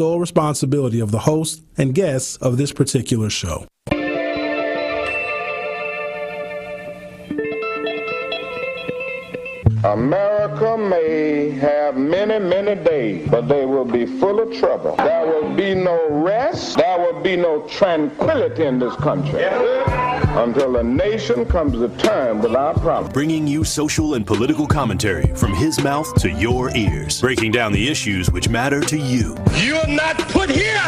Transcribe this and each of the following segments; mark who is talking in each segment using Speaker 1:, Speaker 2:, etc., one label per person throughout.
Speaker 1: sole responsibility of the host and guests of this particular show.
Speaker 2: America may have many, many days, but they will be full of trouble. There will be no rest. There will be no tranquility in this country until the nation comes to terms with our problems.
Speaker 3: Bringing you social and political commentary from his mouth to your ears, breaking down the issues which matter to you.
Speaker 4: You're not put here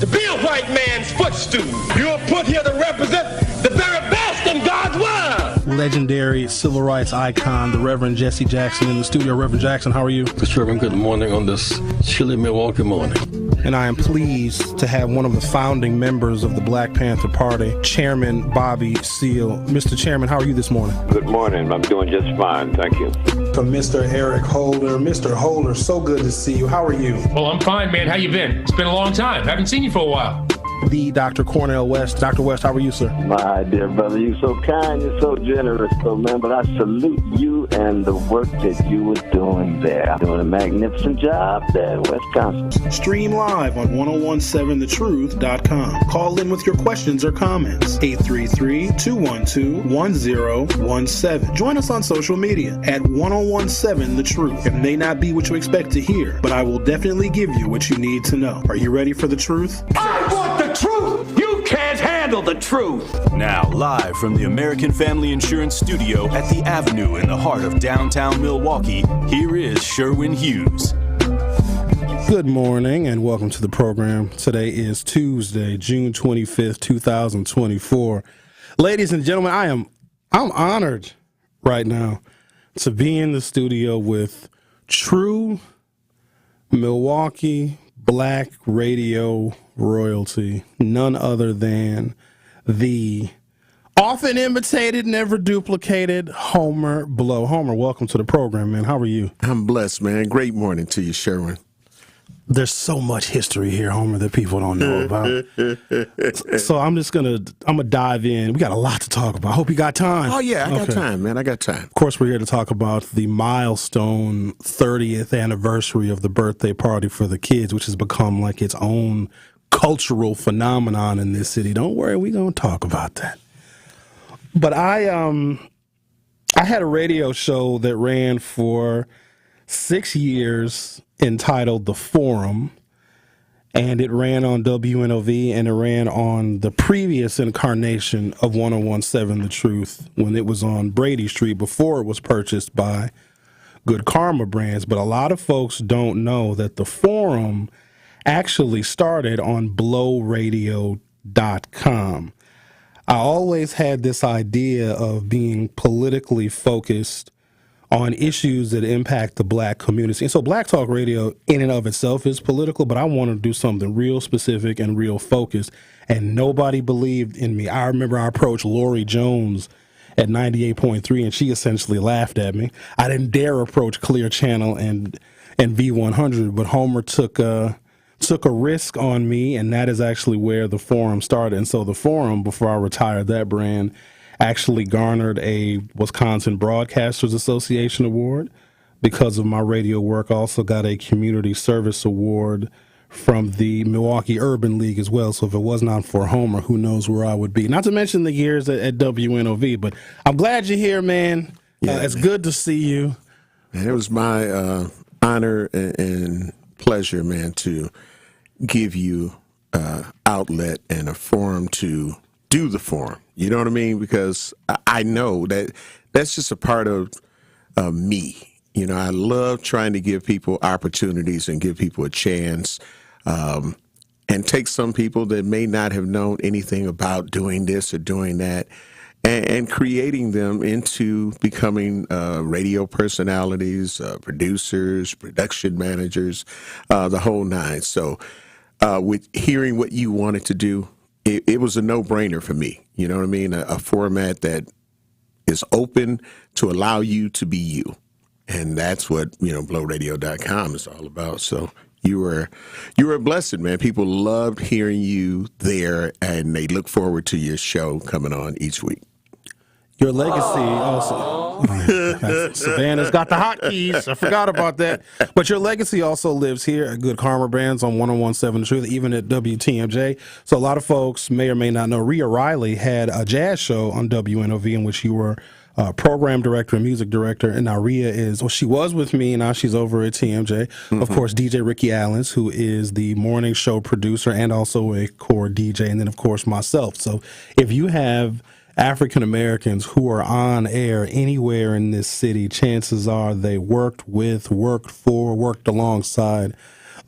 Speaker 4: to be a white man's footstool. You're put here to represent the very best in God's word.
Speaker 1: Legendary civil rights icon, the Reverend Jesse Jackson in the studio. Reverend Jackson, how are you?
Speaker 5: Mr. Sherwin, good morning on this chilly Milwaukee morning.
Speaker 1: And I am pleased to have one of the founding members of the Black Panther Party, Chairman Bobby Seale. Mr. Chairman, how are you this morning?
Speaker 6: Good morning. I'm doing just fine. Thank you.
Speaker 1: To Mr. Eric Holder. Mr. Holder, so good to see you. How are you?
Speaker 7: Well, I'm fine, man. How you been? It's been a long time. Haven't seen you for a while.
Speaker 1: The Dr. Cornell West. Dr. West, how are you, sir?
Speaker 8: My dear brother, you're so kind, you're so generous, though, man, but I salute you and the work that you were doing there. Doing a magnificent job there in Wisconsin.
Speaker 1: Stream live on 1017thetruth.com. Call in with your questions or comments. 833-212-1017. Join us on social media at 1017 The Truth. It may not be what you expect to hear, but I will definitely give you what you need to know. Are you ready for the truth?
Speaker 4: I want the truth. You can't handle the truth.
Speaker 3: Now, live from the American Family Insurance Studio at the Avenue in the heart of downtown Milwaukee, here is Sherwin Hughes.
Speaker 1: Good morning and welcome to the program. Today is Tuesday, June 25th, 2024. Ladies and gentlemen, I'm honored right now to be in the studio with true Milwaukee Black radio royalty, none other than the often imitated, never duplicated Homer Blow. Homer, welcome to the program, man. How are you?
Speaker 9: I'm blessed, man. Great morning to you, Sherwin.
Speaker 1: There's so much history here, Homer, that people don't know about. So I'm gonna dive in. We got a lot to talk about. I hope you got time.
Speaker 9: Oh, yeah, I got time, man. I got time.
Speaker 1: Of course, we're here to talk about the milestone 30th anniversary of the birthday party for the kids, which has become like its own cultural phenomenon in this city. Don't worry, we're going to talk about that. But I had a radio show that ran for 6 years entitled The Forum, and it ran on WNOV, and it ran on the previous incarnation of 1017 The Truth when it was on Brady Street before it was purchased by Good Karma Brands. But a lot of folks don't know that The Forum actually started on blowradio.com. I always had this idea of being politically focused on issues that impact the black community. And so Black Talk Radio in and of itself is political, but I wanted to do something real specific and real focused, and nobody believed in me. I remember I approached Lori Jones at 98.3, and she essentially laughed at me. I didn't dare approach Clear Channel and V100, but Homer took a risk on me, and that is actually where the Forum started. And so the Forum, before I retired that brand, actually garnered a Wisconsin Broadcasters Association award because of my radio work. I also got a community service award from the Milwaukee Urban League as well. So if it was not for Homer, who knows where I would be. Not to mention the years at WNOV, but I'm glad you're here, man. Yeah, it's good to see you.
Speaker 9: And it was my honor and pleasure, man, to give you outlet and a forum to do the forum. You know what I mean? Because I know that that's just a part of me. You know, I love trying to give people opportunities and give people a chance, and take some people that may not have known anything about doing this or doing that, and creating them into becoming radio personalities, producers, production managers, the whole nine. So with hearing what you wanted to do, it was a no-brainer for me. You know what I mean? A format that is open to allow you to be you. And that's what, blowradio.com is all about. So you were a blessing, man. People loved hearing you there, and they look forward to your show coming on each week.
Speaker 1: Your legacy also. Savannah's got the hotkeys. I forgot about that. But your legacy also lives here at Good Karma Brands on 101.7 The Truth, even at WTMJ. So a lot of folks may or may not know Rhea Riley had a jazz show on WNOV in which you were program director and music director. And now Rhea she was with me, now she's over at TMJ. Of course, DJ Ricky Allens, who is the morning show producer and also a core DJ. And then, of course, myself. So if you have African Americans who are on air anywhere in this city, chances are they worked alongside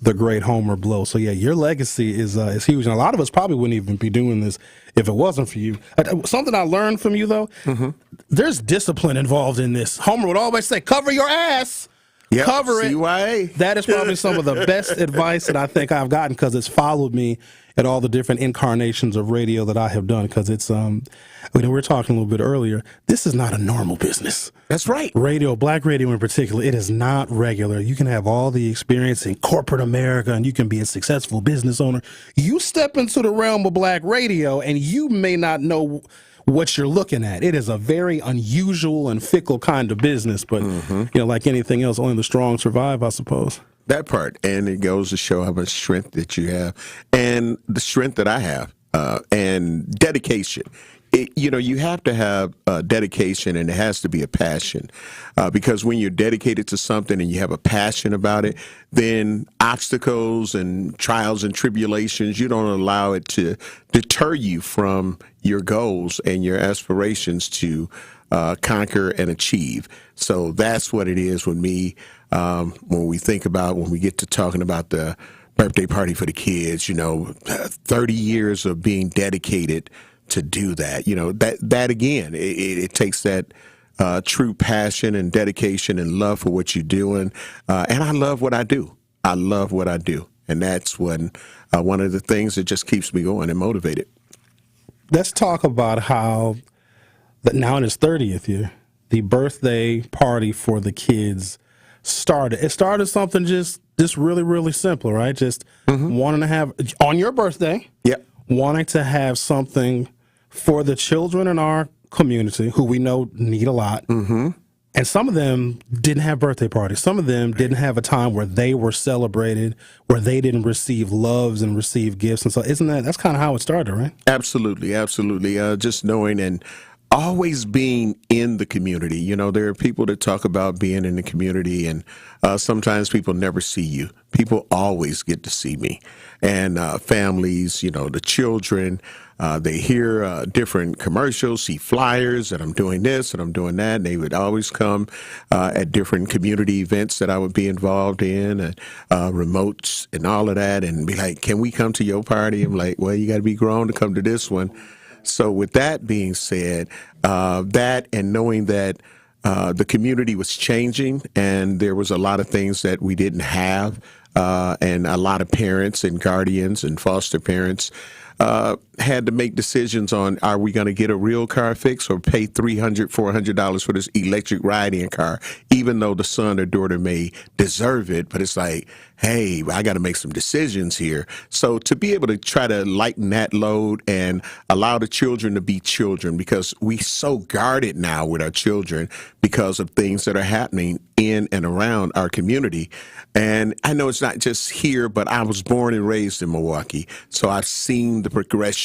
Speaker 1: the great Homer Blow. So yeah, your legacy is huge, and a lot of us probably wouldn't even be doing this if it wasn't for you. Something I learned from you though, there's discipline involved in this. Homer would always say, "Cover your ass." Yep, cover it. CYA. That is probably some of the best advice that I think I've gotten, because it's followed me at all the different incarnations of radio that I have done. Because it's, we were talking a little bit earlier, this is not a normal business.
Speaker 9: That's right.
Speaker 1: Radio, black radio in particular, it is not regular. You can have all the experience in corporate America and you can be a successful business owner. You step into the realm of black radio and you may not know what you're looking at. It is a very unusual and fickle kind of business, but like anything else, only the strong survive, I suppose.
Speaker 9: That part, and it goes to show how much strength that you have, and the strength that I have, and dedication. You have to have dedication, and it has to be a passion, because when you're dedicated to something and you have a passion about it, then obstacles and trials and tribulations, you don't allow it to deter you from your goals and your aspirations to conquer and achieve. So that's what it is with me. When we get to talking about the birthday party for the kids, 30 years of being dedicated to do that, that again, it takes that true passion and dedication and love for what you're doing. And I love what I do. I love what I do. And that's one of the things that just keeps me going and motivated.
Speaker 1: Let's talk about how now in his 30th year, the birthday party for the kids started. It started something just really, really simple, right? Just wanting to have, on your birthday, wanting to have something for the children in our community who we know need a lot. And some of them didn't have birthday parties. Some of them didn't have a time where they were celebrated, where they didn't receive loves and receive gifts. And so that's kind of how it started, right?
Speaker 9: Absolutely, absolutely. Just knowing and always being in the community. There are people that talk about being in the community, and sometimes people never see you. People always get to see me. And families, the children, they hear different commercials, see flyers that I'm doing this and I'm doing that. And they would always come at different community events that I would be involved in, and remotes and all of that, and be like, "Can we come to your party?" I'm like, "Well, you got to be grown to come to this one." So with that being said, that and knowing that the community was changing and there was a lot of things that we didn't have, and a lot of parents and guardians and foster parents had to make decisions on, are we going to get a real car fix or pay $300, $400 for this electric ride-in car, even though the son or daughter may deserve it. But it's like, hey, I got to make some decisions here. So to be able to try to lighten that load and allow the children to be children, because we so guarded now with our children because of things that are happening in and around our community. And I know it's not just here, but I was born and raised in Milwaukee. So I've seen the progression,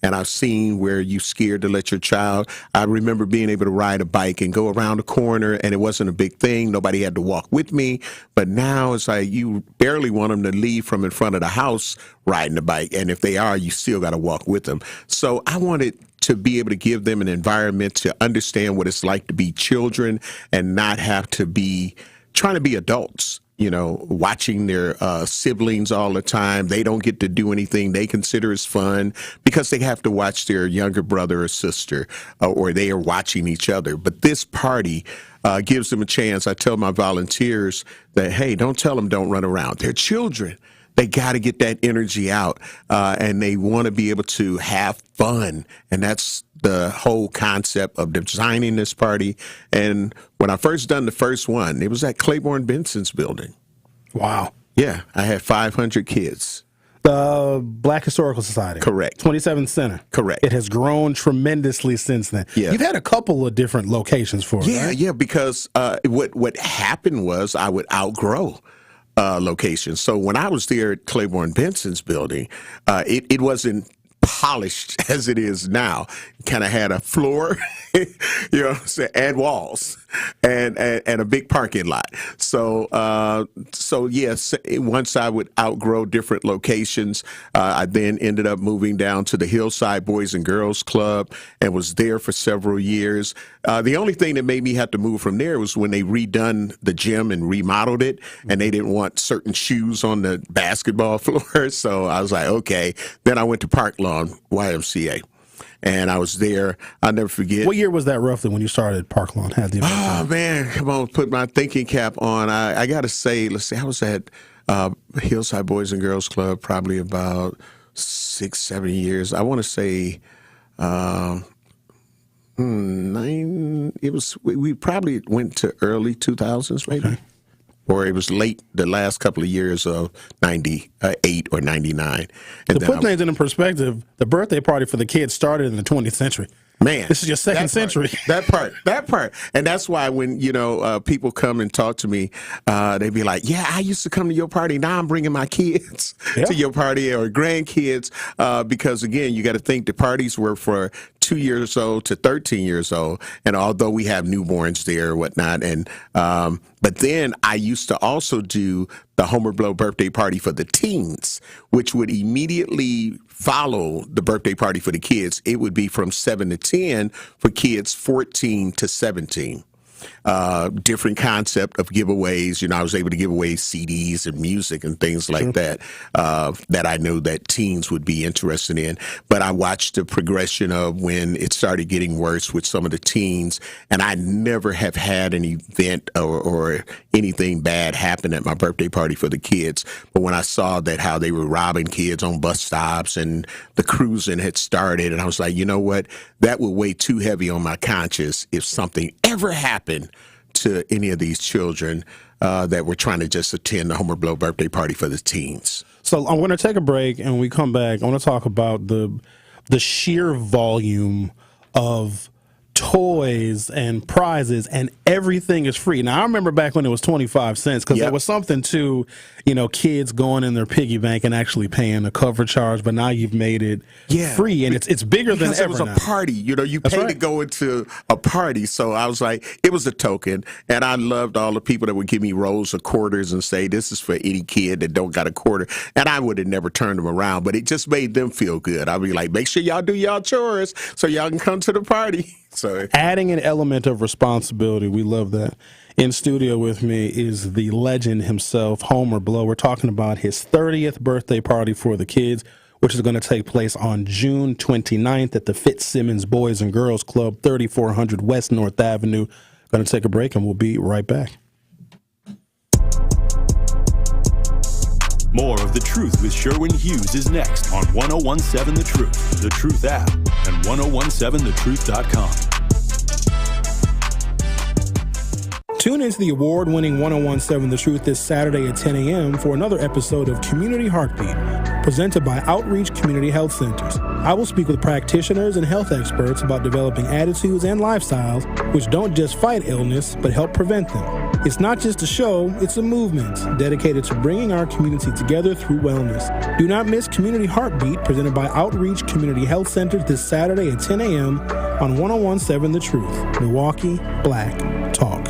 Speaker 9: and I've seen where you scared to let your child. I remember being able to ride a bike and go around the corner, and it wasn't a big thing. Nobody had to walk with me. But now it's like you barely want them to leave from in front of the house riding the bike. And if they are, you still got to walk with them. So I wanted to be able to give them an environment to understand what it's like to be children and not have to be trying to be adults. Watching their siblings all the time. They don't get to do anything they consider as fun because they have to watch their younger brother or sister, or they are watching each other. But this party gives them a chance. I tell my volunteers that, hey, don't tell them don't run around. They're children. They got to get that energy out, and they want to be able to have fun. And that's the whole concept of designing this party. And when I first done the first one, it was at Claiborne Benson's building.
Speaker 1: Wow.
Speaker 9: Yeah, I had 500 kids.
Speaker 1: The Black Historical Society.
Speaker 9: Correct.
Speaker 1: 27th Center.
Speaker 9: Correct.
Speaker 1: It has grown tremendously since then.
Speaker 9: Yeah.
Speaker 1: You've had a couple of different locations for it, right?
Speaker 9: Yeah, because what happened was I would outgrow locations. So when I was there at Claiborne Benson's building, it wasn't polished as it is now. Kind of had a floor, and walls, and a big parking lot. So yes, once I would outgrow different locations, I then ended up moving down to the Hillside Boys and Girls Club and was there for several years. The only thing that made me have to move from there was when they redone the gym and remodeled it, and they didn't want certain shoes on the basketball floor. So I was like, okay. Then I went to Park Lawn YMCA. And I was there. I'll never forget.
Speaker 1: What year was that roughly when you started Park Lawn?
Speaker 9: Oh, man. Come on, put my thinking cap on. I got to say, let's see, I was at Hillside Boys and Girls Club probably about 6-7 years. I want to say 9. It was, we probably went to early 2000s, maybe. Okay. Or it was late the last couple of years of 98 or 99. And
Speaker 1: to put things into perspective, the birthday party for the kids started in the 20th century.
Speaker 9: Man,
Speaker 1: this is your second century.
Speaker 9: That part. And that's why when, people come and talk to me, they be like, yeah, I used to come to your party. Now I'm bringing my kids to your party or grandkids. Because, again, you got to think the parties were for 2 years old to 13 years old. And although we have newborns there or whatnot, and but then I used to also do the Homer Blow birthday party for the teens, which would immediately follow the birthday party for the kids. It would be from 7 to 10 for kids 14 to 17. Different concept of giveaways. I was able to give away CDs and music and things like that that I knew that teens would be interested in. But I watched the progression of when it started getting worse with some of the teens, and I never have had an event or anything bad happen at my birthday party for the kids. But when I saw that how they were robbing kids on bus stops and the cruising had started, and I was like, you know what? That would weigh too heavy on my conscience if something ever happened to any of these children that were trying to just attend the Homer Blow birthday party for the teens.
Speaker 1: So I'm going to take a break, and when we come back, I want to talk about the sheer volume of toys and prizes, and everything is free. Now, I remember back when it was 25 cents because there was something to, kids going in their piggy bank and actually paying a cover charge, but now you've made it free, and it's bigger than ever.
Speaker 9: It was a party. You paid to go into a party, so I was like, it was a token, and I loved all the people that would give me rolls of quarters and say, this is for any kid that don't got a quarter, and I would have never turned them around, but it just made them feel good. I'd be like, make sure y'all do y'all chores so y'all can come to the party. So
Speaker 1: adding an element of responsibility, we love that. In studio with me is the legend himself, Homer Blow. We're talking about his 30th birthday party for the kids, which is going to take place on June 29th at the Simmons Boys and Girls Club, 3400 West North Avenue. Going to take a break, and we'll be right back.
Speaker 3: More of The Truth with Sherwin Hughes is next on 1017 The Truth, The Truth app, and 1017thetruth.com.
Speaker 1: Tune into the award-winning 1017 The Truth this Saturday at 10 a.m. for another episode of Community Heartbeat, presented by Outreach Community Health Centers. I will speak with practitioners and health experts about developing attitudes and lifestyles which don't just fight illness, but help prevent them. It's not just a show, it's a movement dedicated to bringing our community together through wellness. Do not miss Community Heartbeat, presented by Outreach Community Health Centers this Saturday at 10 a.m. on 1017 The Truth, Milwaukee Black Talk.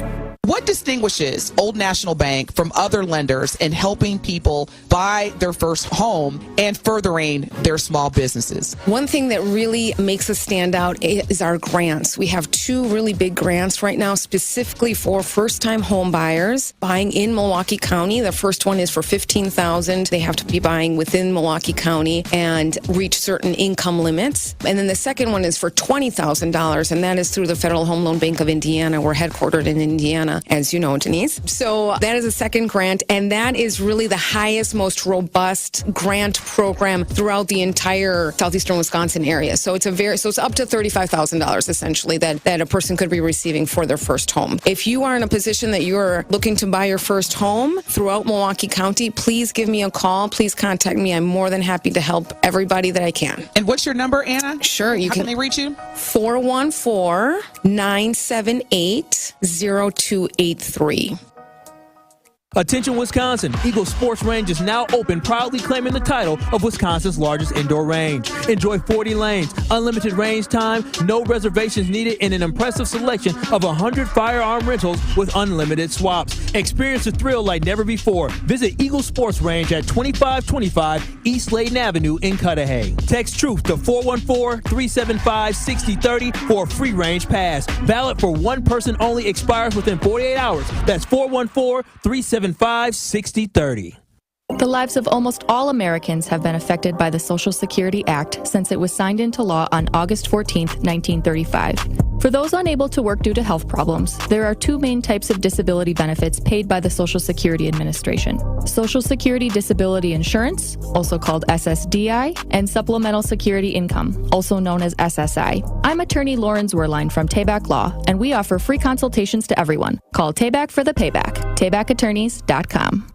Speaker 10: What distinguishes Old National Bank from other lenders in helping people buy their first home and furthering their small businesses?
Speaker 11: One thing that really makes us stand out is our grants. We have 2 really big grants right now specifically for first-time home buyers buying in Milwaukee County. The first one is for $15,000. They have to be buying within Milwaukee County and reach certain income limits. And then the second one is for $20,000, and that is through the Federal Home Loan Bank of Indiana. We're headquartered in Indiana, as you you know, Denise. So that is a second grant, and that is really the highest, most robust grant program throughout the entire southeastern Wisconsin area. So it's up to $35,000 essentially that a person could be receiving for their first home. If you are in a position that you're looking to buy your first home throughout Milwaukee County, please give me a call. Please contact me. I'm more than happy to help everybody that I can.
Speaker 10: And what's your number, Anna?
Speaker 11: Sure.
Speaker 10: How can they reach you?
Speaker 11: 414-978-0283.
Speaker 12: Attention Wisconsin, Eagle Sports Range is now open, proudly claiming the title of Wisconsin's largest indoor range. Enjoy 40 lanes, unlimited range time, no reservations needed, and an impressive selection of 100 firearm rentals with unlimited swaps. Experience the thrill like never before. Visit Eagle Sports Range at 2525 East Layton Avenue in Cudahy. Text TRUTH to 414-375-6030 for a free range pass. Valid for one person only, expires within 48 hours. That's 414-375-6030.
Speaker 13: The lives of almost all Americans have been affected by the Social Security Act since it was signed into law on August 14, 1935. For those unable to work due to health problems, there are two main types of disability benefits paid by the Social Security Administration: Social Security Disability Insurance, also called SSDI, and Supplemental Security Income, also known as SSI. I'm attorney Lauren Zwerlein from Tabak Law, and we offer free consultations to everyone. Call Tabak for the payback. TabakAttorneys.com.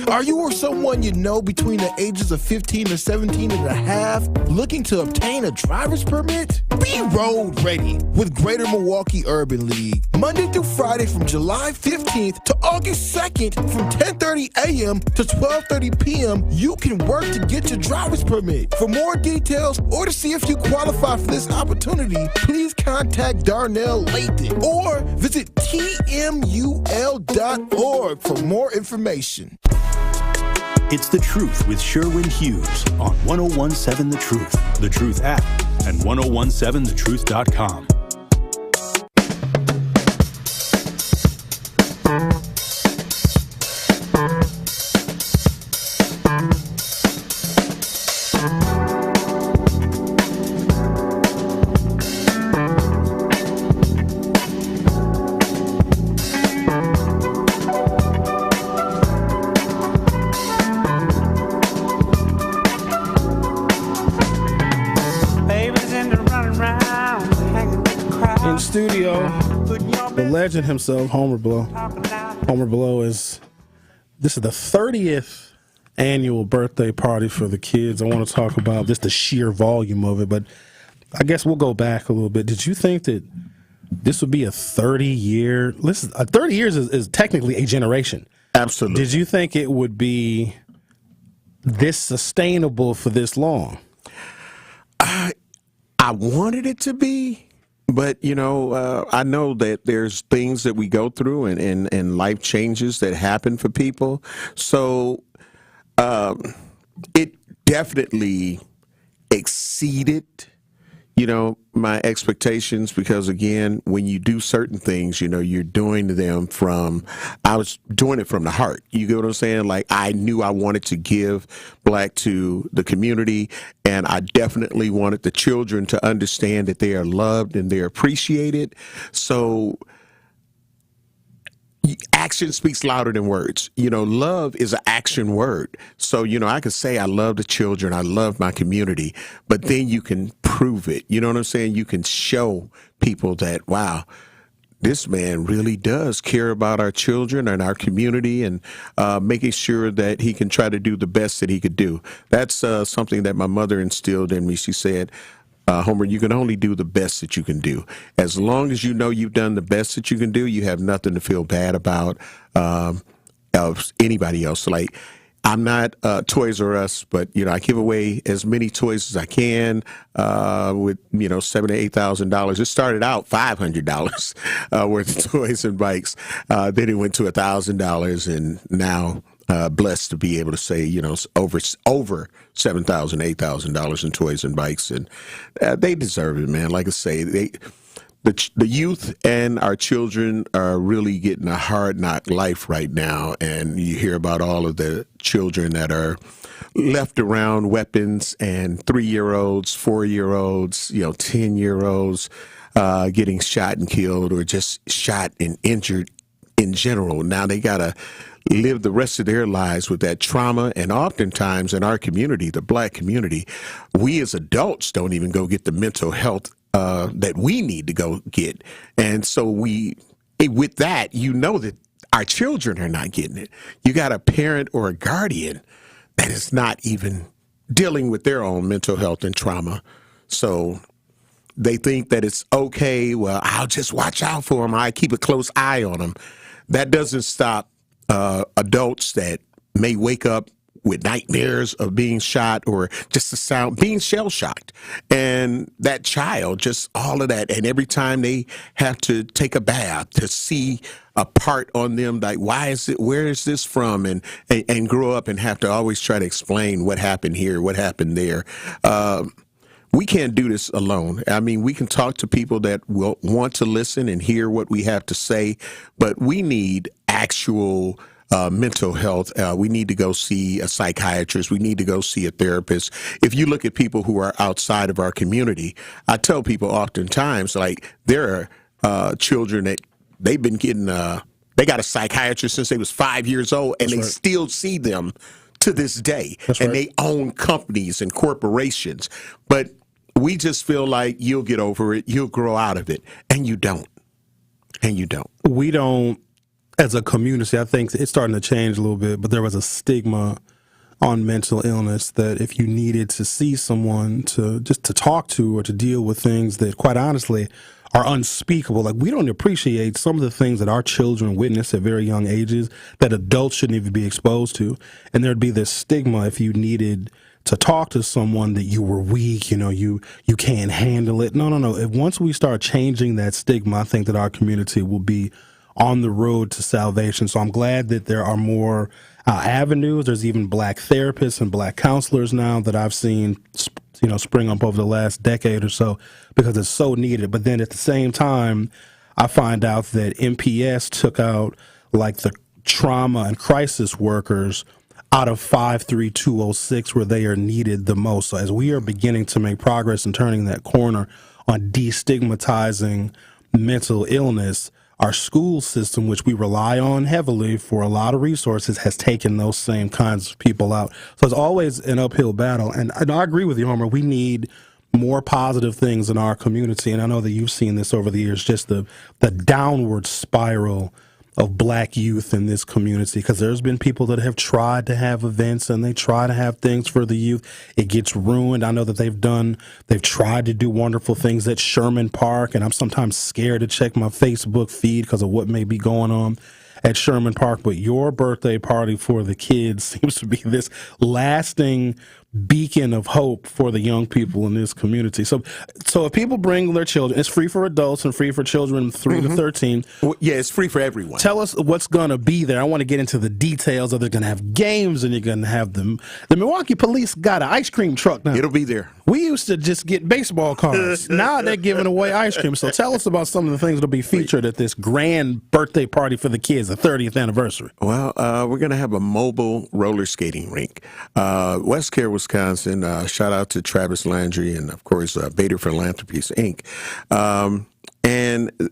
Speaker 14: Are you or someone you know between the ages of 15 to 17 and a half looking to obtain a driver's permit? Be road ready with Greater Milwaukee Urban League. Monday through Friday from July 15th to August 2nd from 10:30 a.m. to 12:30 p.m. you can work to get your driver's permit. For more details or to see if you qualify for this opportunity, please contact Darnell Lathan or visit tmul.org for more information.
Speaker 3: It's The Truth with Sherwin Hughes on 1017 The Truth, The Truth app, and 1017thetruth.com.
Speaker 1: Studio, the legend himself, Homer Blow. Homer Blow this is the 30th annual birthday party for the kids. I want to talk about just the sheer volume of it, but I guess we'll go back a little bit. Did you think that this would be a 30-year? Listen, 30 years is technically a generation.
Speaker 9: Absolutely.
Speaker 1: Did you think it would be this sustainable for this long?
Speaker 9: I wanted it to be. But, you know, I know that there's things that we go through and life changes that happen for people. So it definitely exceeded, you know, my expectations because, again, when you do certain things, you know, you're doing them I was doing it from the heart. You get what I'm saying? Like, I knew I wanted to give back to the community, and I definitely wanted the children to understand that they are loved and they're appreciated. So action speaks louder than words. You know, love is an action word. So, you know, I could say I love the children, I love my community, but then you can prove it. You know what I'm saying? You can show people that, wow, this man really does care about our children and our community, and making sure that he can try to do the best that he could do. That's something that my mother instilled in me. She said, Homer, you can only do the best that you can do. As long as you know you've done the best that you can do, you have nothing to feel bad about of anybody else. Like, I'm not Toys R Us, but, you know, I give away as many toys as I can with, you know, $7,000 to $8,000. It started out $500 worth of toys and bikes. Then it went to $1,000, and now blessed to be able to say, you know, over $7,000, $8,000 in toys and bikes, and they deserve it, man. Like I say, the youth and our children are really getting a hard knock life right now, and you hear about all of the children that are left around weapons, and 3-year-olds, 4-year-olds, you know, 10-year-olds getting shot and killed, or just shot and injured in general. Now they got to live the rest of their lives with that trauma. And oftentimes in our community, the black community, we as adults don't even go get the mental health that we need to go get. And so with that, that our children are not getting it. You got a parent or a guardian that is not even dealing with their own mental health and trauma. So they think that it's okay. Well, I'll just watch out for them. I keep a close eye on them. That doesn't stop adults that may wake up with nightmares of being shot or just the sound, being shell shocked. And that child, just all of that. And every time they have to take a bath to see a part on them, like, where is this from? And grow up and have to always try to explain what happened here, what happened there. We can't do this alone. I mean, we can talk to people that will want to listen and hear what we have to say, but we need actual mental health. We need to go see a psychiatrist. We need to go see a therapist. If you look at people who are outside of our community, I tell people oftentimes, like, there are children that they've been getting, they got a psychiatrist since they was 5 years old, and they still see them to this day. And they own companies and corporations. But we just feel like you'll get over it, you'll grow out of it, and you don't. And you don't.
Speaker 1: We don't, as a community, I think it's starting to change a little bit, but there was a stigma on mental illness that if you needed to see someone to talk to or to deal with things that, quite honestly, are unspeakable. Like, we don't appreciate some of the things that our children witness at very young ages that adults shouldn't even be exposed to. And there'd be this stigma if you needed to talk to someone that you were weak, you can't handle it. No. If once we start changing that stigma, I think that our community will be on the road to salvation. So I'm glad that there are more avenues. There's even black therapists and black counselors now that I've seen spring up over the last decade or so, because it's so needed. But then at the same time, I find out that MPS took out like the trauma and crisis workers out of 53206 where they are needed the most. So as we are beginning to make progress in turning that corner on destigmatizing mental illness, our school system, which we rely on heavily for a lot of resources, has taken those same kinds of people out. So it's always an uphill battle. And I agree with you, Homer. We need more positive things in our community. And I know that you've seen this over the years, just the downward spiral of black youth in this community, because there's been people that have tried to have events and they try to have things for the youth. It gets ruined. I know that they've tried to do wonderful things at Sherman Park, and I'm sometimes scared to check my Facebook feed because of what may be going on at Sherman Park. But your birthday party for the kids seems to be this lasting beacon of hope for the young people in this community. So if people bring their children, it's free for adults and free for children 3 to 13.
Speaker 9: Well, yeah, it's free for everyone.
Speaker 1: Tell us what's going to be there. I want to get into the details. They're going to have games, and you're going to have them. The Milwaukee Police got an ice cream truck now.
Speaker 9: It'll be there.
Speaker 1: We used to just get baseball cards. Now they're giving away ice cream. So tell us about some of the things that'll be featured at this grand birthday party for the kids, the 30th anniversary.
Speaker 9: Well, we're going to have a mobile roller skating rink. West Care, Wisconsin. Shout out to Travis Landry and, of course, Bader Philanthropies, Inc. And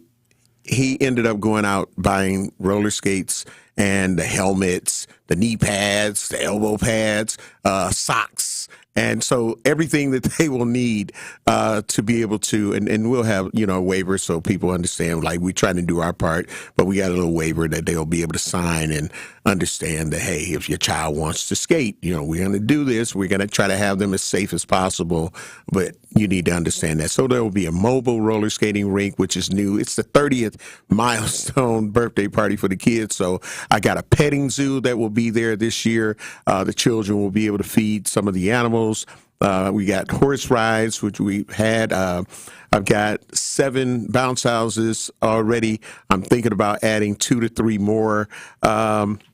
Speaker 9: he ended up going out buying roller skates and the helmets, the knee pads, the elbow pads, socks. And so everything that they will need to be able to, and we'll have, a waiver so people understand, like, we're trying to do our part, but we got a little waiver that they'll be able to sign and understand that, hey, if your child wants to skate, we're going to do this. We're going to try to have them as safe as possible, but you need to understand that. So there will be a mobile roller skating rink, which is new. It's the 30th milestone birthday party for the kids. So I got a petting zoo that will be there this year. The children will be able to feed some of the animals. We got horse rides, which we've had. I've got 7 bounce houses already. I'm thinking about adding 2 to 3 more.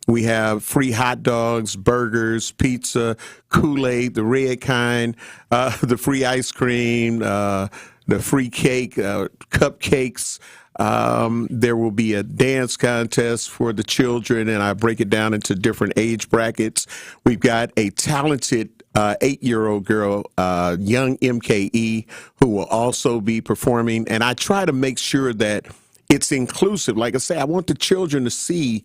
Speaker 9: We have free hot dogs, burgers, pizza, Kool-Aid, the red kind, the free ice cream, the free cake, cupcakes. There will be a dance contest for the children, and I break it down into different age brackets. We've got a talented 8-year-old girl, young MKE, who will also be performing. And I try to make sure that it's inclusive. Like I say, I want the children to see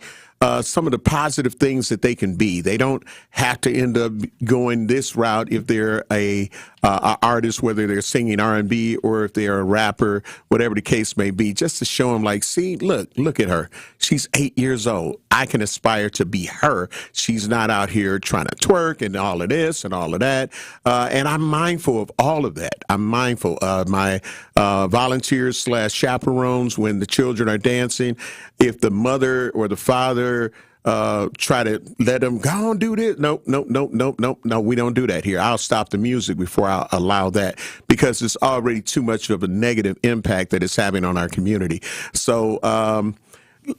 Speaker 9: some of the positive things that they can be. They don't have to end up going this route if they're a artist, whether they're singing R&B or if they're a rapper, whatever the case may be, just to show them, like, see, look at her. She's 8 years old. I can aspire to be her. She's not out here trying to twerk and all of this and all of that. And I'm mindful of all of that. I'm mindful of my volunteers / chaperones when the children are dancing. If the mother or the father try to let them go and do this, no, we don't do that here. I'll stop the music before I allow that, because it's already too much of a negative impact that it's having on our community. So,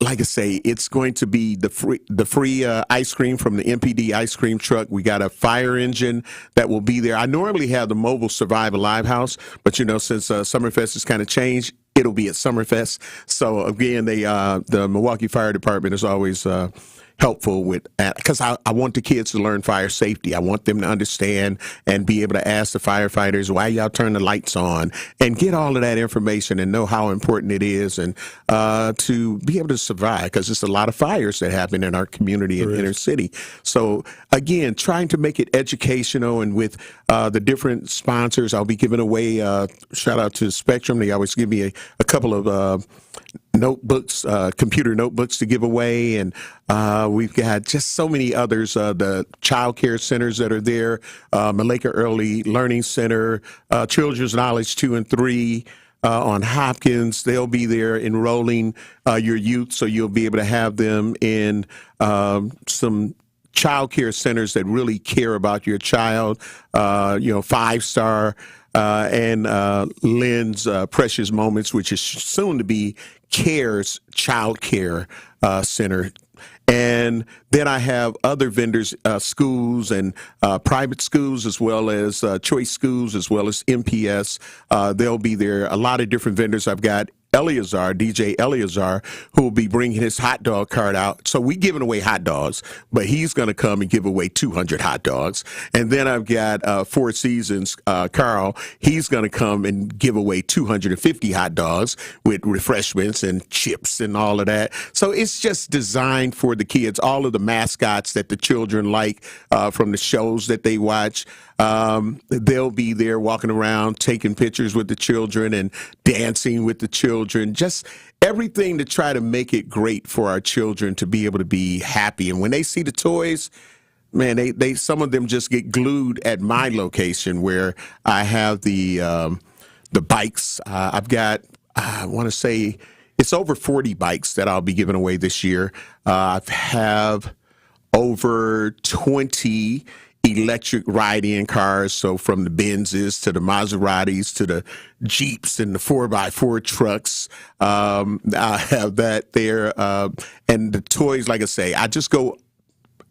Speaker 9: like I say, it's going to be the free ice cream from the MPD ice cream truck. We got a fire engine that will be there. I normally have the mobile Survive Alive house, but since Summerfest has kind of changed, it'll be at Summerfest. So again, the Milwaukee Fire Department is always helpful with that, because I want the kids to learn fire safety. I want them to understand and be able to ask the firefighters, why y'all turn the lights on, and get all of that information and know how important it is, and to be able to survive, because there's a lot of fires that happen in our community and inner city. So again, trying to make it educational, and with the different sponsors, I'll be giving away, shout out to Spectrum. They always give me a couple of notebooks, computer notebooks to give away, and we've got just so many others. The child care centers that are there, Malika Early Learning Center, Children's Knowledge 2 and 3 on Hopkins. They'll be there enrolling your youth, so you'll be able to have them in some child care centers that really care about your child. 5-star. And Lynn's Precious Moments, which is soon to be CARE's Child Care Center. And then I have other vendors, schools and private schools, as well as choice schools, as well as MPS. They'll be there. A lot of different vendors. I've got DJ Eleazar, who will be bringing his hot dog cart out. So we're giving away hot dogs, but he's going to come and give away 200 hot dogs. And then I've got Four Seasons, Carl. He's going to come and give away 250 hot dogs with refreshments and chips and all of that. So it's just designed for the kids. All of the mascots that the children like from the shows that they watch. They'll be there walking around, taking pictures with the children and dancing with the children. Just everything to try to make it great for our children to be able to be happy. And when they see the toys, man, they some of them just get glued at my location where I have the bikes. I've got, I want to say, it's over 40 bikes that I'll be giving away this year. I have over 20 electric ride-in cars, so from the Benzes to the Maseratis to the Jeeps and the 4x4 trucks. I have that there. And the toys, like I say, I just go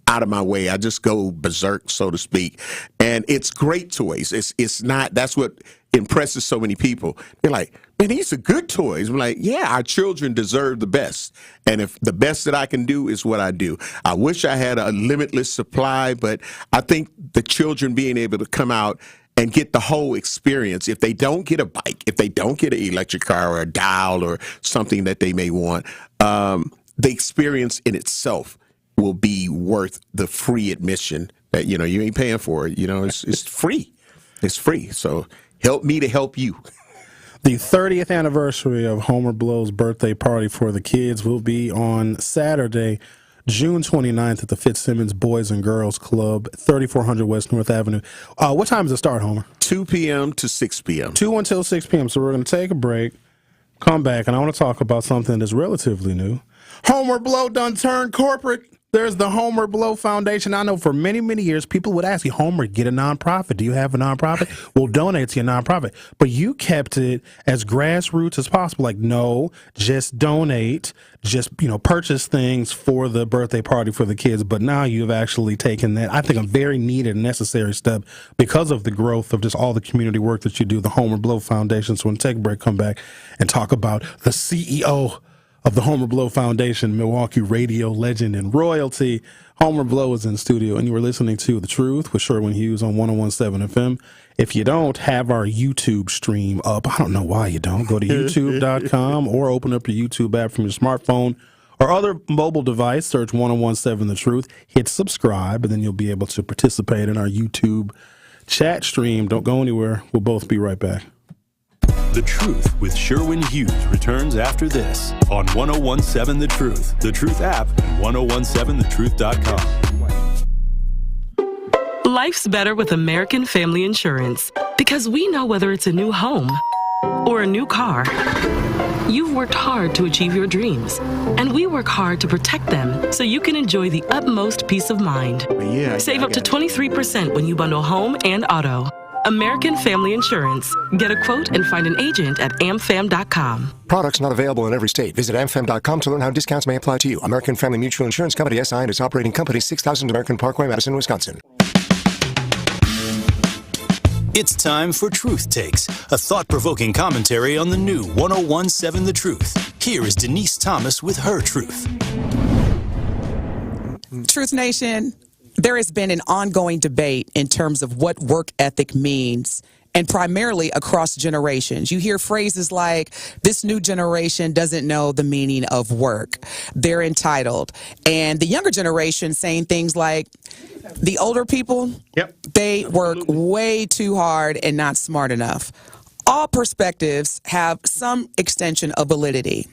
Speaker 9: out of my way. I just go berserk, so to speak. And it's great toys. It's not, that's what impresses so many people. They're like, man, these are good toys. I'm like, yeah, our children deserve the best. And if the best that I can do is what I do. I wish I had a limitless supply, but I think the children being able to come out and get the whole experience, if they don't get a bike, if they don't get an electric car or a dial or something that they may want, the experience in itself will be worth the free admission that, you ain't paying for it. It's free. It's free. So help me to help you.
Speaker 1: The 30th anniversary of Homer Blow's birthday party for the kids will be on Saturday, June 29th at the Fitzsimmons Boys and Girls Club, 3400 West North Avenue. What time does it start, Homer?
Speaker 9: 2 p.m. to 6 p.m.
Speaker 1: 2 until 6 p.m. So we're going to take a break, come back, and I want to talk about something that's relatively new. Homer Blow done turned corporate. There's the Homer Blow Foundation. I know for many, many years, people would ask you, Homer, get a nonprofit. Do you have a nonprofit? Well, donate to your nonprofit. But you kept it as grassroots as possible. Like, no, just donate. Just, purchase things for the birthday party for the kids. But now you've actually taken that, I think, a very needed and necessary step because of the growth of just all the community work that you do, the Homer Blow Foundation. So when we take a break, come back and talk about the CEO of the Homer Blow Foundation, Milwaukee radio legend and royalty. Homer Blow is in studio, and you are listening to The Truth with Sherwin Hughes on 101.7 FM. If you don't have our YouTube stream up, I don't know why you don't. Go to youtube.com or open up your YouTube app from your smartphone or other mobile device, search 101.7 The Truth, hit subscribe, and then you'll be able to participate in our YouTube chat stream. Don't go anywhere. We'll both be right back.
Speaker 3: The Truth with Sherwin Hughes returns after this on 101.7 The Truth, The Truth app, and 101.7thetruth.com.
Speaker 15: Life's better with American Family Insurance because we know whether it's a new home or a new car. You've worked hard to achieve your dreams, and we work hard to protect them so you can enjoy the utmost peace of mind. Save up to 23% when you bundle home and auto. American Family Insurance. Get a quote and find an agent at amfam.com.
Speaker 16: Products not available in every state. Visit amfam.com to learn how discounts may apply to you. American Family Mutual Insurance Company, SI, and its operating company, 6000 American Parkway, Madison, Wisconsin.
Speaker 3: It's time for Truth Takes, a thought-provoking commentary on the new 101.7 The Truth. Here is Denise Thomas with her truth.
Speaker 10: Truth Nation, there has been an ongoing debate in terms of what work ethic means, and primarily across generations. You hear phrases like, this new generation doesn't know the meaning of work. They're entitled. And the younger generation saying things like, the older people, they work way too hard and not smart enough. All perspectives have some extension of validity.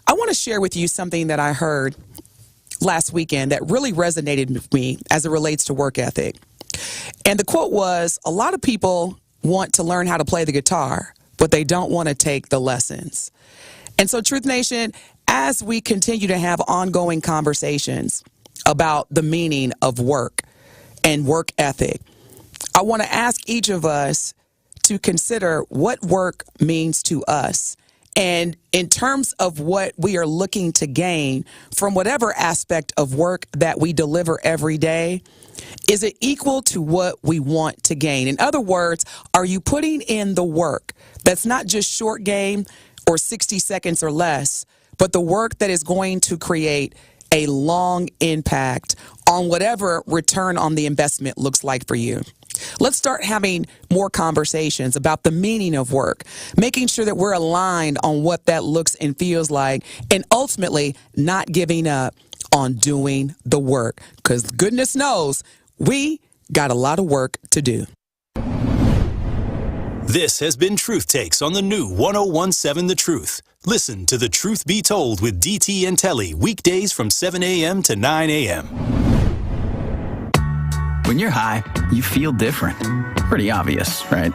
Speaker 10: I want to share with you something that I heard last weekend that really resonated with me as it relates to work ethic. And the quote was, a lot of people want to learn how to play the guitar, but they don't want to take the lessons. And so, Truth Nation, as we continue to have ongoing conversations about the meaning of work and work ethic, I want to ask each of us to consider what work means to us. And in terms of what we are looking to gain from whatever aspect of work that we deliver every day, is it equal to what we want to gain? In other words, are you putting in the work that's not just short game or 60 seconds or less, but the work that is going to create a long impact on whatever return on the investment looks like for you? Let's start having more conversations about the meaning of work, making sure that we're aligned on what that looks and feels like, and ultimately not giving up on doing the work, because goodness knows we got a lot of work to do.
Speaker 3: This has been Truth Takes on the new 101.7 The Truth. Listen to The Truth Be Told with DT and Tellez weekdays from 7 a.m. to 9 a.m.
Speaker 17: When you're high, you feel different. Pretty obvious, right?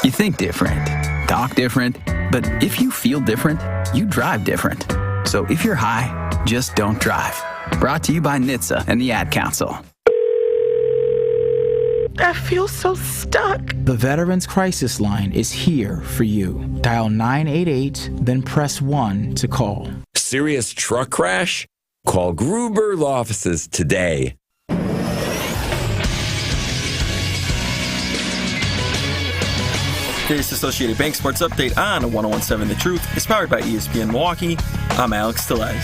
Speaker 17: You think different, talk different, but if you feel different, you drive different. So if you're high, just don't drive. Brought to you by NHTSA and the Ad Council.
Speaker 15: I feel so stuck.
Speaker 18: The Veterans Crisis Line is here for you. Dial 988, then press 1 to call.
Speaker 19: Serious truck crash? Call Gruber Law Offices today.
Speaker 20: Today's Associated Bank Sports Update on 101.7 The Truth is powered by ESPN Milwaukee. I'm Alex Tellez.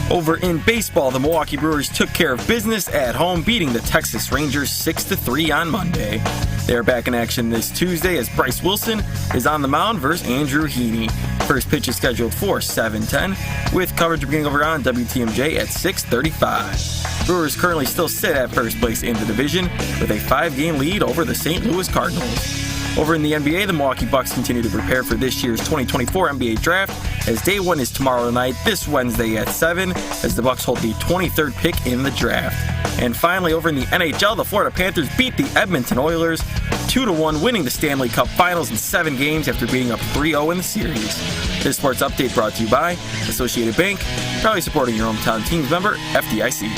Speaker 20: Over in baseball, the Milwaukee Brewers took care of business at home, beating the Texas Rangers 6-3 on Monday. They're back in action this Tuesday as Bryce Wilson is on the mound versus Andrew Heaney. First pitch is scheduled for 7:10, with coverage beginning over on WTMJ at 6:35. Brewers currently still sit at first place in the division with a 5-game lead over the St. Louis Cardinals. Over in the NBA, the Milwaukee Bucks continue to prepare for this year's 2024 NBA Draft, as Day 1 is tomorrow night, this Wednesday at 7, as the Bucks hold the 23rd pick in the draft. And finally, over in the NHL, the Florida Panthers beat the Edmonton Oilers 2-1, winning the Stanley Cup Finals in 7 games after being up 3-0 in the series. This sports update brought to you by Associated Bank, proudly supporting your hometown teams, member FDIC.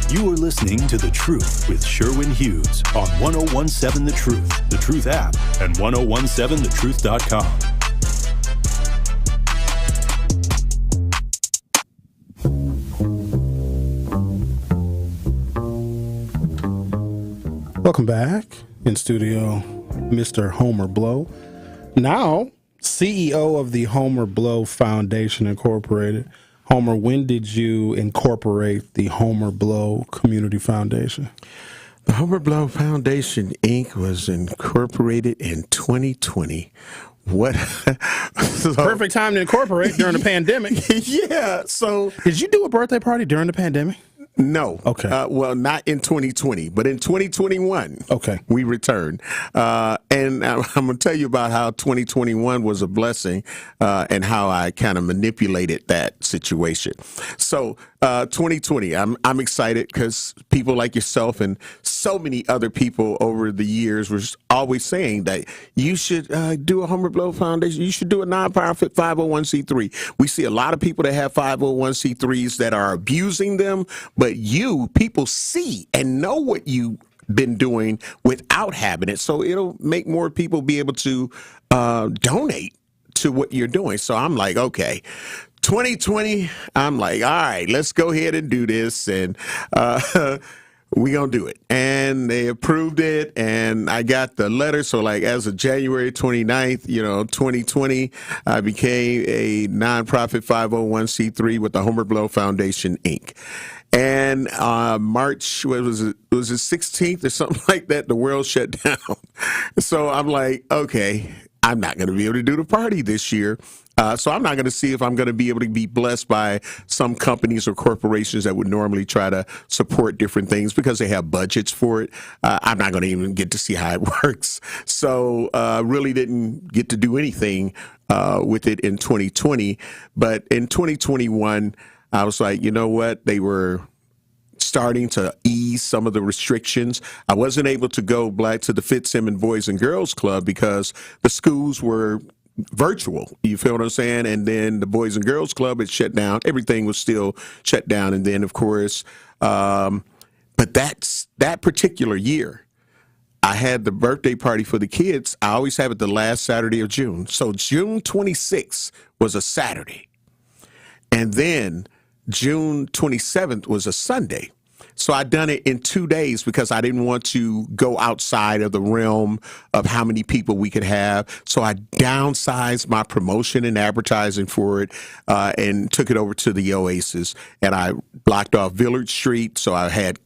Speaker 3: You are listening to The Truth with Sherwin Hughes on 101.7 The Truth, The Truth app, and 101.7thetruth.com.
Speaker 1: Welcome back in studio, Mr. Homer Blow. now CEO of the Homer Blow Foundation Incorporated. Homer, when did you incorporate the Homer Blow Community Foundation?
Speaker 9: The Homer Blow Foundation, Inc. was incorporated in 2020. What?
Speaker 1: Perfect time to incorporate during the pandemic.
Speaker 9: Yeah. So,
Speaker 1: did you do a birthday party during the pandemic?
Speaker 9: No.
Speaker 1: Okay.
Speaker 9: Well, not in 2020, but in 2021.
Speaker 1: Okay.
Speaker 9: We returned. And I'm going to tell you about how 2021 was a blessing and how I kind of manipulated that situation. So 2020, I'm excited because people like yourself and so many other people over the years were always saying that you should do a Homer Blow Foundation. You should do a nonprofit 501c3. We see a lot of people that have 501c3s that are abusing them, but people see and know what you've been doing without having it. So it'll make more people be able to donate to what you're doing. So I'm like, okay, 2020, I'm like, all right, let's go ahead and do this. And we gonna do it. And they approved it, and I got the letter. So like as of January 29th, 2020, I became a nonprofit 501c3 with the Homer Blow Foundation, Inc. And March, was it 16th or something like that, the world shut down. So I'm like, okay, I'm not going to be able to do the party this year. So I'm not going to see if I'm going to be able to be blessed by some companies or corporations that would normally try to support different things because they have budgets for it. I'm not going to even get to see how it works. So really didn't get to do anything with it in 2020. But in 2021, I was like, you know what? They were starting to ease some of the restrictions. I wasn't able to go back to the Fitzsimmons Boys and Girls Club because the schools were virtual. You feel what I'm saying? And then the Boys and Girls Club had shut down. Everything was still shut down. And then, of course, but that particular year, I had the birthday party for the kids. I always have it the last Saturday of June. So June 26th was a Saturday. And then June 27th was a Sunday. So I done it in 2 days because I didn't want to go outside of the realm of how many people we could have. So I downsized my promotion and advertising for it and took it over to the Oasis. And I blocked off Villard Street. So I had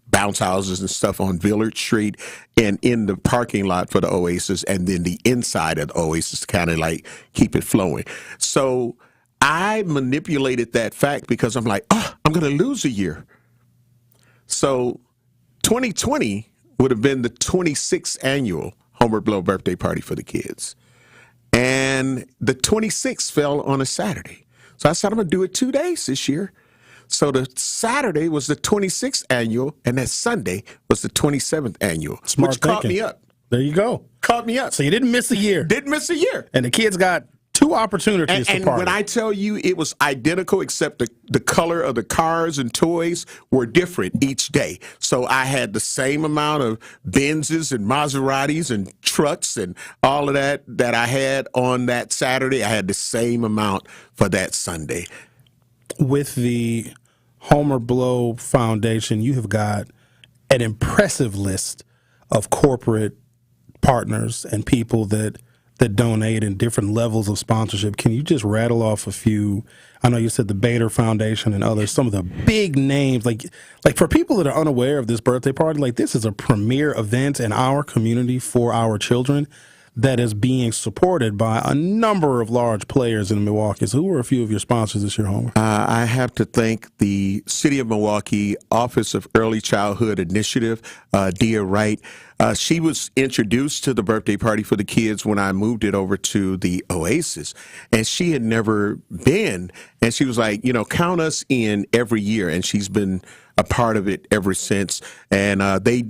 Speaker 9: bounce houses and stuff on Villard Street and in the parking lot for the Oasis, and then the inside of the Oasis to kind of like keep it flowing. So I manipulated that fact because I'm like, I'm going to lose a year. So 2020 would have been the 26th annual Homer Blow birthday party for the kids. And the 26th fell on a Saturday. So I said, I'm going to do it 2 days this year. So the Saturday was the 26th annual, and that Sunday was the 27th annual, which caught me up.
Speaker 1: There you go.
Speaker 9: Caught me up.
Speaker 1: So you didn't miss a year.
Speaker 9: Didn't miss a year.
Speaker 1: And the kids got 2 opportunities to party.
Speaker 9: And when I tell you it was identical, except the color of the cars and toys were different each day. So I had the same amount of Benzes and Maseratis and trucks and all of that I had on that Saturday. I had the same amount for that Sunday.
Speaker 1: With the Homer Blow Foundation, you have got an impressive list of corporate partners and people that donate in different levels of sponsorship. Can you just rattle off a few? I know you said the Bader Foundation and others, some of the big names. Like for people that are unaware of this birthday party, like this is a premier event in our community for our children that is being supported by a number of large players in Milwaukee. So who are a few of your sponsors this year, Homer?
Speaker 9: I have to thank the City of Milwaukee Office of Early Childhood Initiative, Dia Wright. She was introduced to the birthday party for the kids when I moved it over to the Oasis, and she had never been. And she was like, count us in every year. And she's been a part of it ever since. And they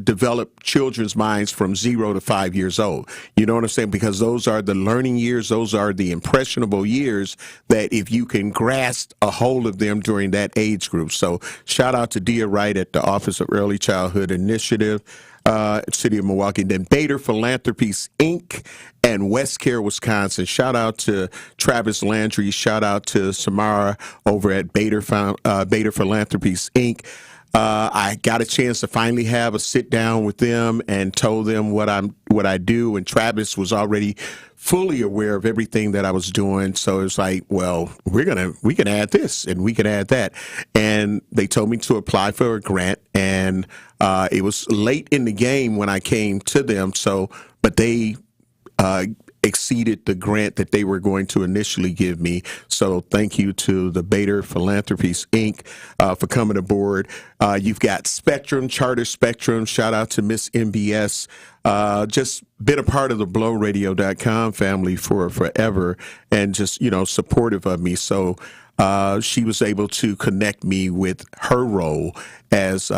Speaker 9: develop children's minds from 0 to 5 years old. You know what I'm saying? Because those are the learning years. Those are the impressionable years that if you can grasp a hold of them during that age group. So shout out to Dia Wright at the Office of Early Childhood Initiative, City of Milwaukee. Then Bader Philanthropies, Inc. and West Care, Wisconsin. Shout out to Travis Landry. Shout out to Samara over at Bader Philanthropies, Inc. I got a chance to finally have a sit down with them and told them what I do. And Travis was already fully aware of everything that I was doing. So it's like, well, we can add this and we can add that. And they told me to apply for a grant, and it was late in the game when I came to them. But they exceeded the grant that they were going to initially give me. So thank you to the Bader Philanthropies, Inc. For coming aboard. You've got Spectrum, Charter Spectrum. Shout out to Miss MBS. Just been a part of the blowradio.com family for forever, and just, supportive of me. So she was able to connect me with her role as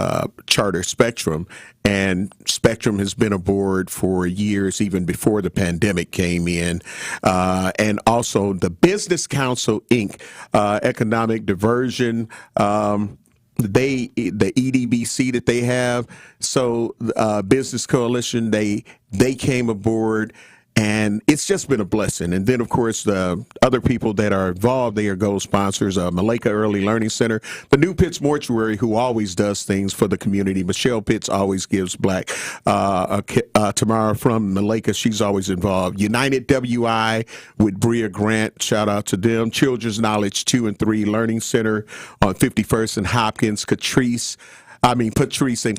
Speaker 9: Charter Spectrum. And Spectrum has been aboard for years, even before the pandemic came in. And also the Business Council, Inc., Economic Diversion, the EDBC that they have. So Business Coalition, they came aboard. And it's just been a blessing. And then, of course, the other people that are involved, they are gold sponsors, Malika Early Learning Center, the New Pitts Mortuary, who always does things for the community. Michelle Pitts always gives Black. Tamara from Malika, she's always involved. United WI with Bria Grant, shout out to them. Children's Knowledge 2 and 3 Learning Center on 51st and Hopkins. Patrice and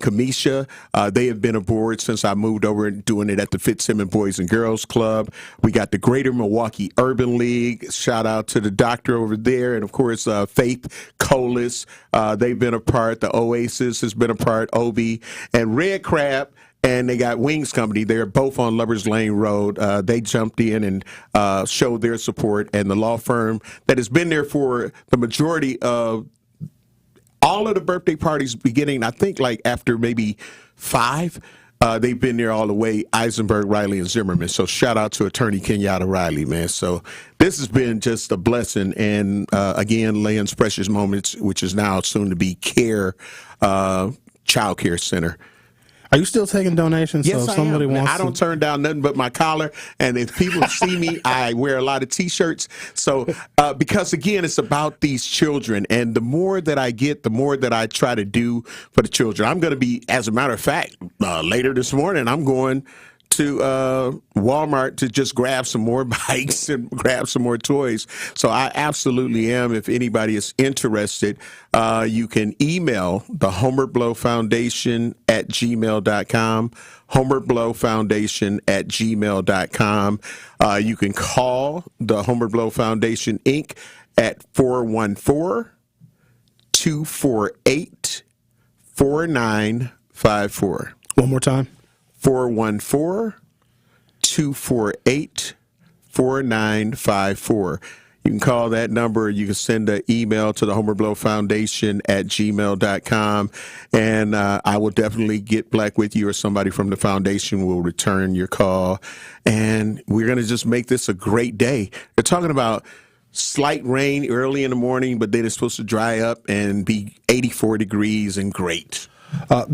Speaker 9: Kamisha, they have been aboard since I moved over and doing it at the Fitzsimmons Boys and Girls Club. We got the Greater Milwaukee Urban League. Shout out to the doctor over there. And, of course, Faith Colas. They've been a part. The Oasis has been a part. Obi. And Red Crab. And they got Wings Company. They're both on Lovers Lane Road. They jumped in and showed their support. And the law firm that has been there for the majority of all of the birthday parties beginning, I think, like after maybe 5, they've been there all the way, Eisenberg, Riley, and Zimmerman. So shout out to Attorney Kenyatta Riley, man. So this has been just a blessing. And again, Land's Precious Moments, which is now soon to be Care Child Care Center.
Speaker 1: Are you still taking donations?
Speaker 9: Yes,
Speaker 1: so if somebody
Speaker 9: I am.
Speaker 1: wants
Speaker 9: I don't turn down nothing but my collar. And if people see me, I wear a lot of T-shirts. So because, again, it's about these children. And the more that I get, the more that I try to do for the children. I'm going to be, as a matter of fact, later this morning, I'm going to Walmart to just grab some more bikes and grab some more toys. So I absolutely am. If anybody is interested, you can email the Homer Blow Foundation at gmail.com, homerblowfoundation at gmail.com. You can call the Homer Blow Foundation, Inc. at 414-248-4954.
Speaker 1: One more time.
Speaker 9: 414-248-4954. You can call that number. You can send an email to the Homer Blow Foundation at gmail.com. And I will definitely get back with you, or somebody from the foundation will return your call. And we're going to just make this a great day. They're talking about slight rain early in the morning, but then it's supposed to dry up and be 84 degrees and great.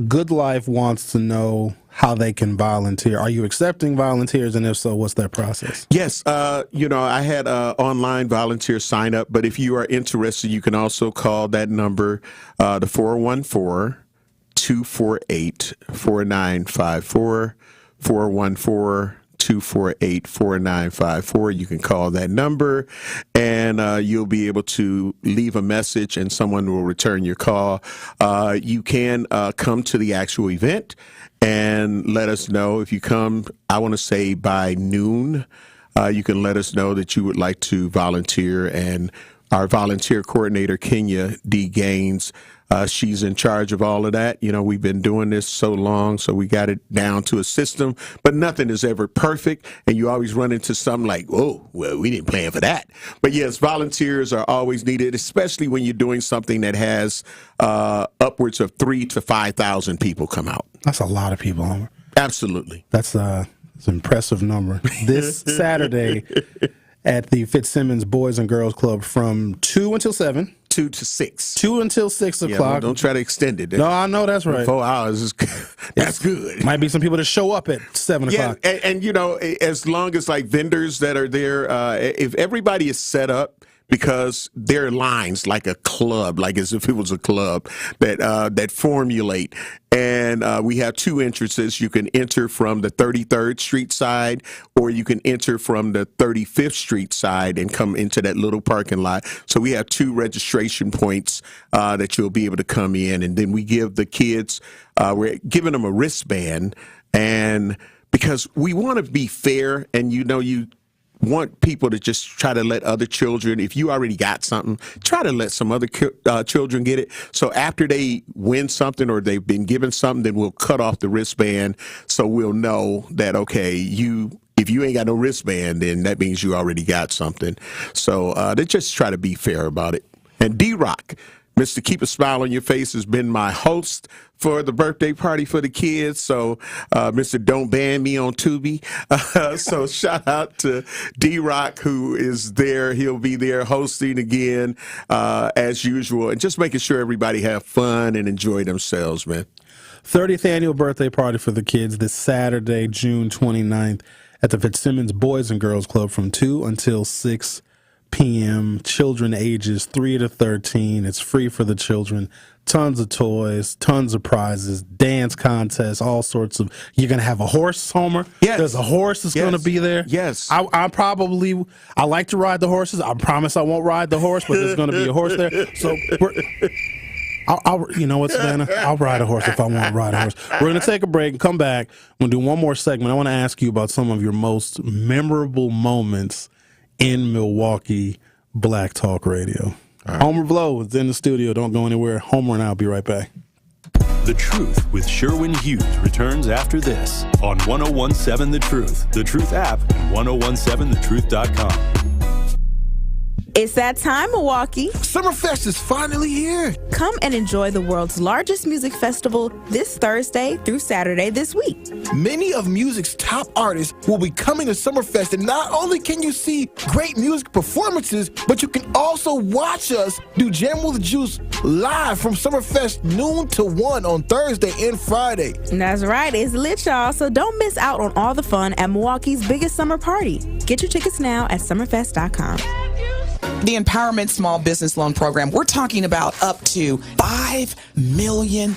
Speaker 1: Good Life wants to know how they can volunteer. Are you accepting volunteers, and if so, what's that process?
Speaker 9: Yes, I had online volunteer sign up, but if you are interested, you can also call that number, the 414-248-4954, 414-248-4954. You can call that number, and you'll be able to leave a message, and someone will return your call. You can come to the actual event and let us know. If you come, I want to say by noon, you can let us know that you would like to volunteer. And our volunteer coordinator, Kenya D. Gaines, she's in charge of all of that. We've been doing this so long, so we got it down to a system, but nothing is ever perfect. And you always run into something like, oh, well, we didn't plan for that. But yes, volunteers are always needed, especially when you're doing something that has upwards of 3,000 to 5,000 people come out.
Speaker 1: That's a lot of people, Homer.
Speaker 9: Absolutely.
Speaker 1: That's an impressive number. This Saturday at the Fitzsimmons Boys and Girls Club from 2 until 7.
Speaker 9: 2 to 6.
Speaker 1: 2 until 6 o'clock.
Speaker 9: Don't try to extend it.
Speaker 1: No, I know that's right.
Speaker 9: 4 hours is that's good.
Speaker 1: Might be some people that show up at 7 o'clock.
Speaker 9: And as long as like vendors that are there, if everybody is set up, because there are lines like a club, like as if it was a club that formulate. And we have two entrances. You can enter from the 33rd Street side, or you can enter from the 35th Street side and come into that little parking lot. So we have two registration points that you'll be able to come in. And then we give the kids, we're giving them a wristband, and because we want to be fair, and you want people to just try to let other children, if you already got something, try to let some other children get it. So after they win something or they've been given something, then we'll cut off the wristband, so we'll know that, okay, if you ain't got no wristband, then that means you already got something. So they just try to be fair about it. And D-Rock, Mr. Keep a Smile on Your Face, has been my host for the birthday party for the kids. So, Mr. Don't Ban Me on Tubi. So shout out to D-Rock, who is there. He'll be there hosting again, as usual, and just making sure everybody have fun and enjoy themselves, man.
Speaker 1: 30th annual birthday party for the kids this Saturday, June 29th at the Simmons Boys and Girls Club from 2 until 6 p.m. Children ages 3 to 13. It's free for the children. Tons of toys, tons of prizes, dance contests, all sorts of. You're gonna have a horse, Homer.
Speaker 9: Yes.
Speaker 1: There's a horse that's gonna be there.
Speaker 9: Yes.
Speaker 1: I like to ride the horses. I promise I won't ride the horse, but there's gonna be a horse there. So you know what, Savanna? I'll ride a horse if I want to ride a horse. We're going to take a break and come back. We'll do one more segment. I want to ask you about some of your most memorable moments in Milwaukee Black Talk Radio. Right. Homer Blow is in the studio. Don't go anywhere. Homer and I will be right back.
Speaker 3: The Truth with Sherwin Hughes returns after this on 1017 The Truth, The Truth app, and 1017thetruth.com.
Speaker 21: It's that time, Milwaukee.
Speaker 14: Summerfest is finally here.
Speaker 21: Come and enjoy the world's largest music festival this Thursday through Saturday this week.
Speaker 14: Many of music's top artists will be coming to Summerfest, and not only can you see great music performances, but you can also watch us do Jam with the Juice live from Summerfest noon to 1 on Thursday and Friday.
Speaker 21: That's right. It's lit, y'all, so don't miss out on all the fun at Milwaukee's biggest summer party. Get your tickets now at summerfest.com.
Speaker 10: The Empowerment Small Business Loan Program, we're talking about up to $5 million,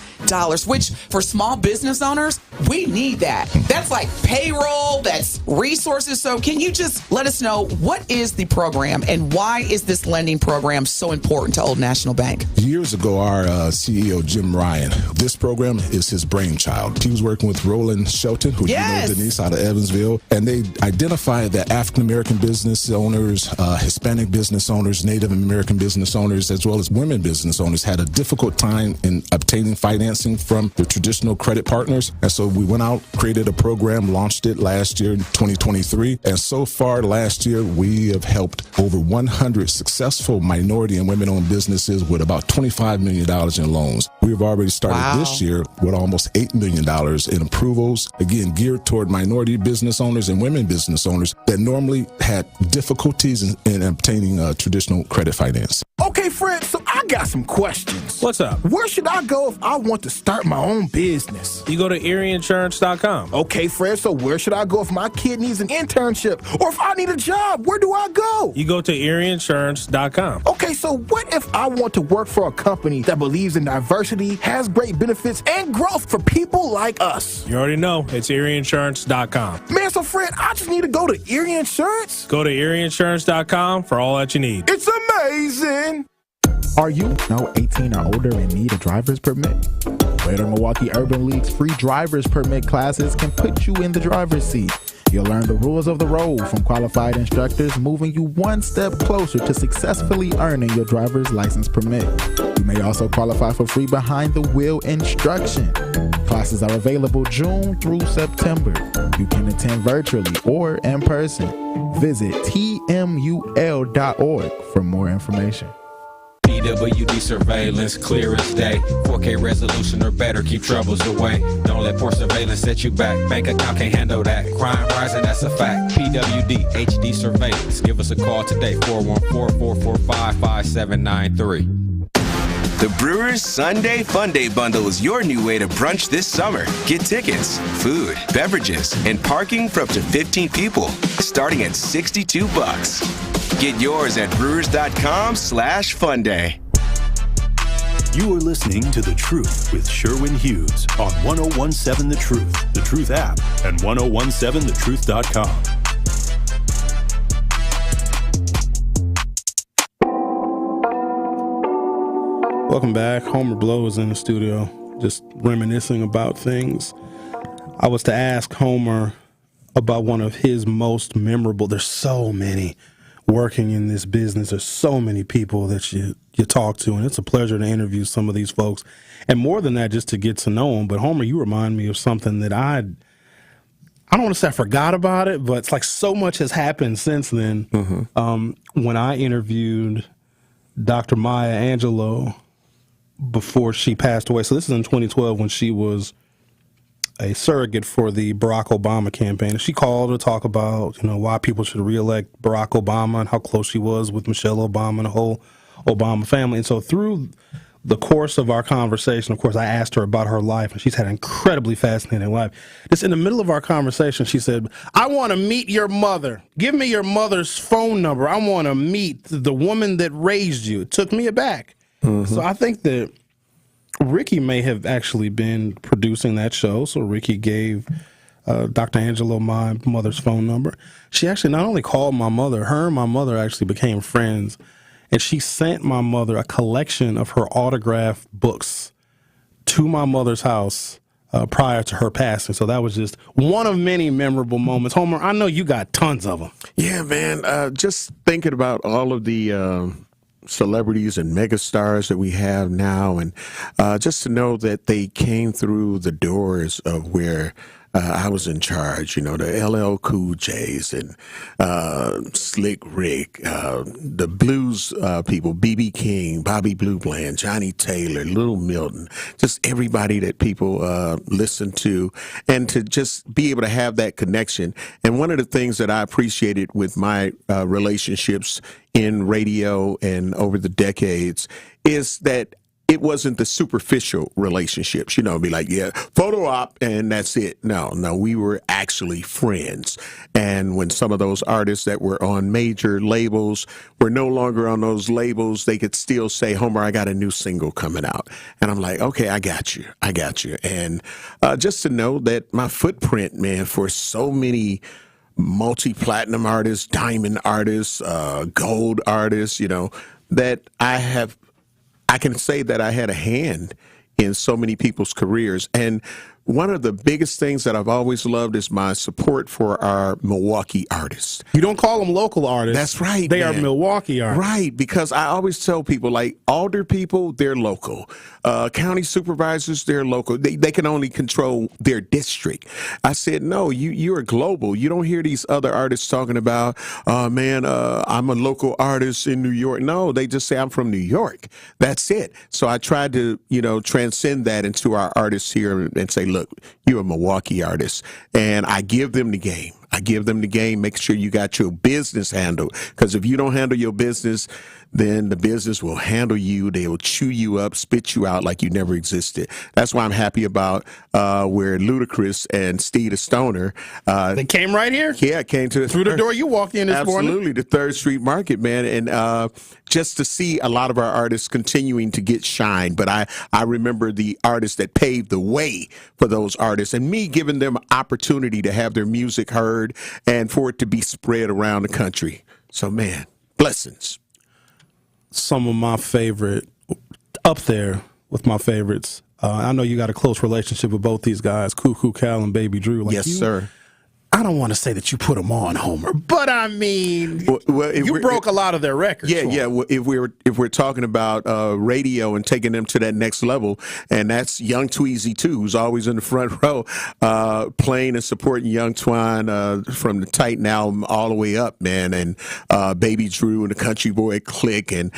Speaker 10: which for small business owners, we need that. That's like payroll, that's resources. So can you just let us know, what is the program and why is this lending program so important to Old National Bank?
Speaker 22: Years ago, our CEO, Jim Ryan, this program is his brainchild. He was working with Roland Shelton, who you know, Denise, out of Evansville, and they identified that African-American business owners, Hispanic business owners, Native American business owners, as well as women business owners had a difficult time in obtaining financing from the traditional credit partners. And so we went out, created a program, launched it last year, 2023. And so far last year, we have helped over 100 successful minority and women-owned businesses with about $25 million in loans. We've already started this year with almost $8 million in approvals, again, geared toward minority business owners and women business owners that normally had difficulties in obtaining traditional credit finance.
Speaker 14: Okay, Fred, so I got some questions.
Speaker 23: What's up?
Speaker 14: Where should I go if I want to start my own business?
Speaker 23: You go to EerieInsurance.com.
Speaker 14: Okay, Fred, so where should I go if my kid needs an internship? Or if I need a job, where do I go?
Speaker 23: You go to EerieInsurance.com.
Speaker 14: Okay, so what if I want to work for a company that believes in diversity, has great benefits, and growth for people like us?
Speaker 23: You already know. It's EerieInsurance.com.
Speaker 14: Man, so Fred, I just need to go to Erie Insurance?
Speaker 23: Go to EerieInsurance.com for all that you need.
Speaker 14: It's amazing!
Speaker 24: Are you now 18 or older and need a driver's permit? Greater Milwaukee Urban League's free driver's permit classes can put you in the driver's seat. You'll learn the rules of the road from qualified instructors, moving you one step closer to successfully earning your driver's license permit. You may also qualify for free behind-the-wheel instruction. Classes are available June through September. You can attend virtually or in person. Visit tmul.org for more information.
Speaker 25: PWD surveillance, clear as day. 4K resolution or better, keep troubles away. Don't let poor surveillance set you back. Bank account can't handle that. Crime rising, that's a fact. PWD HD surveillance. Give us a call today, 414-445-5793.
Speaker 26: The Brewers Sunday Fun Day Bundle is your new way to brunch this summer. Get tickets, food, beverages, and parking for up to 15 people, starting at $62. Get yours at brewers.com/funday.
Speaker 3: You are listening to The Truth with Sherwin Hughes on 1017 The Truth, The Truth app, and 1017thetruth.com.
Speaker 1: Welcome back. Homer Blow is in the studio, just reminiscing about things. I was to ask Homer about one of his most memorable. There's so many working in this business. There's so many people that you talk to, and it's a pleasure to interview some of these folks. And more than that, just to get to know them. But Homer, you remind me of something that I don't want to say I forgot about it, but it's like so much has happened since then. When I interviewed Dr. Maya Angelou before she passed away. So this is in 2012 when she was a surrogate for the Barack Obama campaign. And she called to talk about, why people should reelect Barack Obama and how close she was with Michelle Obama and the whole Obama family. And so through the course of our conversation, of course, I asked her about her life, and she's had an incredibly fascinating life. Just in the middle of our conversation, she said, I want to meet your mother. Give me your mother's phone number. I want to meet the woman that raised you. It took me aback. So I think that Ricky may have actually been producing that show. So Ricky gave Dr. Angelou my mother's phone number. She actually not only called my mother, her and my mother actually became friends. And she sent my mother a collection of her autographed books to my mother's house prior to her passing. So that was just one of many memorable moments. Homer, I know you got tons of them.
Speaker 9: Yeah, man. Just thinking about all of the celebrities and megastars that we have now, and just to know that they came through the doors of where I was in charge, the LL Cool J's and Slick Rick, the blues people, B.B. King, Bobby Blue Bland, Johnny Taylor, Little Milton, just everybody that people listen to, and to just be able to have that connection. And one of the things that I appreciated with my relationships in radio and over the decades is that it wasn't the superficial relationships, be like, yeah, photo op and that's it. No, we were actually friends. And when some of those artists that were on major labels were no longer on those labels, they could still say, Homer, I got a new single coming out. And I'm like, okay, I got you. And just to know that my footprint, man, for so many multi-platinum artists, diamond artists, gold artists, that I can say that I had a hand in so many people's careers. And one of the biggest things that I've always loved is my support for our Milwaukee artists.
Speaker 1: You don't call them local artists.
Speaker 9: That's right.
Speaker 1: They are Milwaukee artists.
Speaker 9: Right, because I always tell people, like, alder people, they're local. County supervisors, they're local. They can only control their district. I said, no, you're global. You don't hear these other artists talking about, I'm a local artist in New York. No, they just say, I'm from New York. That's it. So I tried to, transcend that into our artists here and say, look, you're a Milwaukee artist, and I give them the game. Make sure you got your business handled, because if you don't handle your business, then the business will handle you. They will chew you up, spit you out like you never existed. That's why I'm happy about where Ludacris and Steve the Stoner.
Speaker 1: They came right here?
Speaker 9: Yeah, came through
Speaker 1: the door you walked in this morning.
Speaker 9: Absolutely, the 3rd Street Market, man. And just to see a lot of our artists continuing to get shine. But I remember the artists that paved the way for those artists, and me giving them opportunity to have their music heard and for it to be spread around the country. So, man, blessings.
Speaker 1: Some of my favorite, up there with my favorites. I know you got a close relationship with both these guys, Cuckoo Cal and Baby Drew.
Speaker 9: Yes, sir.
Speaker 1: I don't want to say that you put them on, Homer, but I mean, you broke a lot of their records.
Speaker 9: Yeah. Well, if we're talking about radio and taking them to that next level, and that's Young Tweezy too, who's always in the front row, playing and supporting Young Twine from the Titan album all the way up, man, and Baby Drew and the Country Boy Clique and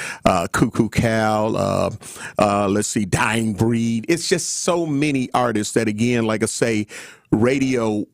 Speaker 9: Cuckoo Cal. Let's see, Dying Breed. It's just so many artists that, again, like I say, radio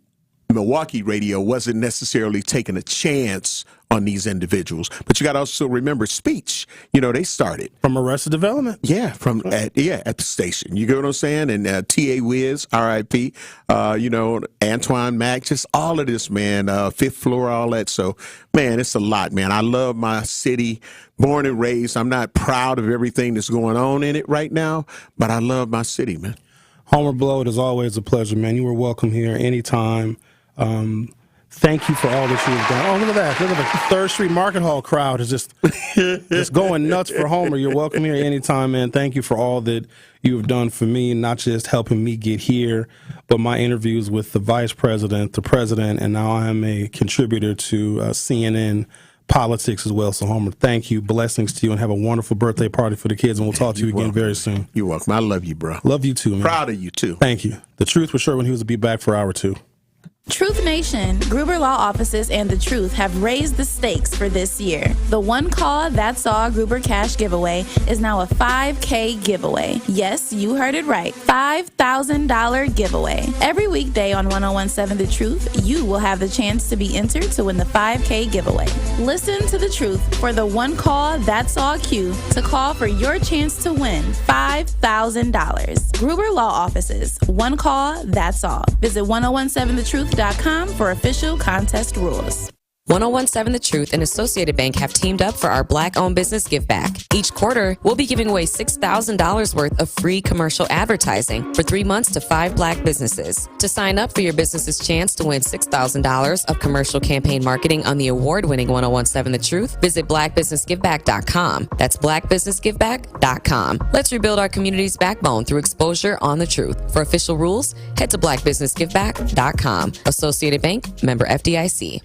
Speaker 9: Milwaukee radio wasn't necessarily taking a chance on these individuals. But you got to also remember speech. They started
Speaker 1: from Arrested Development.
Speaker 9: Yeah, at the station. You get what I'm saying? And T.A. Wiz, R.I.P. Antoine Mack, just all of this, man. Fifth Floor, all that. So, man, it's a lot, man. I love my city, born and raised. I'm not proud of everything that's going on in it right now, but I love my city, man.
Speaker 1: Homer Blow, it is always a pleasure, man. You were welcome here anytime. Thank you for all that you've done. Oh, look at that. Look at the 3rd Street Market Hall crowd is just going nuts for Homer. You're welcome here anytime, man. Thank you for all that you have done for me, not just helping me get here, but my interviews with the vice president, the president, and now I am a contributor to CNN Politics as well. So, Homer, thank you. Blessings to you, and have a wonderful birthday party for the kids, and we'll talk to you again very soon.
Speaker 9: You're welcome. I love you, bro.
Speaker 1: Love you too, man.
Speaker 9: Proud of you, too.
Speaker 1: Thank you. The Truth with Sherwin Hughes will be back for hour 2.
Speaker 21: Truth Nation, Gruber Law Offices and The Truth have raised the stakes for this year. The One Call, That's All Gruber Cash Giveaway is now a $5K giveaway. Yes, you heard it right. $5,000 giveaway. Every weekday on 1017 The Truth, you will have the chance to be entered to win the $5K giveaway. Listen to The Truth for the One Call, That's All cue to call for your chance to win $5,000. Gruber Law Offices, One Call, That's All. Visit 1017thetruth.com for official contest rules.
Speaker 2: 1017 The Truth and Associated Bank have teamed up for our Black-owned business give back. Each quarter, we'll be giving away $6,000 worth of free commercial advertising for 3 months to 5 Black businesses. To sign up for your business's chance to win $6,000 of commercial campaign marketing on the award-winning 1017 The Truth, visit blackbusinessgiveback.com. That's blackbusinessgiveback.com. Let's rebuild our community's backbone through exposure on the truth. For official rules, head to blackbusinessgiveback.com. Associated Bank, member FDIC.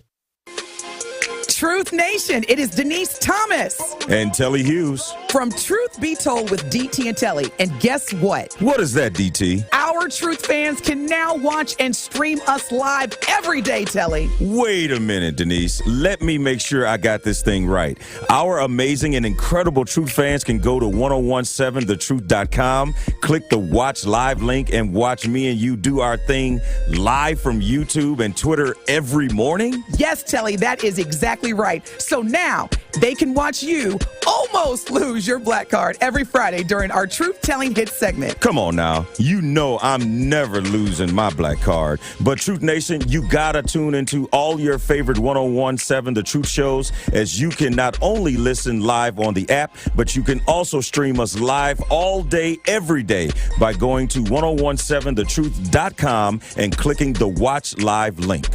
Speaker 10: Truth Nation, it is Denise Thomas.
Speaker 4: And Telly Hughes.
Speaker 10: From Truth Be Told with DT and Telly. And guess what?
Speaker 4: What is that, DT?
Speaker 10: Our Truth fans can now watch and stream us live every day, Telly.
Speaker 4: Wait a minute, Denise. Let me make sure I got this thing right. Our amazing and incredible Truth fans can go to 1017thetruth.com, click the Watch Live link, and watch me and you do our thing live from YouTube and Twitter every morning?
Speaker 10: Yes, Telly, that is exactly right. So now they can watch you almost lose your black card every Friday during our Truth Telling Hit segment.
Speaker 4: Come on now. You know I'm never losing my black card. But Truth Nation, you gotta tune into all your favorite 1017 The Truth shows, as you can not only listen live on the app, but you can also stream us live all day, every day by going to 1017thetruth.com and clicking the Watch Live link.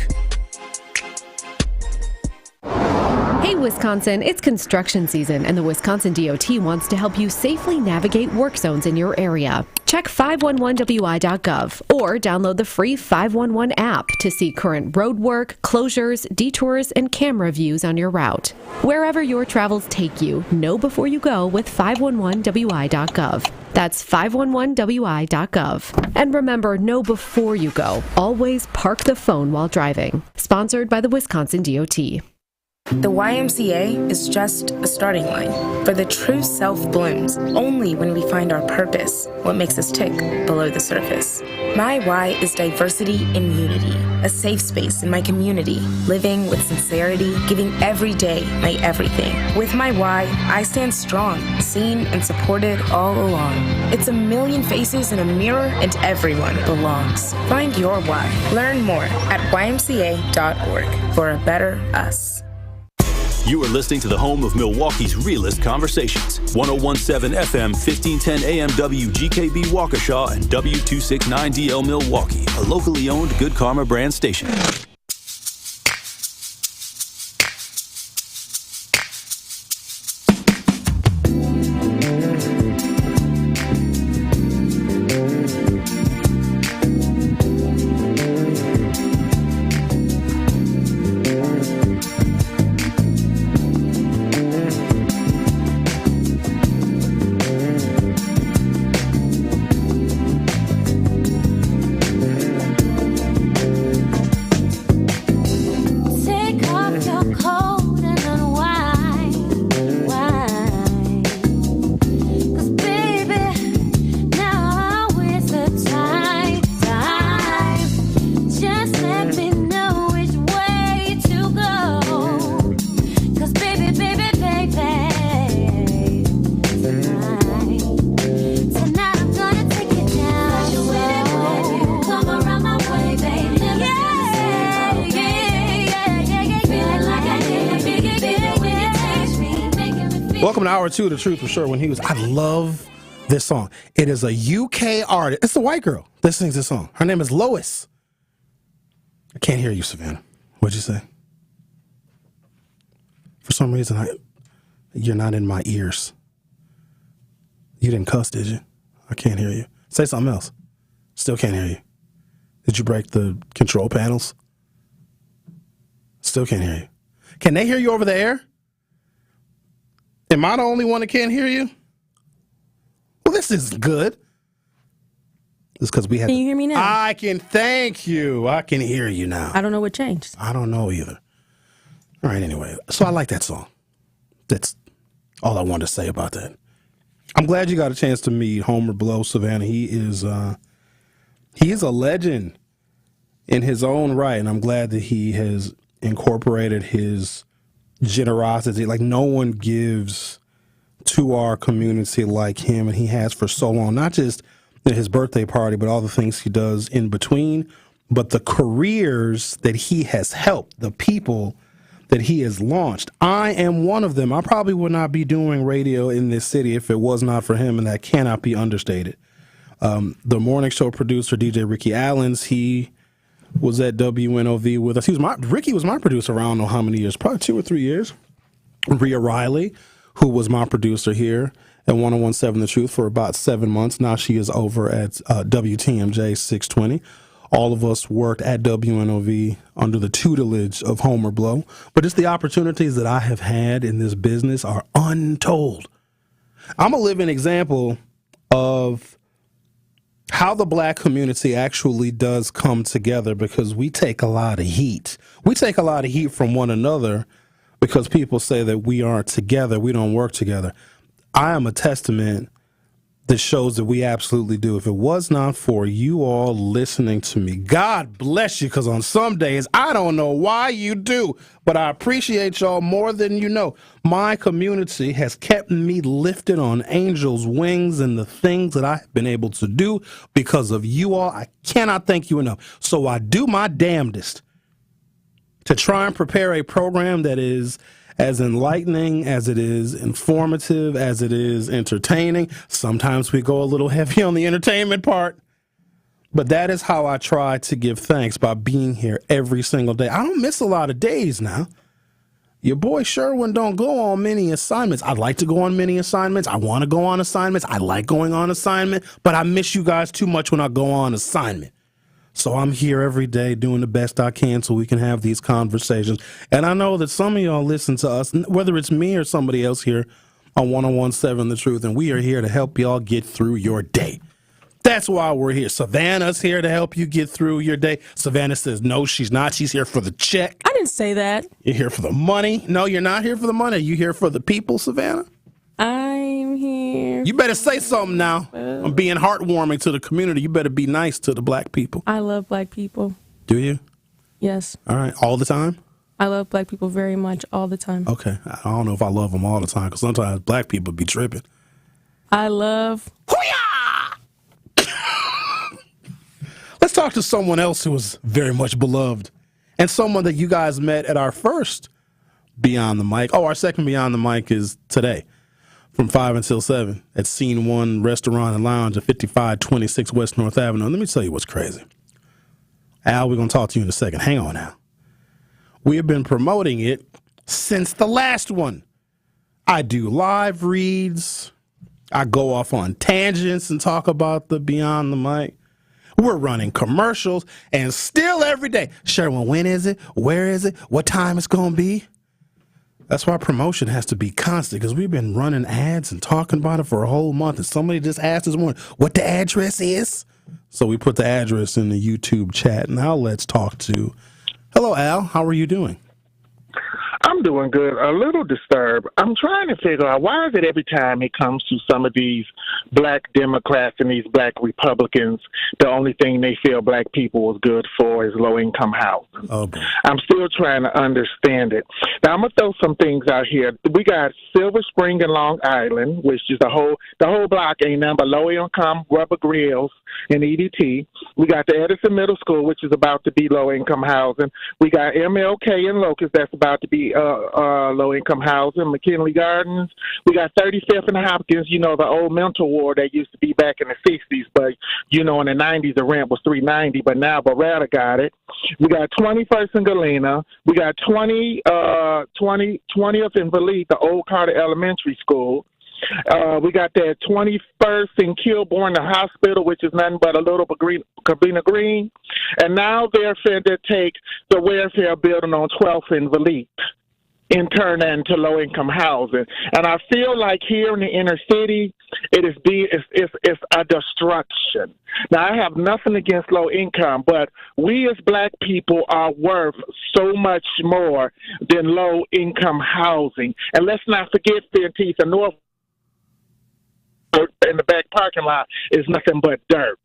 Speaker 5: Hey, Wisconsin, it's construction season, and the Wisconsin DOT wants to help you safely navigate work zones in your area. Check 511wi.gov or download the free 511 app to see current road work, closures, detours, and camera views on your route. Wherever your travels take you, know before you go with 511wi.gov. That's 511wi.gov. And remember, know before you go. Always park the phone while driving. Sponsored by the Wisconsin DOT.
Speaker 6: The YMCA is just a starting line, for the true self blooms only when we find our purpose, what makes us tick below the surface. My why is diversity and unity, a safe space in my community, living with sincerity, giving every day my everything. With my why, I stand strong, seen and supported all along. It's a million faces in a mirror, and everyone belongs. Find your why. Learn more at ymca.org for a better us.
Speaker 3: You are listening to the home of Milwaukee's realest conversations. 1017 FM, 1510 AM WGKB Waukesha, and W269DL Milwaukee, a locally owned Good Karma brand station.
Speaker 1: Welcome to Hour 2 of The Truth with Sherwin Hughes. I love this song. It is a UK artist. It's a white girl that sings this song. Her name is Lois. I can't hear you, Savanna. What'd you say? For some reason, you're not in my ears. You didn't cuss, did you? I can't hear you. Say something else. Still can't hear you. Did you break the control panels? Still can't hear you. Can they hear you over the air? Am I the only one that can't hear you? Well, this is good. It's because we had.
Speaker 7: Can you hear me now?
Speaker 1: I can. Thank you. I can hear you now.
Speaker 7: I don't know what changed.
Speaker 1: I don't know either. All right. Anyway, so I like that song. That's all I wanted to say about that. I'm glad you got a chance to meet Homer Blow, Savanna. He is a legend in his own right, and I'm glad that he has incorporated his generosity. Like, no one gives to our community like him, and he has for so long. Not just at his birthday party, but all the things he does in between, but the careers that he has helped, the people that he has launched. I am one of them. I probably would not be doing radio in this city if it was not for him, and that cannot be understated. The morning show producer, DJ Ricky Allens, he was at WNOV with us. Ricky was my producer around I don't know how many years, probably 2 or 3 years. Rhea Riley, who was my producer here at 1017 The Truth for about 7 months. Now she is over at WTMJ 620. All of us worked at WNOV under the tutelage of Homer Blow. But just the opportunities that I have had in this business are untold. I'm a living example of how the black community actually does come together, because we take a lot of heat. We take a lot of heat from one another because people say that we aren't together, we don't work together. I am a testament that shows that we absolutely do. If it was not for you all listening to me, God bless you, because on some days, I don't know why you do, but I appreciate y'all more than you know. My community has kept me lifted on angels' wings, and the things that I've been able to do because of you all, I cannot thank you enough. So I do my damnedest to try and prepare a program that is as enlightening as it is informative, as it is entertaining. Sometimes we go a little heavy on the entertainment part, but that is how I try to give thanks, by being here every single day. I don't miss a lot of days now. Your boy Sherwin don't go on many assignments. I'd like to go on many assignments. I want to go on assignments. I like going on assignment, but I miss you guys too much when I go on assignment. So I'm here every day doing the best I can so we can have these conversations. And I know that some of y'all listen to us, whether it's me or somebody else here on 1017 The Truth, and we are here to help y'all get through your day. That's why we're here. Savannah's here to help you get through your day. Savannah says, no, she's not. She's here for the check.
Speaker 7: I didn't say that.
Speaker 1: You're here for the money. No, you're not here for the money. Are you here for the people, Savannah?
Speaker 7: I'm here.
Speaker 1: You better say something now. I'm being heartwarming to the community. You better be nice to the black people.
Speaker 7: I love black people.
Speaker 1: Do you?
Speaker 7: Yes.
Speaker 1: All right. All the time?
Speaker 7: I love black people very much all the time.
Speaker 1: Okay. I don't know if I love them all the time, because sometimes black people be tripping.
Speaker 7: I love...
Speaker 1: Let's talk to someone else who is very much beloved, and someone that you guys met at our first Beyond the Mic. Oh, our second Beyond the Mic is today from 5 until 7 at Scene 1 Restaurant and Lounge at 5526 West North Avenue. And let me tell you what's crazy. Al, we're going to talk to you in a second. Hang on now. We have been promoting it since the last one. I do live reads. I go off on tangents and talk about the Beyond the Mic. We're running commercials, and still every day, Sherwin, when is it? Where is it? What time it's going to be? That's why promotion has to be constant, because we've been running ads and talking about it for a whole month, and somebody just asked this morning what the address is. So we put the address in the YouTube chat. Now let's talk to... Hello, Al. How are you doing?
Speaker 8: I'm doing good. A little disturbed. I'm trying to figure out, why is it every time it comes to some of these black Democrats and these black Republicans, the only thing they feel black people is good for is low-income housing?
Speaker 1: Okay.
Speaker 8: I'm still trying to understand it. Now, I'm going to throw some things out here. We got Silver Spring and Long Island, which is the whole block ain't nothing but low-income rubber grills and EDT. We got the Edison Middle School, which is about to be low-income housing. We got MLK and Locust, that's about to be low-income housing. McKinley Gardens. We got 35th and Hopkins, the old mental ward that used to be back in the 60s. But, in the 90s, the rent was $390, but now Beretta got it. We got 21st and Galena. We got 20th in Valete, the old Carter Elementary School. We got that 21st in Kilbourne, the hospital, which is nothing but a little Cabina Green. And now they're finna take the welfare building on 12th in Valete and turn that into low-income housing. And I feel like here in the inner city, it's a destruction. Now, I have nothing against low income, but we as black people are worth so much more than low-income housing. And let's not forget 15th and North in the back parking lot is nothing but dirt.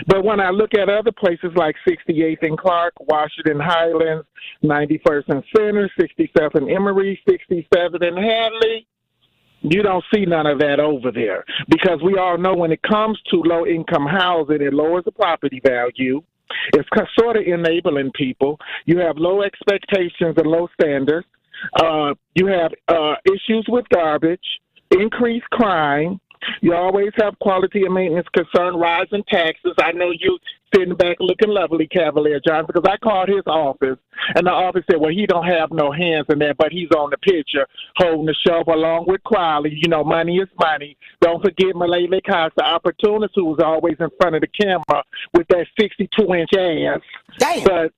Speaker 8: But when I look at other places like 68th and Clark, Washington Highlands, 91st and Center, 67th and Emory, 67th and Hadley, you don't see none of that over there. Because we all know when it comes to low-income housing, it lowers the property value. It's sort of enabling people. You have low expectations and low standards. You have issues with garbage, increased crime. You always have quality and maintenance concern, rising taxes. I know you sitting back looking lovely, Cavalier John, because I called his office, and the office said, well, he don't have no hands in that, but he's on the picture holding the shovel along with Crowley. Money is money. Don't forget Malele Cox, the opportunist, who was always in front of the camera with that 62-inch ass.
Speaker 10: Damn.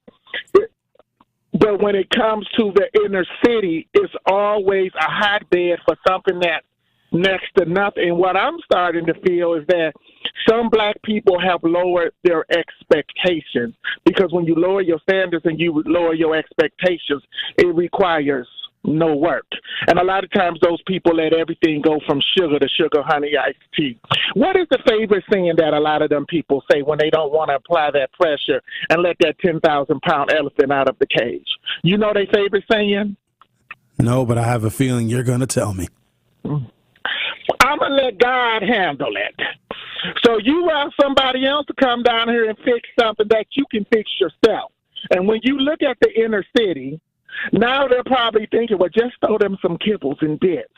Speaker 8: But when it comes to the inner city, it's always a hotbed for something that's next to nothing. And what I'm starting to feel is that some black people have lowered their expectations, because when you lower your standards and you lower your expectations, it requires no work. And a lot of times those people let everything go from sugar to sugar, honey, iced tea. What is the favorite saying that a lot of them people say when they don't want to apply that pressure and let that 10,000-pound elephant out of the cage? You know their favorite saying?
Speaker 1: No, but I have a feeling you're going to tell me.
Speaker 8: I'm going to let God handle it. So you want somebody else to come down here and fix something that you can fix yourself. And when you look at the inner city, now they're probably thinking, well, just throw them some kibbles and bits.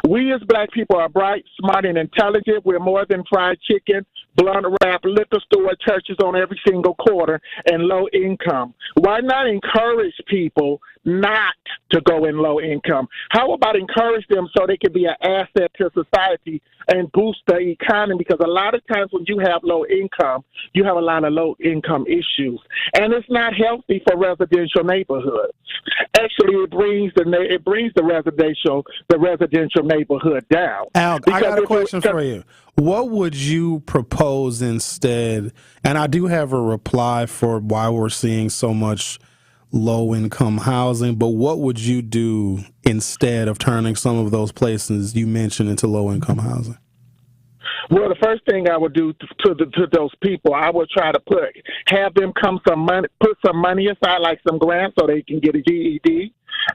Speaker 8: We as black people are bright, smart, and intelligent. We're more than fried chicken, blunt wrap, liquor store, churches on every single corner, and low income. Why not encourage people not to go in low income? How about encourage them so they can be an asset to society and boost the economy? Because a lot of times when you have low income, you have a lot of low income issues, and it's not healthy for residential neighborhoods. Actually, it brings the residential neighborhood down.
Speaker 1: Al, I got a question for you. What would you propose instead? And I do have a reply for why we're seeing so much low-income housing, but what would you do instead of turning some of those places you mentioned into low-income housing?
Speaker 8: Well, the first thing I would do to those people, I would try to have them put some money aside, like some grants, so they can get a GED,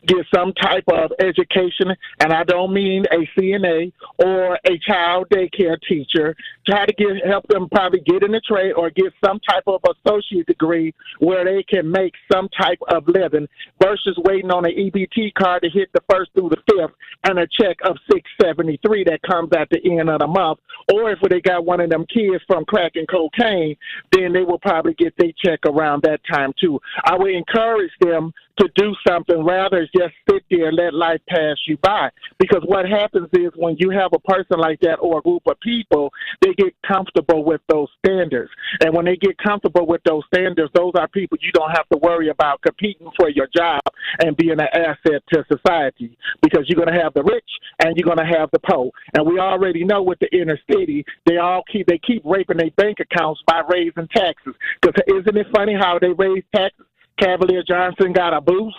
Speaker 8: get some type of education, and I don't mean a CNA or a child daycare teacher. Try to help them probably get in the trade or get some type of associate degree where they can make some type of living versus waiting on an EBT card to hit the 1st through the 5th and a check of $673 that comes at the end of the month. Or if they got one of them kids from crack and cocaine, then they will probably get their check around that time too. I would encourage them to do something rather than just sit there and let life pass you by. Because what happens is when you have a person like that or a group of people, they get comfortable with those standards. And when they get comfortable with those standards, those are people you don't have to worry about competing for your job and being an asset to society, because you're going to have the rich and you're going to have the poor. And we already know with the inner city, they keep raping their bank accounts by raising taxes. Because isn't it funny how they raise taxes? Cavalier Johnson got a boost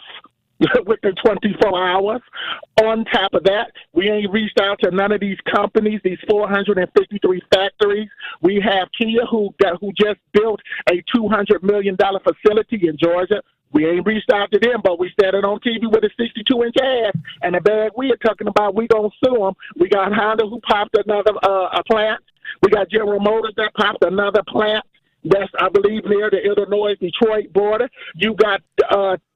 Speaker 8: within 24 hours. On top of that, we ain't reached out to none of these companies, these 453 factories. We have Kia who just built a $200 million facility in Georgia. We ain't reached out to them, but we standing on TV with a 62-inch ass and the bag we are talking about. We gonna sue them. We got Honda who popped another a plant. We got General Motors that popped another plant. That's, I believe, near the Illinois-Detroit border. You got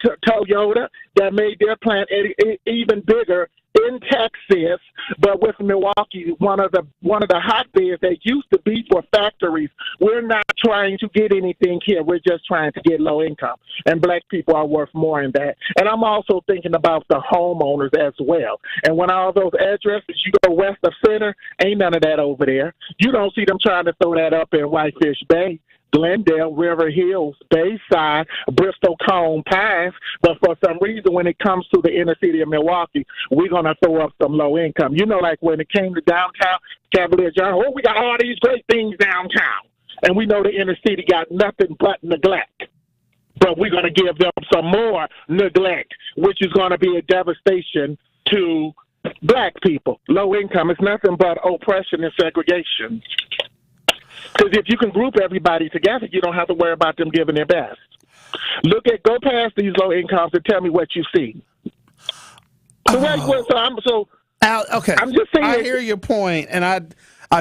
Speaker 8: Toyota that made their plant even bigger in Texas, but with Milwaukee, one of the hotbeds that used to be for factories. We're not trying to get anything here. We're just trying to get low income, and black people are worth more than that. And I'm also thinking about the homeowners as well. And when all those addresses, you go west of Center, ain't none of that over there. You don't see them trying to throw that up in Whitefish Bay, Glendale, River Hills, Bayside, Bristol, Cone, Pines. But for some reason, when it comes to the inner city of Milwaukee, we're going to throw up some low income. You know, like when it came to downtown, Cavalier John, we got all these great things downtown. And we know the inner city got nothing but neglect. But we're going to give them some more neglect, which is going to be a devastation to black people. Low income is nothing but oppression and segregation. Because if you can group everybody together, you don't have to worry about them giving their best. Go past these low incomes and tell me what you see.
Speaker 1: Al, okay,
Speaker 8: I'm just saying.
Speaker 1: I hear your point, and I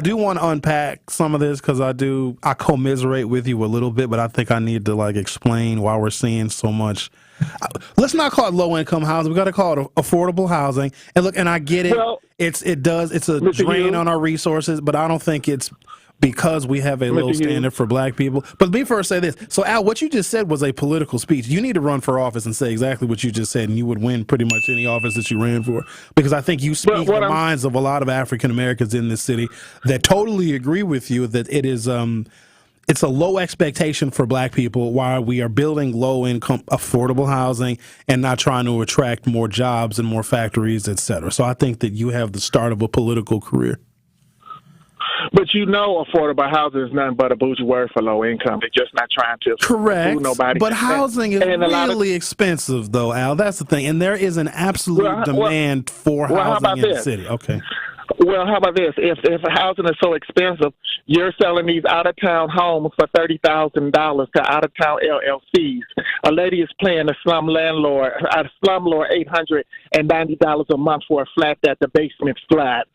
Speaker 1: do want to unpack some of this because I commiserate with you a little bit, but I think I need to explain why we're seeing so much. Let's not call it low income housing. We got to call it affordable housing. And look, and I get it. Well, it's a drain on our resources, but I don't think it's because we have a low standard for black people. But let me first say this. So, Al, what you just said was a political speech. You need to run for office and say exactly what you just said, and you would win pretty much any office that you ran for. Because I think you speak the minds of a lot of African Americans in this city that totally agree with you that it is it's a low expectation for black people while we are building low income affordable housing and not trying to attract more jobs and more factories, et cetera. So I think that you have the start of a political career.
Speaker 8: But affordable housing is nothing but a bougie word for low income. They're just not trying to fool nobody.
Speaker 1: But housing is really expensive, though, Al. That's the thing. And there is an absolute demand for housing in the city. Okay.
Speaker 8: Well, how about this? If housing is so expensive, you're selling these out-of-town homes for $30,000 to out-of-town LLCs. A lady is paying a slum landlord $890 a month for a flat at the basement flats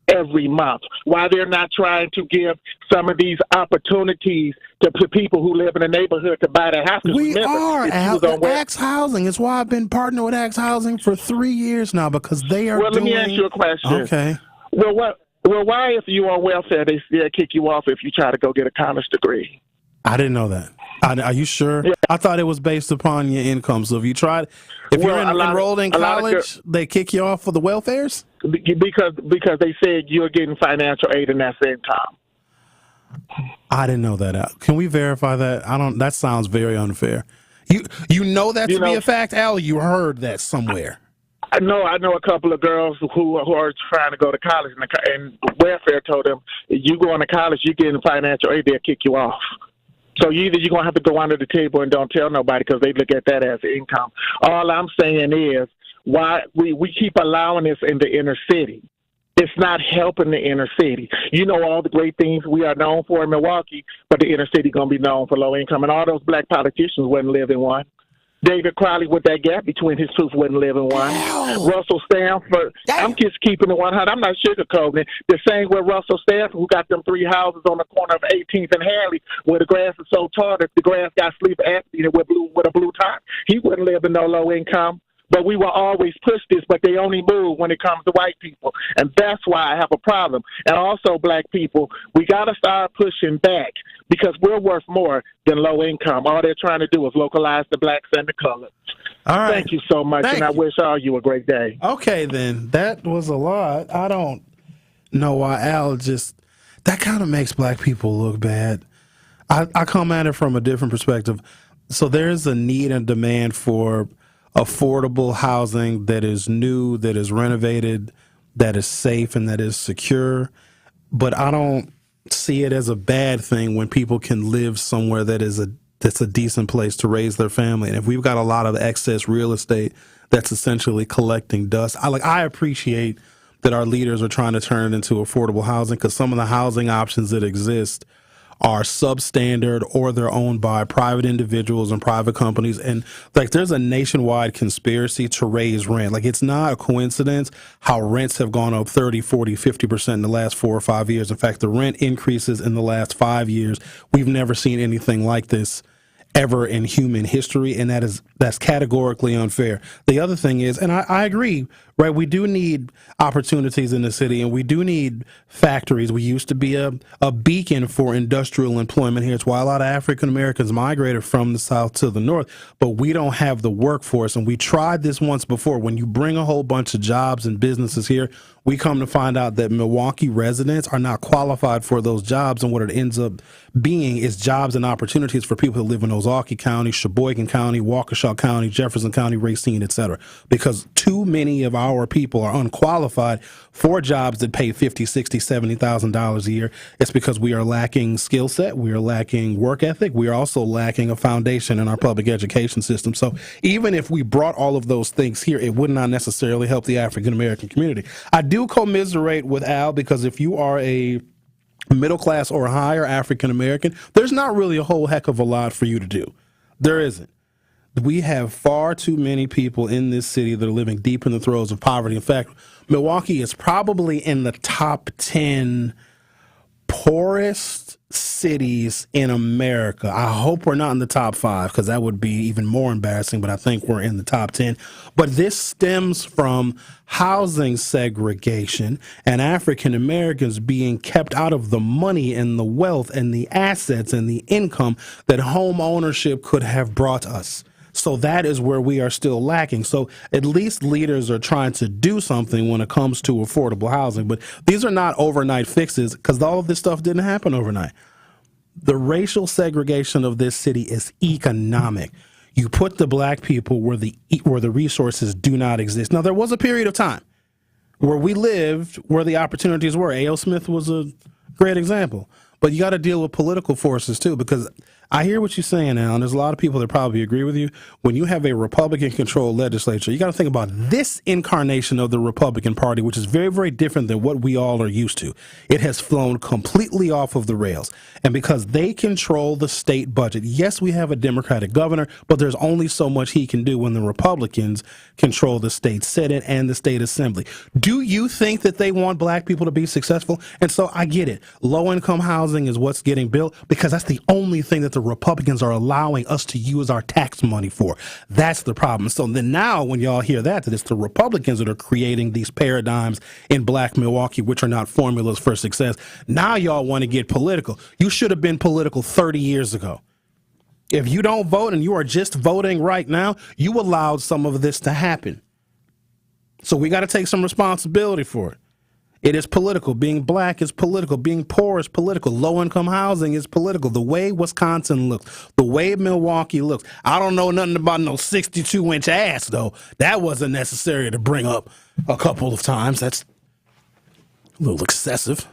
Speaker 8: every month. Why they're not trying to give some of these opportunities to people who live in the neighborhood to buy their house?
Speaker 1: We are, Al. Axe Housing. It's why I've been partnered with Axe Housing for 3 years now, because they are
Speaker 8: let me ask you a question.
Speaker 1: Okay.
Speaker 8: Well, why, if you're on welfare, they still kick you off if you try to go get a college degree?
Speaker 1: I didn't know that. Are you sure? Yeah. I thought it was based upon your income. So if you're enrolled in college, they kick you off for the welfares?
Speaker 8: Because they said you're getting financial aid and that's income.
Speaker 1: I didn't know that. Can we verify that? That sounds very unfair. You know that to be a fact, Al? You heard that somewhere.
Speaker 8: I know a couple of girls who are trying to go to college, and welfare told them, you going to college, you're getting financial aid, they'll kick you off. So either you're going to have to go under the table and don't tell nobody because they look at that as income. All I'm saying is why we keep allowing this in the inner city. It's not helping the inner city. You know all the great things we are known for in Milwaukee, but the inner city going to be known for low income. And all those black politicians wouldn't live in one. David Crowley, with that gap between his tooth, wouldn't live in one. Russell Stanford, I'm just keeping it 100. I'm not sugarcoating it. The same with Russell Stanford, who got them 3 houses on the corner of 18th and Harley, where the grass is so tall that the grass got sleep apnea with a blue top. He wouldn't live in no low income. But we will always push this, but they only move when it comes to white people. And that's why I have a problem. And also, black people, we got to start pushing back because we're worth more than low income. All they're trying to do is localize the blacks and the colors.
Speaker 1: All right.
Speaker 8: Thank you so much, I wish all you a great day.
Speaker 1: Okay, then. That was a lot. I don't know why Al that kind of makes black people look bad. I come at it from a different perspective. So there's a need and demand for affordable housing that is new, that is renovated, that is safe, and that is secure. But I don't see it as a bad thing when people can live somewhere that's a decent place to raise their family. And if we've got a lot of excess real estate that's essentially collecting dust, I appreciate that our leaders are trying to turn it into affordable housing, because some of the housing options that exist are substandard or they're owned by private individuals and private companies. And there's a nationwide conspiracy to raise rent. It's not a coincidence how rents have gone up 30, 40, 50% in the last 4 or 5 years. In fact, the rent increases in the last 5 years, we've never seen anything like this ever in human history, and that's categorically unfair. The other thing is, and I agree, right, we do need opportunities in the city, and we do need factories. We used to be a beacon for industrial employment here. It's why a lot of African Americans migrated from the South to the North, but we don't have the workforce, and we tried this once before. When you bring a whole bunch of jobs and businesses here, we come to find out that Milwaukee residents are not qualified for those jobs, and what it ends up being is jobs and opportunities for people who live in Milwaukee County, Sheboygan County, Waukesha County, Jefferson County, Racine, etc. Because too many of our people are unqualified for jobs that pay $50,000, $60,000, $70,000 a year. It's because we are lacking skill set, we are lacking work ethic, we are also lacking a foundation in our public education system. So even if we brought all of those things here, it would not necessarily help the African American community. I do commiserate with Al, because if you are a middle class or higher African American, there's not really a whole heck of a lot for you to do. There isn't. We have far too many people in this city that are living deep in the throes of poverty. In fact, Milwaukee is probably in the top 10 poorest cities in America. I hope we're not in the top 5, because that would be even more embarrassing, but I think we're in the top 10. But this stems from housing segregation and African Americans being kept out of the money and the wealth and the assets and the income that home ownership could have brought us. So that is where we are still lacking. So at least leaders are trying to do something when it comes to affordable housing. But these are not overnight fixes, because all of this stuff didn't happen overnight. The racial segregation of this city is economic. You put the black people where the resources do not exist. Now, there was a period of time where we lived where the opportunities were. A.L. Smith was a great example. But you got to deal with political forces, too, because I hear what you're saying now, and there's a lot of people that probably agree with you. When you have a Republican-controlled legislature, you got to think about this incarnation of the Republican Party, which is very, very different than what we all are used to. It has flown completely off of the rails. And because they control the state budget, yes, we have a Democratic governor, but there's only so much he can do when the Republicans control the state Senate and the state assembly. Do you think that they want black people to be successful? And so I get it. Low-income housing is what's getting built, because that's the only thing that the Republicans are allowing us to use our tax money for. That's the problem. So then now when y'all hear that it's the Republicans that are creating these paradigms in black Milwaukee, which are not formulas for success, now y'all want to get political. You should have been political 30 years ago. If you don't vote and you are just voting right now, you allowed some of this to happen. So we got to take some responsibility for it. It is political. Being black is political. Being poor is political. Low-income housing is political. The way Wisconsin looks, the way Milwaukee looks. I don't know nothing about no 62-inch ass, though. That wasn't necessary to bring up a couple of times. That's a little excessive.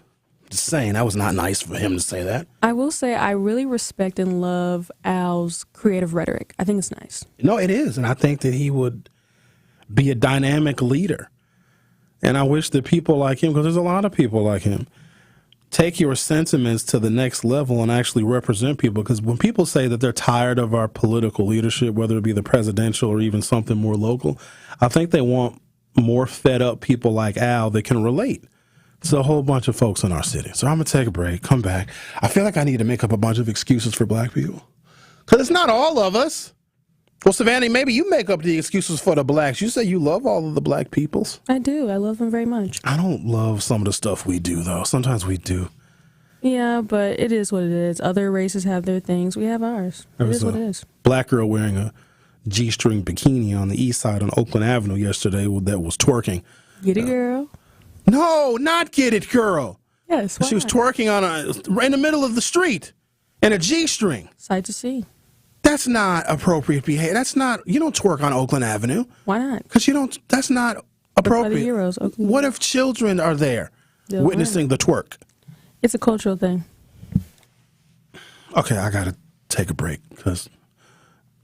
Speaker 1: Just saying, that was not nice for him to say that.
Speaker 7: I will say I really respect and love Al's creative rhetoric. I think it's nice.
Speaker 1: No, it is. And I think that he would be a dynamic leader. And I wish that people like him, because there's a lot of people like him, take your sentiments to the next level and actually represent people. Because when people say that they're tired of our political leadership, whether it be the presidential or even something more local, I think they want more fed up people like Al that can relate to a whole bunch of folks in our city. So I'm going to take a break, come back. I feel like I need to make up a bunch of excuses for black people, because it's not all of us. Well, Savanna, maybe you make up the excuses for the blacks. You say you love all of the black peoples.
Speaker 7: I do. I love them very much.
Speaker 1: I don't love some of the stuff we do, though. Sometimes we do.
Speaker 7: Yeah, but it is what it is. Other races have their things. We have ours. It is what it is.
Speaker 1: Black girl wearing a G-string bikini on the east side on Oakland Avenue yesterday that was twerking.
Speaker 7: Get it, girl.
Speaker 1: No, not get it, girl.
Speaker 7: Yes,
Speaker 1: she was twerking in the middle of the street in a G-string.
Speaker 7: Sight to see.
Speaker 1: That's not appropriate behavior. That's not, you don't twerk on Oakland Avenue.
Speaker 7: Why not?
Speaker 1: Because that's not appropriate.
Speaker 7: Euros,
Speaker 1: what if children are there witnessing the twerk?
Speaker 7: It's a cultural thing.
Speaker 1: Okay, I got to take a break because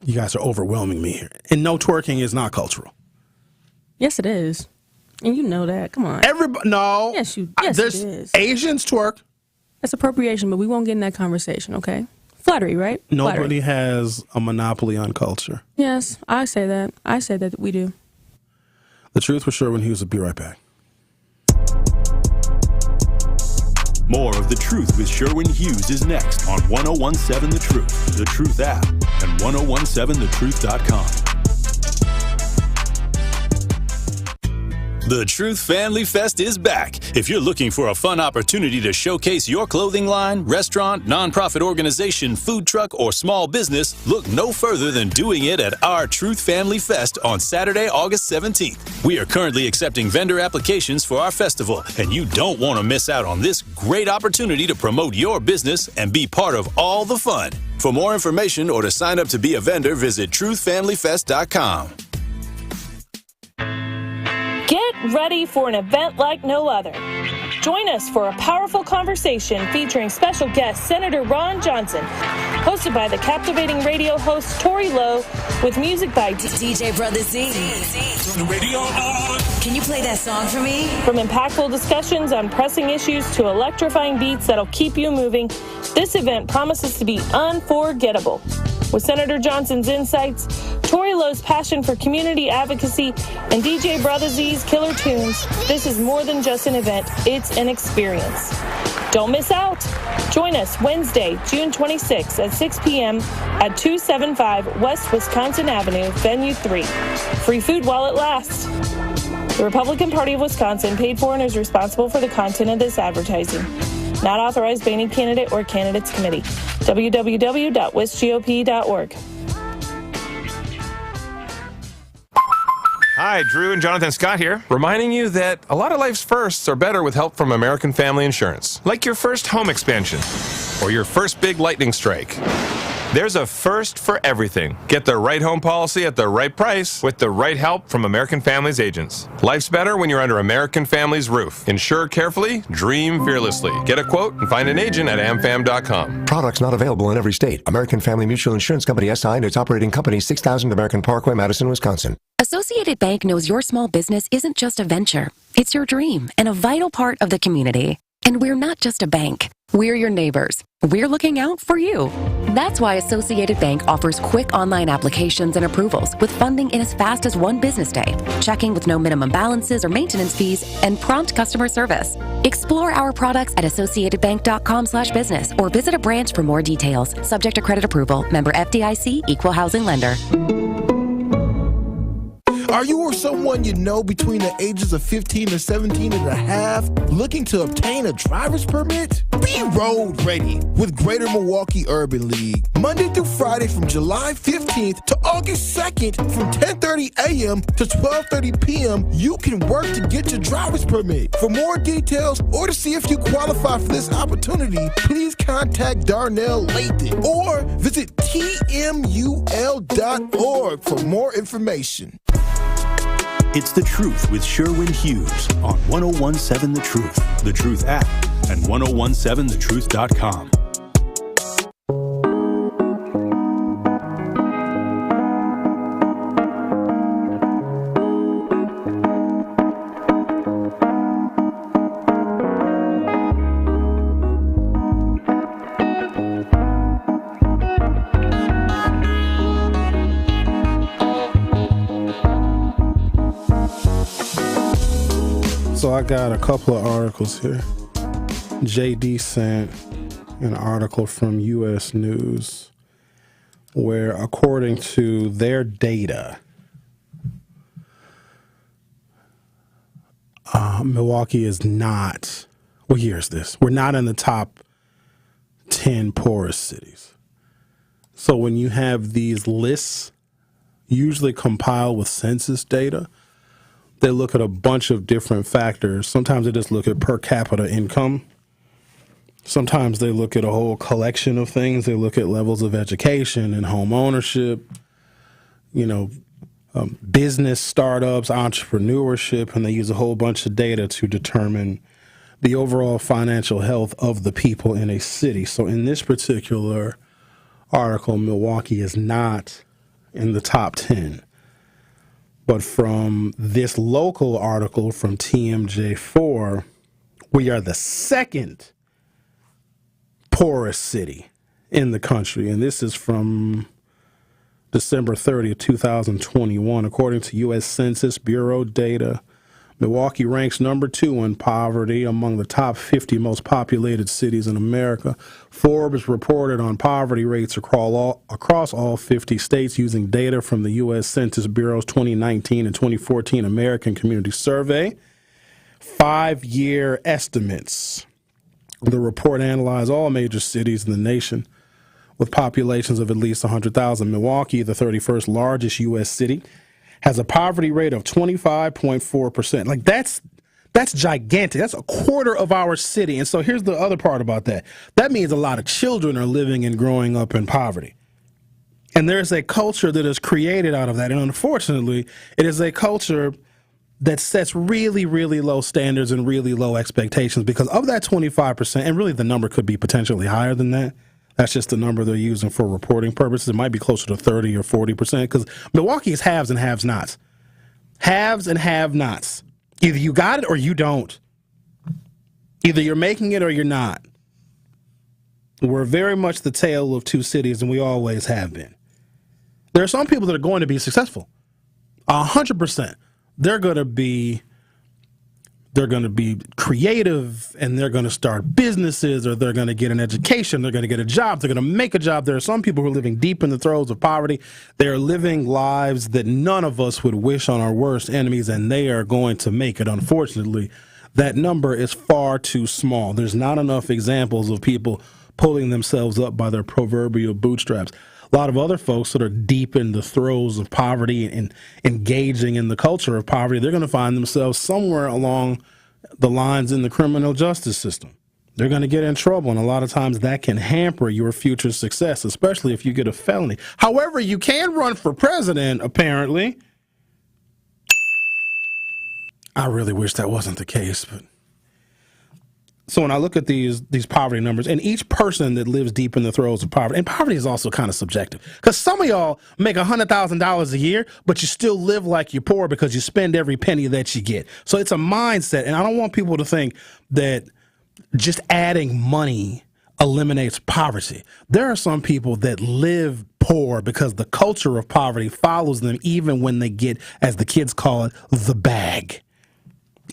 Speaker 1: you guys are overwhelming me here. And no, twerking is not cultural.
Speaker 7: Yes, it is. And you know that. Come on.
Speaker 1: Everybody, no.
Speaker 7: Yes, it is.
Speaker 1: Asians twerk.
Speaker 7: That's appropriation, but we won't get in that conversation, okay? Flattery, right?
Speaker 1: Nobody has a monopoly on culture.
Speaker 7: Yes, I say that. I say that we do.
Speaker 1: The Truth with Sherwin Hughes will be right back.
Speaker 3: More of The Truth with Sherwin Hughes is next on 1017 The Truth, The Truth app, and 1017thetruth.com. The Truth Family Fest is back. If you're looking for a fun opportunity to showcase your clothing line, restaurant, nonprofit organization, food truck, or small business, look no further than doing it at our Truth Family Fest on Saturday, August 17th. We are currently accepting vendor applications for our festival, and you don't want to miss out on this great opportunity to promote your business and be part of all the fun. For more information or to sign up to be a vendor, visit truthfamilyfest.com.
Speaker 11: Get ready for an event like no other. Join us for a powerful conversation featuring special guest Senator Ron Johnson, hosted by the captivating radio host Tori Lowe, with music by
Speaker 12: DJ Brother Z.
Speaker 11: Turn the radio on.
Speaker 12: Can you play that song for me?
Speaker 11: From impactful discussions on pressing issues to electrifying beats that'll keep you moving, this event promises to be unforgettable. With Senator Johnson's insights, Tori Lowe's passion for community advocacy, and DJ Brother Z's killer tunes, this is more than just an event, it's an experience. Don't miss out. Join us Wednesday, June 26th at 6 p.m. at 275 West Wisconsin Avenue, Venue 3. Free food while it lasts. The Republican Party of Wisconsin paid for and is responsible for the content of this advertising. Not authorized by any candidate or candidates committee. www.wisgop.org.
Speaker 13: Hi, Drew and Jonathan Scott here, reminding you that a lot of life's firsts are better with help from American Family Insurance. Like your first home expansion or your first big lightning strike. There's a first for everything. Get the right home policy at the right price with the right help from American Family's agents. Life's better when you're under American Family's roof. Insure carefully, dream fearlessly. Get a quote and find an agent at amfam.com.
Speaker 15: Products not available in every state. American Family Mutual Insurance Company SI and its operating company 6000 American Parkway, Madison, Wisconsin.
Speaker 16: Associated Bank knows your small business isn't just a venture. It's your dream and a vital part of the community. And we're not just a bank. We're your neighbors. We're looking out for you. That's why Associated Bank offers quick online applications and approvals with funding in as fast as one business day, checking with no minimum balances or maintenance fees, and prompt customer service. Explore our products at associatedbank.com/business or visit a branch for more details. Subject to credit approval. Member FDIC, Equal Housing Lender.
Speaker 14: Are you or someone you know between the ages of 15 and 17 and a half looking to obtain a driver's permit? Be road ready with Greater Milwaukee Urban League. Monday through Friday from July 15th to August 2nd from 10:30 a.m. to 12:30 p.m. you can work to get your driver's permit. For more details or to see if you qualify for this opportunity, please contact Darnell Lathan or visit tmul.org for more information.
Speaker 3: It's The Truth with Sherwin Hughes on 1017 The Truth, The Truth app, and 1017thetruth.com.
Speaker 1: So I got a couple of articles here. JD sent an article from U.S. News where, according to their data, Milwaukee is not, well, here's this. We're not in the top 10 poorest cities. So when you have these lists, usually compiled with census data, they look at a bunch of different factors. Sometimes they just look at per capita income. Sometimes they look at a whole collection of things. They look at levels of education and home ownership, business startups, entrepreneurship, and they use a whole bunch of data to determine the overall financial health of the people in a city. So in this particular article, Milwaukee is not in the top 10. But from this local article from TMJ4, we are the second poorest city in the country. And this is from December 30th, 2021. According to U.S. Census Bureau data, Milwaukee ranks number 2 in poverty among the top 50 most populated cities in America. Forbes reported on poverty rates across all 50 states using data from the U.S. Census Bureau's 2019 and 2014 American Community Survey. 5-year estimates. The report analyzed all major cities in the nation with populations of at least 100,000. Milwaukee, the 31st largest U.S. city, has a poverty rate of 25.4%. Like that's gigantic. That's a quarter of our city. And so here's the other part about that. That means a lot of children are living and growing up in poverty. And there's a culture that is created out of that. And unfortunately, it is a culture that sets really, really low standards and really low expectations because of that 25%, and really the number could be potentially higher than that. That's just the number they're using for reporting purposes. It might be closer to 30 or 40% because Milwaukee is haves and have-nots. Haves and have-nots. Either you got it or you don't. Either you're making it or you're not. We're very much the tale of two cities, and we always have been. There are some people that are going to be successful. 100%. They're going to be creative, and they're going to start businesses, or they're going to get an education, they're going to get a job, they're going to make a job. There are some people who are living deep in the throes of poverty. They're living lives that none of us would wish on our worst enemies, and they are going to make it. Unfortunately, that number is far too small. There's not enough examples of people pulling themselves up by their proverbial bootstraps. A lot of other folks that are deep in the throes of poverty and engaging in the culture of poverty, they're going to find themselves somewhere along the lines in the criminal justice system. They're going to get in trouble, and a lot of times that can hamper your future success, especially if you get a felony. However, you can run for president, apparently. I really wish that wasn't the case, but... So when I look at these poverty numbers, and each person that lives deep in the throes of poverty, and poverty is also kind of subjective, because some of y'all make $100,000 a year, but you still live like you're poor because you spend every penny that you get. So it's a mindset, and I don't want people to think that just adding money eliminates poverty. There are some people that live poor because the culture of poverty follows them even when they get, as the kids call it, the bag.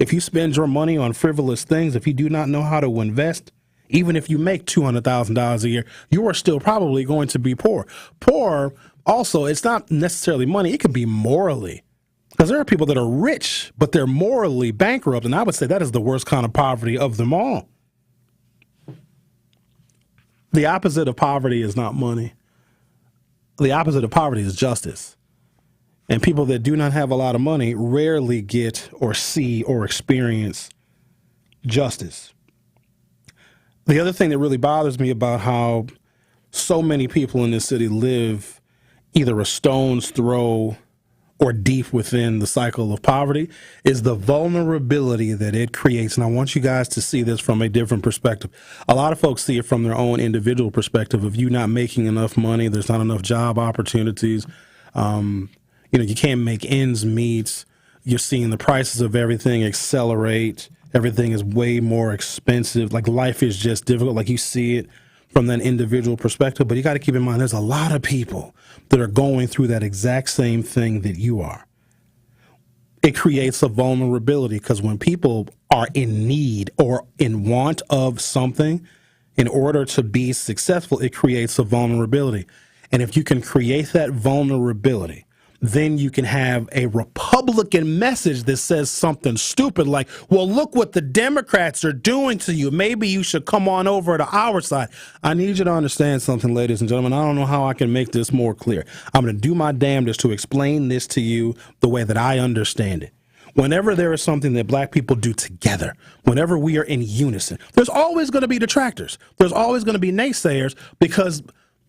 Speaker 1: If you spend your money on frivolous things, if you do not know how to invest, even if you make $200,000 a year, you are still probably going to be poor. Poor, also, it's not necessarily money. It could be morally. Because there are people that are rich, but they're morally bankrupt. And I would say that is the worst kind of poverty of them all. The opposite of poverty is not money. The opposite of poverty is justice. And people that do not have a lot of money rarely get or see or experience justice. The other thing that really bothers me about how so many people in this city live either a stone's throw or deep within the cycle of poverty is the vulnerability that it creates. And I want you guys to see this from a different perspective. A lot of folks see it from their own individual perspective of you not making enough money, there's not enough job opportunities, you can't make ends meet. You're seeing the prices of everything accelerate. Everything is way more expensive. Like life is just difficult. Like you see it from that individual perspective. But you got to keep in mind, there's a lot of people that are going through that exact same thing that you are. It creates a vulnerability because when people are in need or in want of something, in order to be successful, it creates a vulnerability. And if you can create that vulnerability, then you can have a Republican message that says something stupid like, well, look what the Democrats are doing to you. Maybe you should come on over to our side. I need you to understand something, ladies and gentlemen. I don't know how I can make this more clear. I'm going to do my damnedest to explain this to you the way that I understand it. Whenever there is something that black people do together, whenever we are in unison, there's always going to be detractors. There's always going to be naysayers because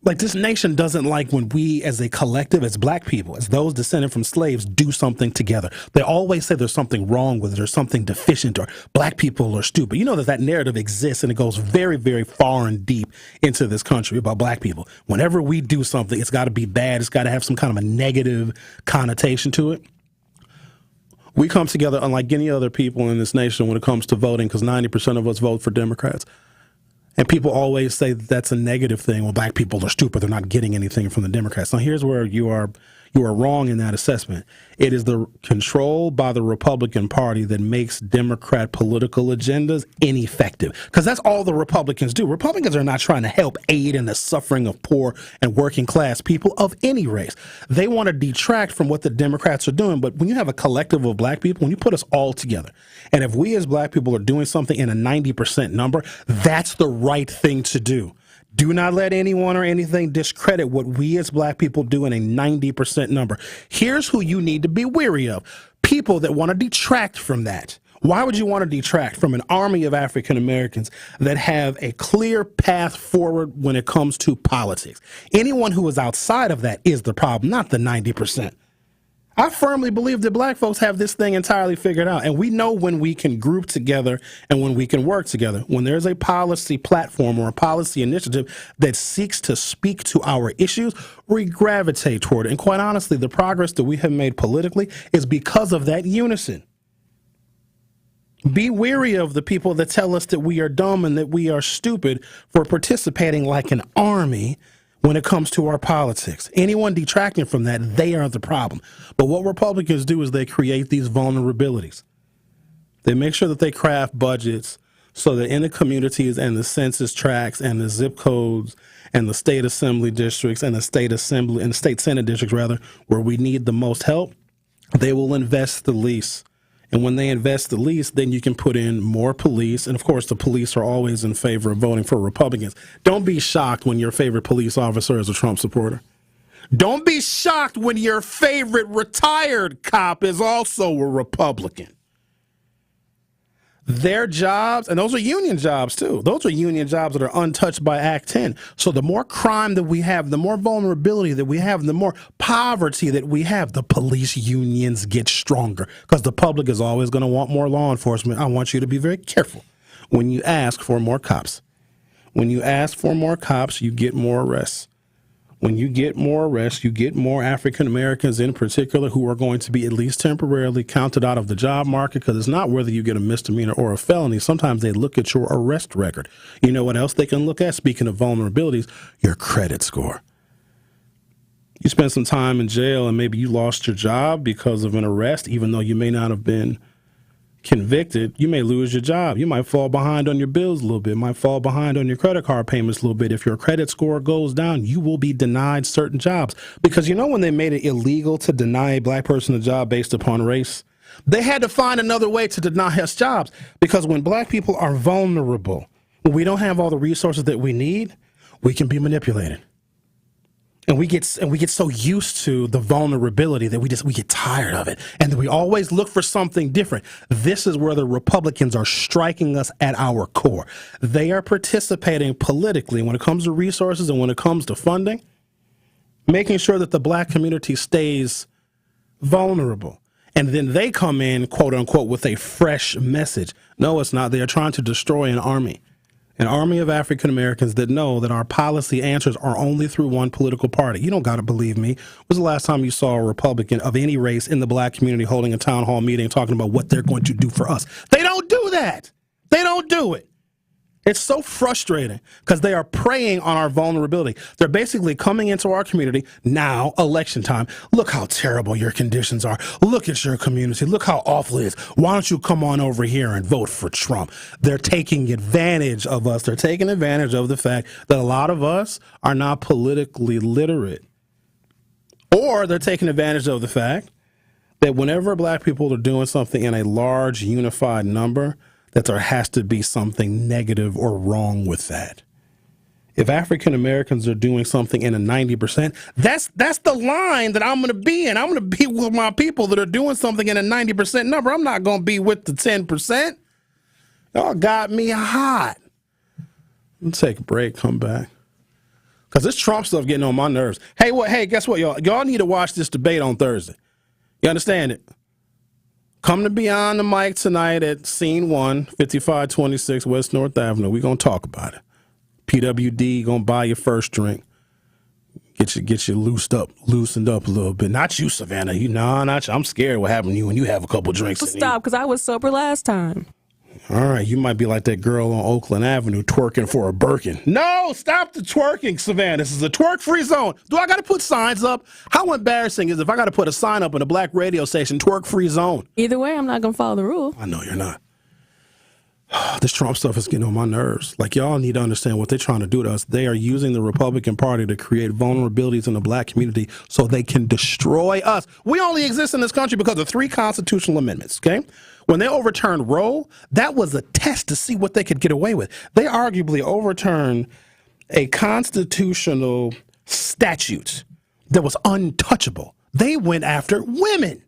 Speaker 1: this nation doesn't like when we as a collective, as black people, as those descended from slaves, do something together. They always say there's something wrong with it or something deficient or black people are stupid. You know that narrative exists and it goes very, very far and deep into this country about black people. Whenever we do something, it's got to be bad. It's got to have some kind of a negative connotation to it. We come together unlike any other people in this nation when it comes to voting because 90% of us vote for Democrats. And people always say that's a negative thing. Well, black people are stupid. They're not getting anything from the Democrats. Now, here's where you are You are wrong in that assessment. It is the control by the Republican Party that makes Democrat political agendas ineffective, because that's all the Republicans do. Republicans are not trying to help aid in the suffering of poor and working class people of any race. They want to detract from what the Democrats are doing. But when you have a collective of black people, when you put us all together, and if we as black people are doing something in a 90% number, that's the right thing to do. Do not let anyone or anything discredit what we as black people do in a 90% number. Here's who you need to be wary of. People that want to detract from that. Why would you want to detract from an army of African Americans that have a clear path forward when it comes to politics? Anyone who is outside of that is the problem, not the 90%. I firmly believe that black folks have this thing entirely figured out, and we know when we can group together and when we can work together. When there's a policy platform or a policy initiative that seeks to speak to our issues, we gravitate toward it. And quite honestly, the progress that we have made politically is because of that unison. Be wary of the people that tell us that we are dumb and that we are stupid for participating like an army when it comes to our politics. Anyone detracting from that, they are the problem. But what Republicans do is they create these vulnerabilities. They make sure that they craft budgets so that in the communities and the census tracts and the zip codes and the state assembly districts and the state assembly and the state senate districts, rather, where we need the most help, they will invest the least. And when they invest the least, then you can put in more police. And of course, the police are always in favor of voting for Republicans. Don't be shocked when your favorite police officer is a Trump supporter. Don't be shocked when your favorite retired cop is also a Republican. Their jobs, and those are union jobs too. Those are union jobs that are untouched by Act 10. So the more crime that we have, the more vulnerability that we have, the more poverty that we have, the police unions get stronger because the public is always going to want more law enforcement. I want you to be very careful when you ask for more cops. When you ask for more cops, you get more arrests. When you get more arrests, you get more African Americans in particular who are going to be at least temporarily counted out of the job market, because it's not whether you get a misdemeanor or a felony. Sometimes they look at your arrest record. You know what else they can look at? Speaking of vulnerabilities, your credit score. You spend some time in jail and maybe you lost your job because of an arrest, even though you may not have been convicted. You may lose your job. You might fall behind on your bills a little bit, might fall behind on your credit card payments a little bit. If your credit score goes down, you will be denied certain jobs. Because you know when they made it illegal to deny a black person a job based upon race, they had to find another way to deny us jobs. Because when black people are vulnerable, when we don't have all the resources that we need, we can be manipulated. And we get so used to the vulnerability that we get tired of it. And we always look for something different. This is where the Republicans are striking us at our core. They are participating politically when it comes to resources and when it comes to funding, making sure that the black community stays vulnerable. And then they come in, quote unquote, with a fresh message. No, it's not. They are trying to destroy an army of African Americans that know that our policy answers are only through one political party. You don't got to believe me. When was the last time you saw a Republican of any race in the black community holding a town hall meeting talking about what they're going to do for us? They don't do that. They don't do it. It's so frustrating because they are preying on our vulnerability. They're basically coming into our community now, election time. Look how terrible your conditions are. Look at your community. Look how awful it is. Why don't you come on over here and vote for Trump? They're taking advantage of us. They're taking advantage of the fact that a lot of us are not politically literate. Or they're taking advantage of the fact that whenever black people are doing something in a large unified number, that there has to be something negative or wrong with that. If African Americans are doing something in a 90%, that's the line that I'm going to be in. I'm going to be with my people that are doing something in a 90% number. I'm not going to be with the 10%. Y'all got me hot. Let's take a break, come back. Because this Trump stuff getting on my nerves. Hey, guess what, y'all? Y'all need to watch this debate on Thursday. You understand it? Come to Beyond the Mic tonight at Scene 1, 5526 West North Avenue. We're going to talk about it. PWD going to buy your first drink. Get you loosened up a little bit. Not you, Savanna. Not you. I'm scared what happened to you when you have a couple drinks.
Speaker 7: Stop, because I was sober last time.
Speaker 1: All right, you might be like that girl on Oakland Avenue twerking for a Birkin. No, stop the twerking, Savanna. This is a twerk-free zone. Do I got to put signs up? How embarrassing is it if I got to put a sign up in a black radio station, twerk-free zone?
Speaker 7: Either way, I'm not going to follow the rule.
Speaker 1: I know you're not. This Trump stuff is getting on my nerves. Like, y'all need to understand what they're trying to do to us. They are using the Republican Party to create vulnerabilities in the black community so they can destroy us. We only exist in this country because of 3 constitutional amendments, okay? When they overturned Roe, that was a test to see what they could get away with. They arguably overturned a constitutional statute that was untouchable. They went after women,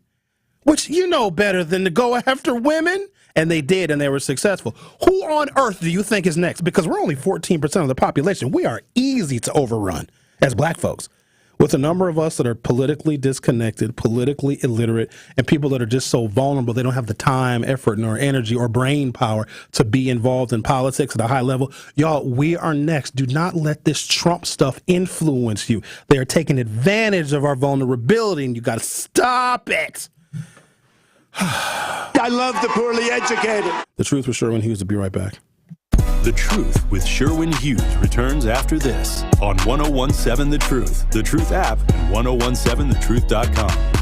Speaker 1: which you know better than to go after women. And they did, and they were successful. Who on earth do you think is next? Because we're only 14% of the population. We are easy to overrun as black folks. With a number of us that are politically disconnected, politically illiterate, and people that are just so vulnerable, they don't have the time, effort, nor energy or brain power to be involved in politics at a high level. Y'all, we are next. Do not let this Trump stuff influence you. They are taking advantage of our vulnerability, and you got to stop it.
Speaker 17: I love the poorly educated.
Speaker 1: The Truth with Sherwin Hughes. Will be right back.
Speaker 3: The Truth with Sherwin Hughes returns after this on 101.7 The Truth, The Truth app, and 101.7thetruth.com.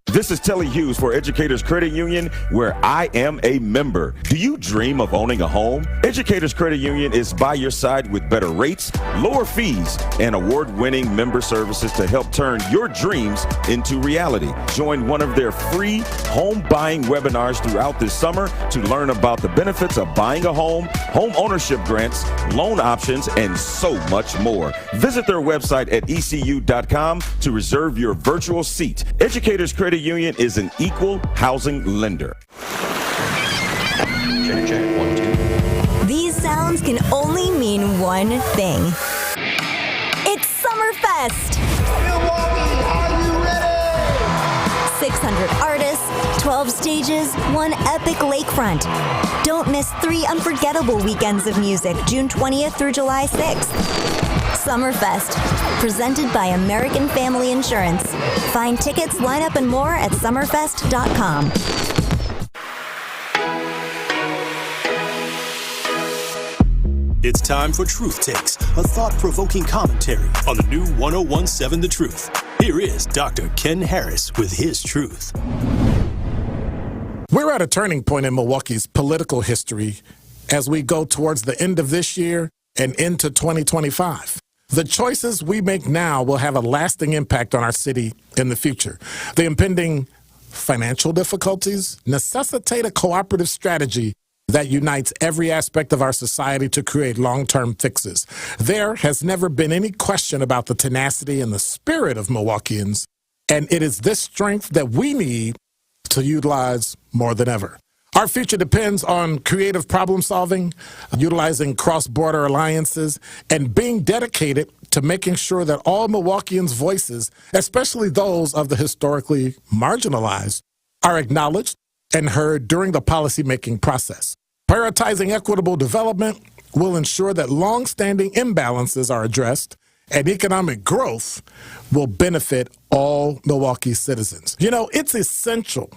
Speaker 4: This is Tellez Hughes for Educators Credit Union, where I am a member. Do you dream of owning a home? Educators Credit Union is by your side with better rates, lower fees, and award-winning member services to help turn your dreams into reality. Join one of their free home buying webinars throughout this summer to learn about the benefits of buying a home, home ownership grants, loan options, and so much more. Visit their website at ecu.com to reserve your virtual seat. Educators Credit Union is an equal housing lender.
Speaker 18: Check, check, 1, 2.
Speaker 12: These sounds can only mean one thing. It's Summerfest!
Speaker 17: Milwaukee, are you ready?
Speaker 12: 600 artists, 12 stages, 1 epic lakefront. Don't miss 3 unforgettable weekends of music, June 20th through July 6th. Summerfest, presented by American Family Insurance. Find tickets, lineup, and more at summerfest.com.
Speaker 3: It's time for Truth Takes, a thought-provoking commentary on the new 101.7 The Truth. Here is Dr. Ken Harris with his truth.
Speaker 19: We're at a turning point in Milwaukee's political history as we go towards the end of this year and into 2025. The choices we make now will have a lasting impact on our city in the future. The impending financial difficulties necessitate a cooperative strategy that unites every aspect of our society to create long-term fixes. There has never been any question about the tenacity and the spirit of Milwaukeeans, and it is this strength that we need to utilize more than ever. Our future depends on creative problem solving, utilizing cross-border alliances, and being dedicated to making sure that all Milwaukeeans' voices, especially those of the historically marginalized, are acknowledged and heard during the policymaking process. Prioritizing equitable development will ensure that long-standing imbalances are addressed and economic growth will benefit all Milwaukee citizens. You know, it's essential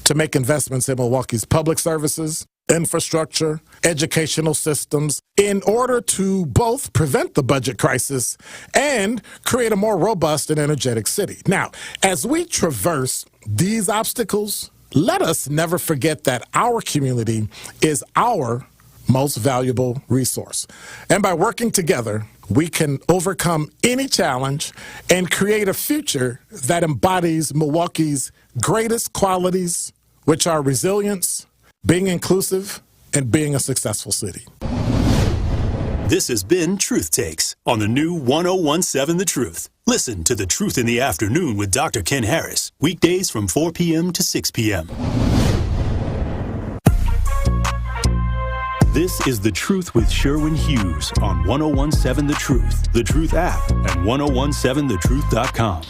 Speaker 19: to make investments in Milwaukee's public services, infrastructure, educational systems in order to both prevent the budget crisis and create a more robust and energetic city. Now, as we traverse these obstacles, let us never forget that our community is our most valuable resource. And by working together, we can overcome any challenge and create a future that embodies Milwaukee's greatest qualities, which are resilience, being inclusive, and being a successful city.
Speaker 3: This has been Truth Takes on the new 101.7 The Truth. Listen to The Truth in the Afternoon with Dr. Ken Harris, weekdays from 4 p.m. to 6 p.m. This is The Truth with Sherwin Hughes on 101.7 The Truth app, and 101.7thetruth.com.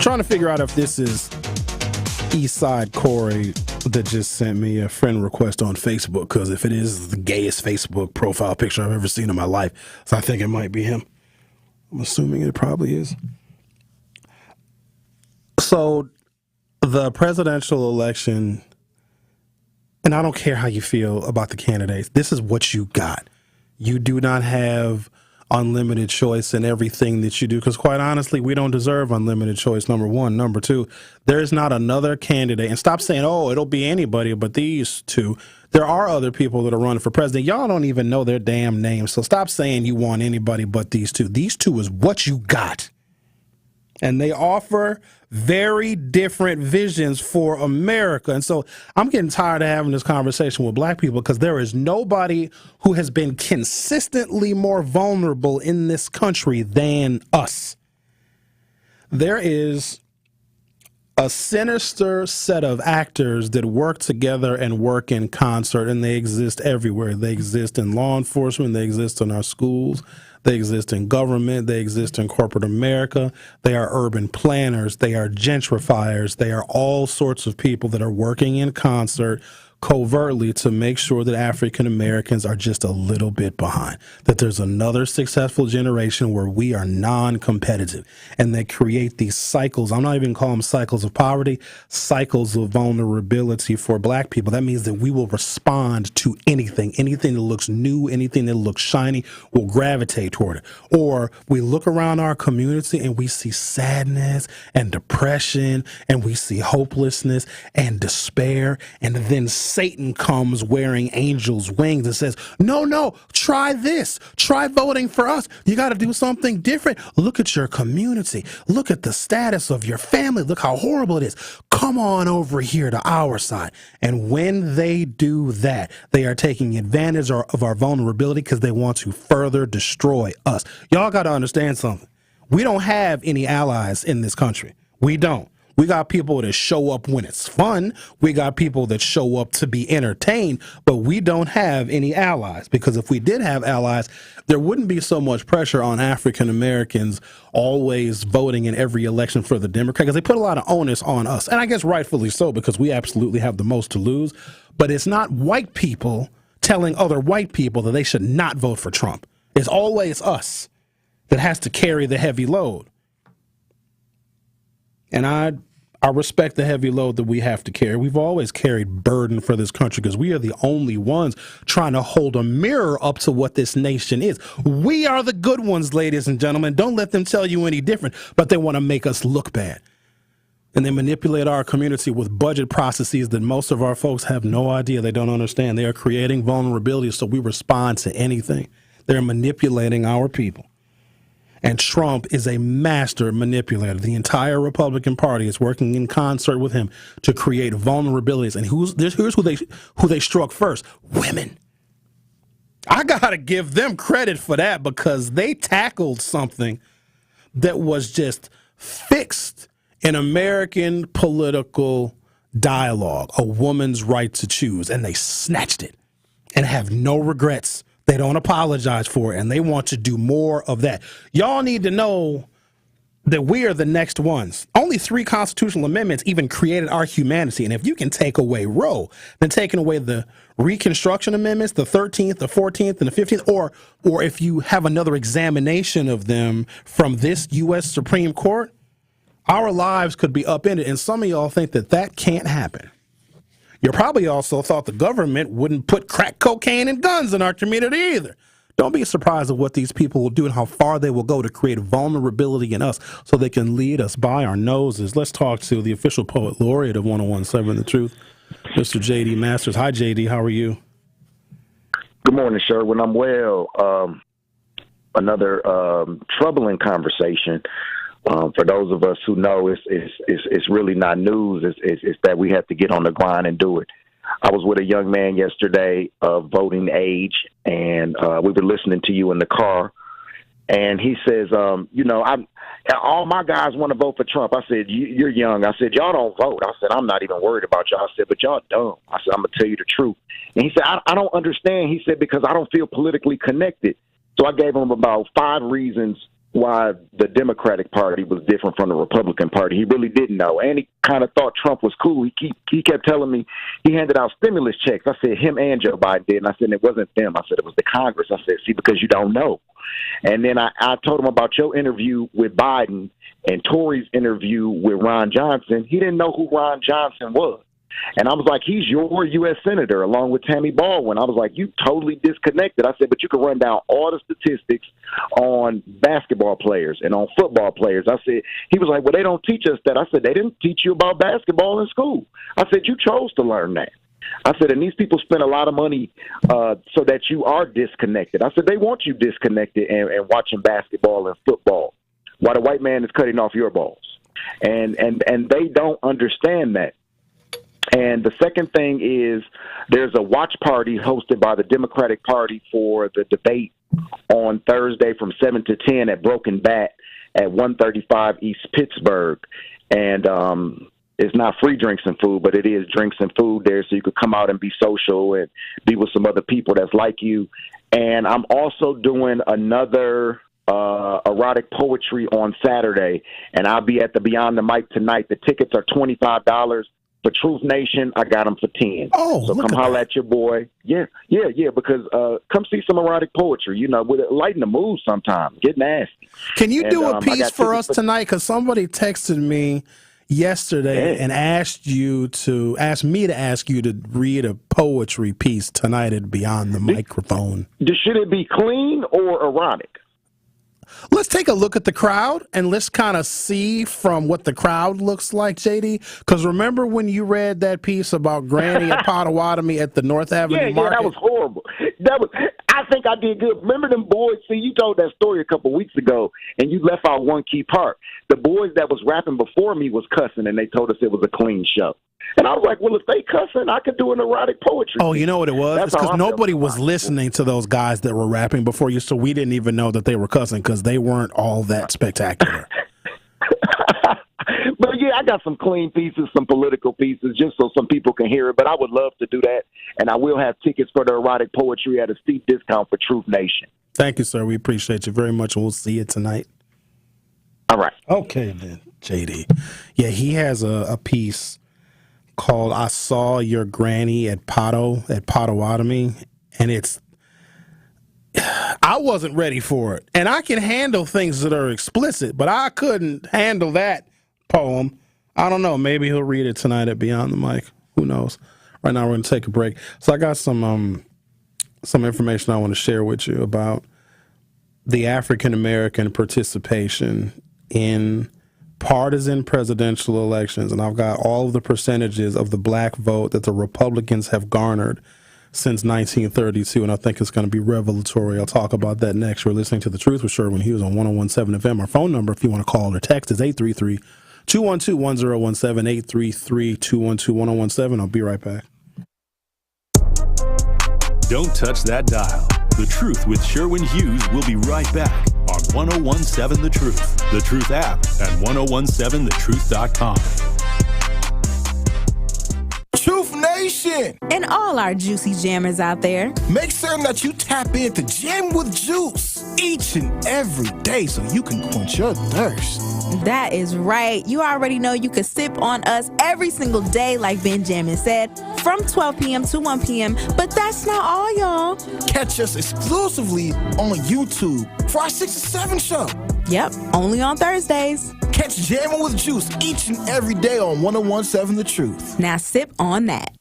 Speaker 1: Trying to figure out if this is Eastside Corey that just sent me a friend request on Facebook, because if it is the gayest Facebook profile picture I've ever seen in my life, so I think it might be him. I'm assuming it probably is. So the presidential election, and I don't care how you feel about the candidates, this is what you got. You do not have unlimited choice in everything that you do, because quite honestly, we don't deserve unlimited choice, number one. Number two, there's not another candidate. And stop saying, oh, it'll be anybody but these two. There are other people that are running for president. Y'all don't even know their damn names. So stop saying you want anybody but these two. These two is what you got. And they offer very different visions for America. And so I'm getting tired of having this conversation with black people, because there is nobody who has been consistently more vulnerable in this country than us. There is a sinister set of actors that work together and work in concert, and they exist everywhere. They exist in law enforcement. They exist in our schools. They exist in government. They exist in corporate America. They are urban planners. They are gentrifiers. They are all sorts of people that are working in concert covertly to make sure that African Americans are just a little bit behind, that there's another successful generation where we are non-competitive, and they create these cycles. I'm not even calling them cycles of poverty, cycles of vulnerability for black people. That means that we will respond to anything that looks new, anything that looks shiny, will gravitate toward it. Or we look around our community and we see sadness and depression, and we see hopelessness and despair, and then Satan comes wearing angel's wings and says, no, try this. Try voting for us. You got to do something different. Look at your community. Look at the status of your family. Look how horrible it is. Come on over here to our side. And when they do that, they are taking advantage of our vulnerability, because they want to further destroy us. Y'all got to understand something. We don't have any allies in this country. We don't. We got people that show up when it's fun. We got people that show up to be entertained, but we don't have any allies, because if we did have allies, there wouldn't be so much pressure on African Americans always voting in every election for the Democrat, because they put a lot of onus on us. And I guess rightfully so, because we absolutely have the most to lose. But it's not white people telling other white people that they should not vote for Trump. It's always us that has to carry the heavy load. And I respect the heavy load that we have to carry. We've always carried burden for this country, because we are the only ones trying to hold a mirror up to what this nation is. We are the good ones, ladies and gentlemen. Don't let them tell you any different, but they want to make us look bad. And they manipulate our community with budget processes that most of our folks have no idea. They don't understand. They are creating vulnerability so we respond to anything. They're manipulating our people. And Trump is a master manipulator. The entire Republican Party is working in concert with him to create vulnerabilities. And here's who they struck first: women. I gotta give them credit for that, because they tackled something that was just fixed in American political dialogue, a woman's right to choose, and they snatched it and have no regrets. They don't apologize for it, and they want to do more of that. Y'all need to know that we are the next ones. Only 3 constitutional amendments even created our humanity. And if you can take away Roe, then taking away the Reconstruction Amendments, the 13th, the 14th, and the 15th, or if you have another examination of them from this U.S. Supreme Court, our lives could be upended. And some of y'all think that that can't happen. You probably also thought the government wouldn't put crack cocaine and guns in our community either. Don't be surprised at what these people will do and how far they will go to create vulnerability in us so they can lead us by our noses. Let's talk to the official poet laureate of 1017 The Truth, Mr. J.D. Masters. Hi, J.D. How are you?
Speaker 20: Good morning, Sherwin. I'm well. Another troubling conversation. For those of us who know, it's really not news. It's that we have to get on the grind and do it. I was with a young man yesterday of voting age, and we were listening to you in the car. And he says, all my guys want to vote for Trump. I said, you're young. I said, y'all don't vote. I said, I'm not even worried about y'all. I said, but y'all dumb. I said, I'm going to tell you the truth. And he said, I don't understand. He said, because I don't feel politically connected. So I gave him about 5 reasons why the Democratic Party was different from the Republican Party. He really didn't know. And he kind of thought Trump was cool. He kept telling me he handed out stimulus checks. I said, him and Joe Biden did. And I said, it wasn't them. I said, it was the Congress. I said, see, because you don't know. And then I told him about your interview with Biden and Tory's interview with Ron Johnson. He didn't know who Ron Johnson was. And I was like, he's your U.S. Senator, along with Tammy Baldwin. I was like, you totally disconnected. I said, but you can run down all the statistics on basketball players and on football players. I said, he was like, well, they don't teach us that. I said, they didn't teach you about basketball in school. I said, you chose to learn that. I said, and these people spend a lot of money so that you are disconnected. I said, they want you disconnected and watching basketball and football while the white man is cutting off your balls. And they don't understand that. And the second thing is there's a watch party hosted by the Democratic Party for the debate on Thursday from 7 to 10 at Broken Bat at 135 East Pittsburgh. And it's not free drinks and food, but it is drinks and food there, so you could come out and be social and be with some other people that's like you. And I'm also doing another erotic poetry on Saturday, and I'll be at the Beyond the Mic tonight. The tickets are $25. For Truth Nation, I got them for 10.
Speaker 1: Oh,
Speaker 20: so come holler at your boy. Yeah, because come see some erotic poetry. You know, with it, lighten the mood sometimes. Get nasty.
Speaker 1: Can you do a piece for us tonight? Because somebody texted me yesterday and asked me to ask you to read a poetry piece tonight at Beyond the Microphone.
Speaker 20: Should it be clean or erotic?
Speaker 1: Let's take a look at the crowd and let's kind of see from what the crowd looks like, JD. Because remember when you read that piece about Granny at Potawatomi at the North Avenue Market?
Speaker 20: Yeah, that was horrible. I think I did good. Remember them boys? See, you told that story a couple weeks ago, and you left out one key part. The boys that was rapping before me was cussing, and they told us it was a clean show. And I was like, well, if they cussing, I could do an erotic poetry.
Speaker 1: Oh, you know what it was? It's because nobody was listening to those guys that were rapping before you, so we didn't even know that they were cussing because they weren't all that spectacular.
Speaker 20: But, yeah, I got some clean pieces, some political pieces, just so some people can hear it. But I would love to do that, and I will have tickets for the erotic poetry at a steep discount for Truth Nation.
Speaker 1: Thank you, sir. We appreciate you very much, and we'll see you tonight.
Speaker 20: All right.
Speaker 1: Okay, then, JD. Yeah, he has a piece called I Saw Your Granny at Potawatomi, and I wasn't ready for it. And I can handle things that are explicit, but I couldn't handle that poem. I don't know. Maybe he'll read it tonight at Beyond the Mic. Who knows? Right now we're going to take a break. So I got some information I want to share with you about the African American participation in partisan presidential elections, and I've got all of the percentages of the black vote that the Republicans have garnered since 1932, and I think it's going to be revelatory. I'll talk about that next. You're listening to The Truth with Sherwin Hughes on 101.7 FM. Our phone number, if you want to call or text, is 833-212-1017, 833-212-1017. I'll be right back.
Speaker 3: Don't touch that dial. The Truth with Sherwin Hughes will be right back on 101.7 The Truth, The Truth app, and 1017thetruth.com.
Speaker 14: Truth Nation!
Speaker 9: And all our juicy jammers out there.
Speaker 14: Make certain that you tap into Jam with Juice each and every day so you can quench your thirst.
Speaker 9: That is right. You already know you can sip on us every single day, like Benjamin said, from 12 p.m. to 1 p.m. But that's not all, y'all.
Speaker 14: Catch us exclusively on YouTube for our 6 to 7 show.
Speaker 9: Yep, only on Thursdays.
Speaker 14: Catch Jammin' with Juice each and every day on 101.7 The Truth.
Speaker 9: Now sip on that.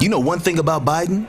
Speaker 22: You know one thing about Biden?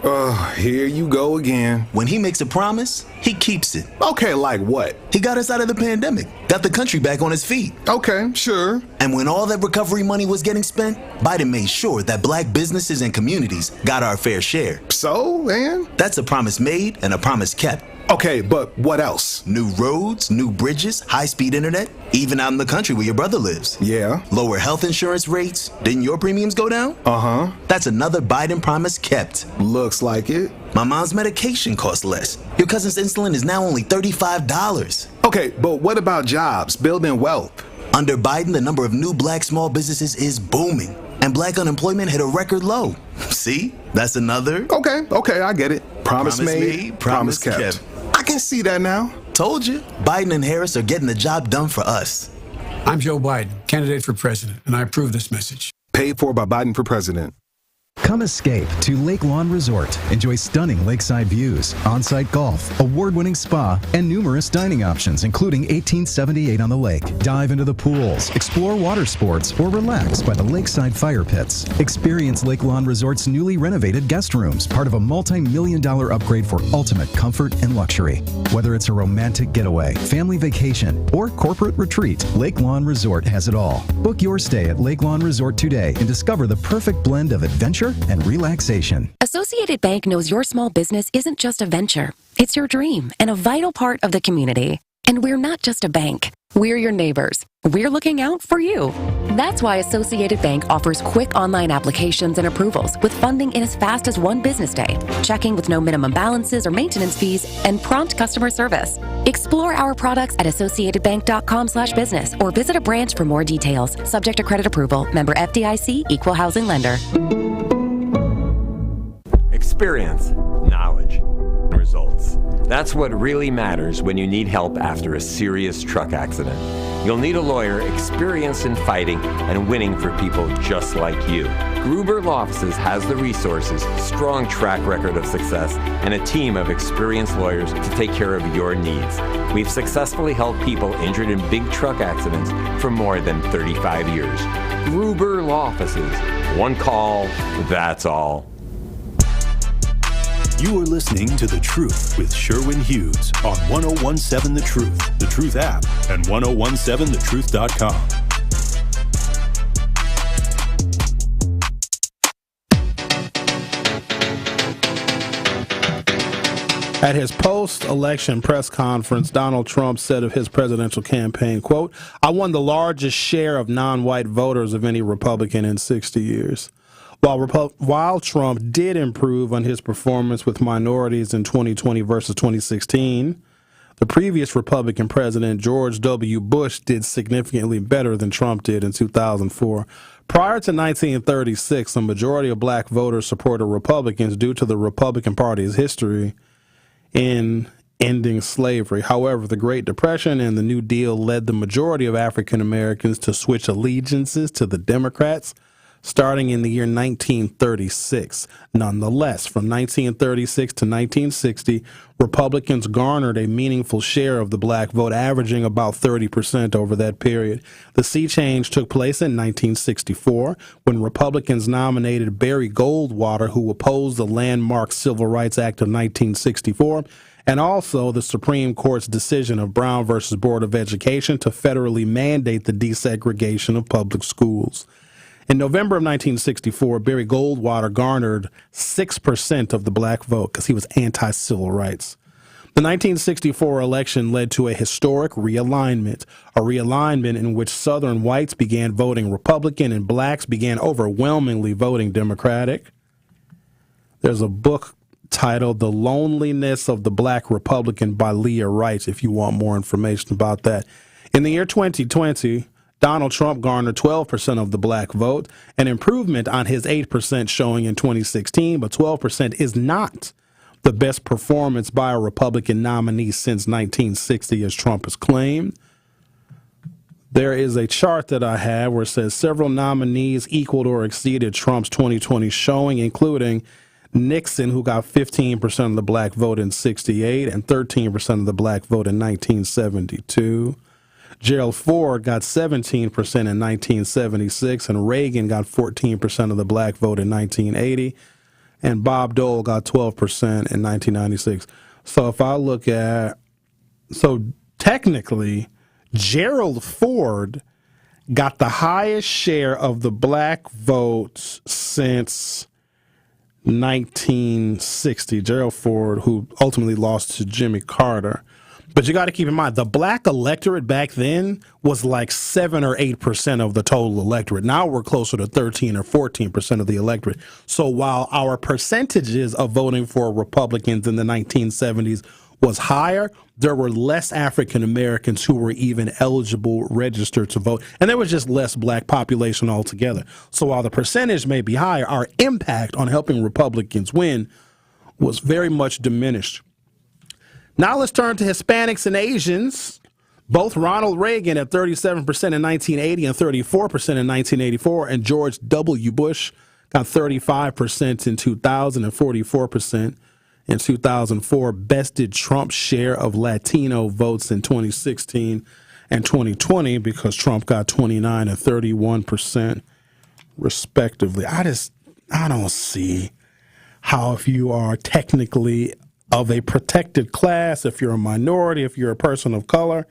Speaker 23: Here you go again.
Speaker 22: When he makes a promise, he keeps it.
Speaker 23: Okay, like what?
Speaker 22: He got us out of the pandemic, got the country back on its feet.
Speaker 23: Okay, sure.
Speaker 22: And when all that recovery money was getting spent, Biden made sure that black businesses and communities got our fair share.
Speaker 23: So, man?
Speaker 22: That's a promise made and a promise kept.
Speaker 23: Okay, but what else?
Speaker 22: New roads, new bridges, high-speed internet, even out in the country where your brother lives.
Speaker 23: Yeah.
Speaker 22: Lower health insurance rates. Didn't your premiums go down?
Speaker 23: Uh-huh.
Speaker 22: That's another Biden promise kept.
Speaker 23: Looks like it.
Speaker 22: My mom's medication costs less. Your cousin's insulin is now only $35.
Speaker 23: Okay, but what about jobs, building wealth?
Speaker 22: Under Biden, the number of new black small businesses is booming, and black unemployment hit a record low. See? That's another...
Speaker 23: Okay, I get it. Promise made, promise kept. I can see that now.
Speaker 22: Told you, Biden and Harris are getting the job done for us.
Speaker 2: I'm Joe Biden, candidate for president, and I approve this message.
Speaker 23: Paid for by Biden for president.
Speaker 5: Come escape to Lake Lawn Resort. Enjoy stunning lakeside views, on-site golf, award-winning spa, and numerous dining options, including 1878 on the lake. Dive into the pools, explore water sports, or relax by the lakeside fire pits. Experience Lake Lawn Resort's newly renovated guest rooms, part of a multi-million-dollar upgrade for ultimate comfort and luxury. Whether it's a romantic getaway, family vacation, or corporate retreat, Lake Lawn Resort has it all. Book your stay at Lake Lawn Resort today and discover the perfect blend of adventure and relaxation.
Speaker 16: Associated Bank knows your small business isn't just a venture. It's your dream and a vital part of the community. And we're not just a bank. We're your neighbors. We're looking out for you. That's why Associated Bank offers quick online applications and approvals with funding in as fast as one business day, checking with no minimum balances or maintenance fees, and prompt customer service. Explore our products at associatedbank.com/business or visit a branch for more details. Subject to credit approval. Member FDIC, Equal Housing Lender.
Speaker 21: Experience, knowledge, results. That's what really matters when you need help after a serious truck accident. You'll need a lawyer experienced in fighting and winning for people just like you. Gruber Law Offices has the resources, strong track record of success, and a team of experienced lawyers to take care of your needs. We've successfully helped people injured in big truck accidents for more than 35 years. Gruber Law Offices. One call, that's all.
Speaker 3: You are listening to The Truth with Sherwin Hughes on 1017 The Truth, The Truth app, and 1017thetruth.com.
Speaker 1: At his post-election press conference, Donald Trump said of his presidential campaign, quote, "I won the largest share of non-white voters of any Republican in 60 years. While Trump did improve on his performance with minorities in 2020 versus 2016, the previous Republican president, George W. Bush, did significantly better than Trump did in 2004. Prior to 1936, a majority of black voters supported Republicans due to the Republican Party's history in ending slavery. However, the Great Depression and the New Deal led the majority of African Americans to switch allegiances to the Democrats starting in the year 1936. Nonetheless, from 1936 to 1960, Republicans garnered a meaningful share of the black vote, averaging about 30% over that period. The sea change took place in 1964 when Republicans nominated Barry Goldwater, who opposed the landmark Civil Rights Act of 1964, and also the Supreme Court's decision of Brown versus Board of Education to federally mandate the desegregation of public schools. In November of 1964, Barry Goldwater garnered 6% of the black vote because he was anti-civil rights. The 1964 election led to a historic realignment, in which Southern whites began voting Republican and blacks began overwhelmingly voting Democratic. There's a book titled The Loneliness of the Black Republican by Leah Wright, if you want more information about that. In the year 2020, Donald Trump garnered 12% of the black vote, an improvement on his 8% showing in 2016, but 12% is not the best performance by a Republican nominee since 1960, as Trump has claimed. There is a chart that I have where it says several nominees equaled or exceeded Trump's 2020 showing, including Nixon, who got 15% of the black vote in 68 and 13% of the black vote in 1972. Gerald Ford got 17% in 1976, and Reagan got 14% of the black vote in 1980, and Bob Dole got 12% in 1996. So if I look at, technically, Gerald Ford got the highest share of the black votes since 1960. Gerald Ford, who ultimately lost to Jimmy Carter. But you got to keep in mind, the black electorate back then was like 7 or 8% of the total electorate. Now we're closer to 13 or 14% of the electorate. So while our percentages of voting for Republicans in the 1970s was higher, there were less African Americans who were even eligible, registered to vote. And there was just less black population altogether. So while the percentage may be higher, our impact on helping Republicans win was very much diminished. Now let's turn to Hispanics and Asians. Both Ronald Reagan at 37% in 1980 and 34% in 1984, and George W. Bush got 35% in 2000 and 44% in 2004, bested Trump's share of Latino votes in 2016 and 2020 because Trump got 29 and 31% respectively. I don't see how, if you are technically of a protected class, if you're a minority, if you're a person of color,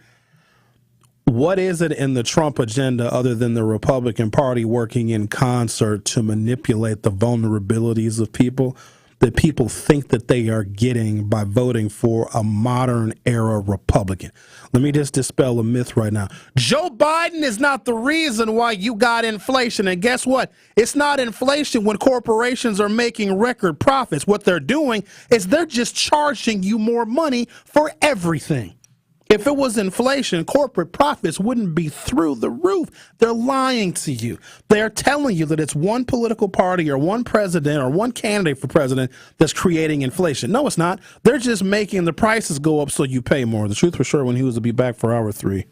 Speaker 1: what is it in the Trump agenda other than the Republican Party working in concert to manipulate the vulnerabilities of people that people think that they are getting by voting for a modern era Republican? Let me just dispel a myth right now. Joe Biden is not the reason why you got inflation. And guess what? It's not inflation when corporations are making record profits. What they're doing is they're just charging you more money for everything. If it was inflation, corporate profits wouldn't be through the roof. They're lying to you. They're telling you that it's one political party or one president or one candidate for president that's creating inflation. No, it's not. They're just making the prices go up so you pay more. The Truth for Sherwin Hughes will be back for hour 3.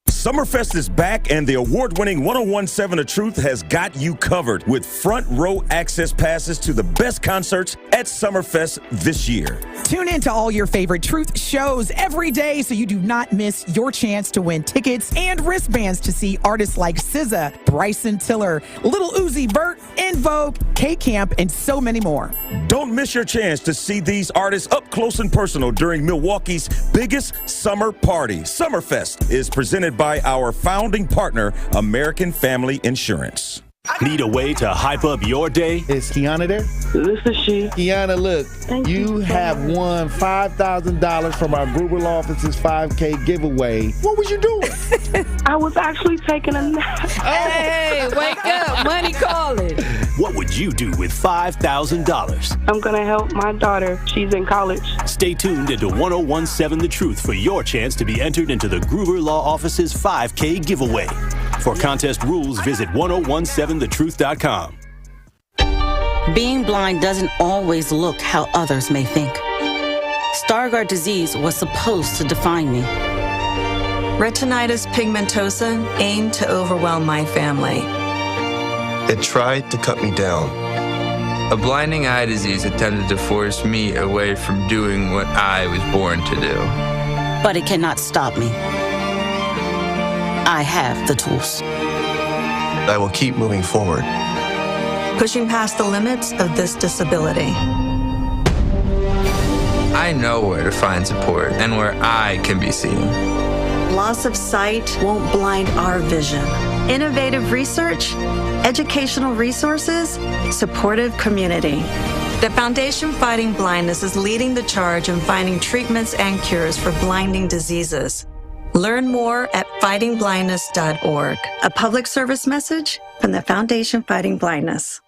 Speaker 4: Summerfest is back, and the award-winning 1017 The Truth has got you covered with front row access passes to the best concerts at Summerfest this year.
Speaker 6: Tune in to all your favorite Truth shows every day so you do not miss your chance to win tickets and wristbands to see artists like SZA, Bryson Tiller, Lil Uzi Vert, En Vogue, K-Camp, and so many more.
Speaker 4: Don't miss your chance to see these artists up close and personal during Milwaukee's biggest summer party. Summerfest is presented by our founding partner, American Family Insurance.
Speaker 3: Need a way to hype up your day?
Speaker 8: Is Kiana there?
Speaker 10: This is she.
Speaker 8: Kiana, look, you have won $5,000 from our Gruber Law Office's 5K giveaway. What was you doing?
Speaker 10: I was actually taking a nap.
Speaker 7: Hey, wake up. Money calling.
Speaker 3: What would you do with $5,000?
Speaker 10: I'm going to help my daughter. She's in college.
Speaker 3: Stay tuned into 1017 The Truth for your chance to be entered into the Gruber Law Office's 5K giveaway. For contest rules, visit 1017thetruth.com.
Speaker 24: Being blind doesn't always look how others may think. Stargardt disease was supposed to define me.
Speaker 25: Retinitis pigmentosa aimed to overwhelm my family.
Speaker 26: It tried to cut me down.
Speaker 27: A blinding eye disease attempted to force me away from doing what I was born to do.
Speaker 24: But it cannot stop me. I have the tools.
Speaker 26: I will keep moving forward.
Speaker 25: Pushing past the limits of this disability.
Speaker 27: I know where to find support and where I can be seen.
Speaker 25: Loss of sight won't blind our vision. Innovative research, educational resources, supportive community. The Foundation Fighting Blindness is leading the charge in finding treatments and cures for blinding diseases. Learn more at fightingblindness.org. A public service message from the Foundation Fighting Blindness.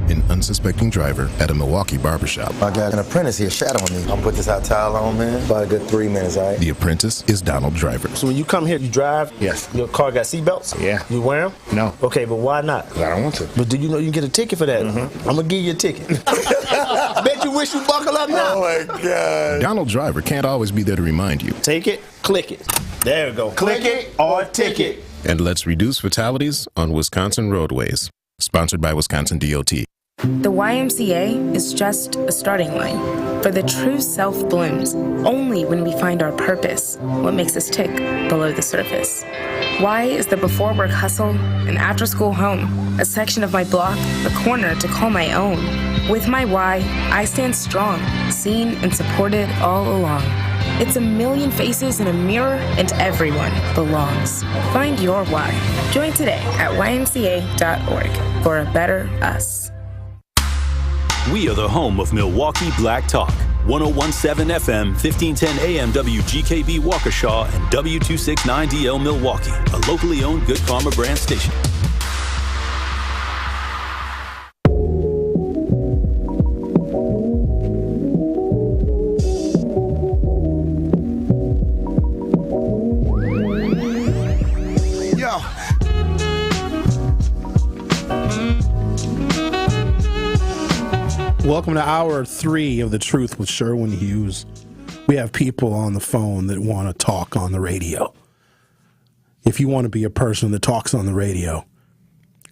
Speaker 28: An unsuspecting driver at a Milwaukee barbershop.
Speaker 29: I got an apprentice here shadowing me. I'll put this hot towel on, man. About a good 3 minutes, all right?
Speaker 28: The apprentice is Donald Driver.
Speaker 30: So when you come here, you drive?
Speaker 28: Yes.
Speaker 30: Your car got seatbelts?
Speaker 28: Yeah.
Speaker 30: You wear them?
Speaker 28: No.
Speaker 30: Okay, but why not?
Speaker 28: I don't want to.
Speaker 30: But do you know you can get a ticket for that?
Speaker 28: Mm-hmm.
Speaker 30: I'm going to give you a ticket. I bet you wish you buckle up now.
Speaker 28: Oh, my God. Donald Driver can't always be there to remind you.
Speaker 30: Take it, click it. There we go. Click it or ticket.
Speaker 28: And let's reduce fatalities on Wisconsin roadways. Sponsored by Wisconsin DOT.
Speaker 31: The YMCA is just a starting line, for the true self blooms only when we find our purpose, what makes us tick below the surface. Y is the before work hustle, an after school home, a section of my block, a corner to call my own. With my Y, I stand strong, seen and supported all along. It's a million faces in a mirror, and everyone belongs. Find your why. Join today at ymca.org for a better us.
Speaker 3: We are the home of Milwaukee Black Talk. 1017 FM, 1510 AM WGKB Waukesha, and W269DL Milwaukee, a locally owned Good Karma brand station.
Speaker 1: Welcome to hour 3 of The Truth with Sherwin Hughes We have people on the phone that want to talk on the radio. If you want to be a person that talks on the radio,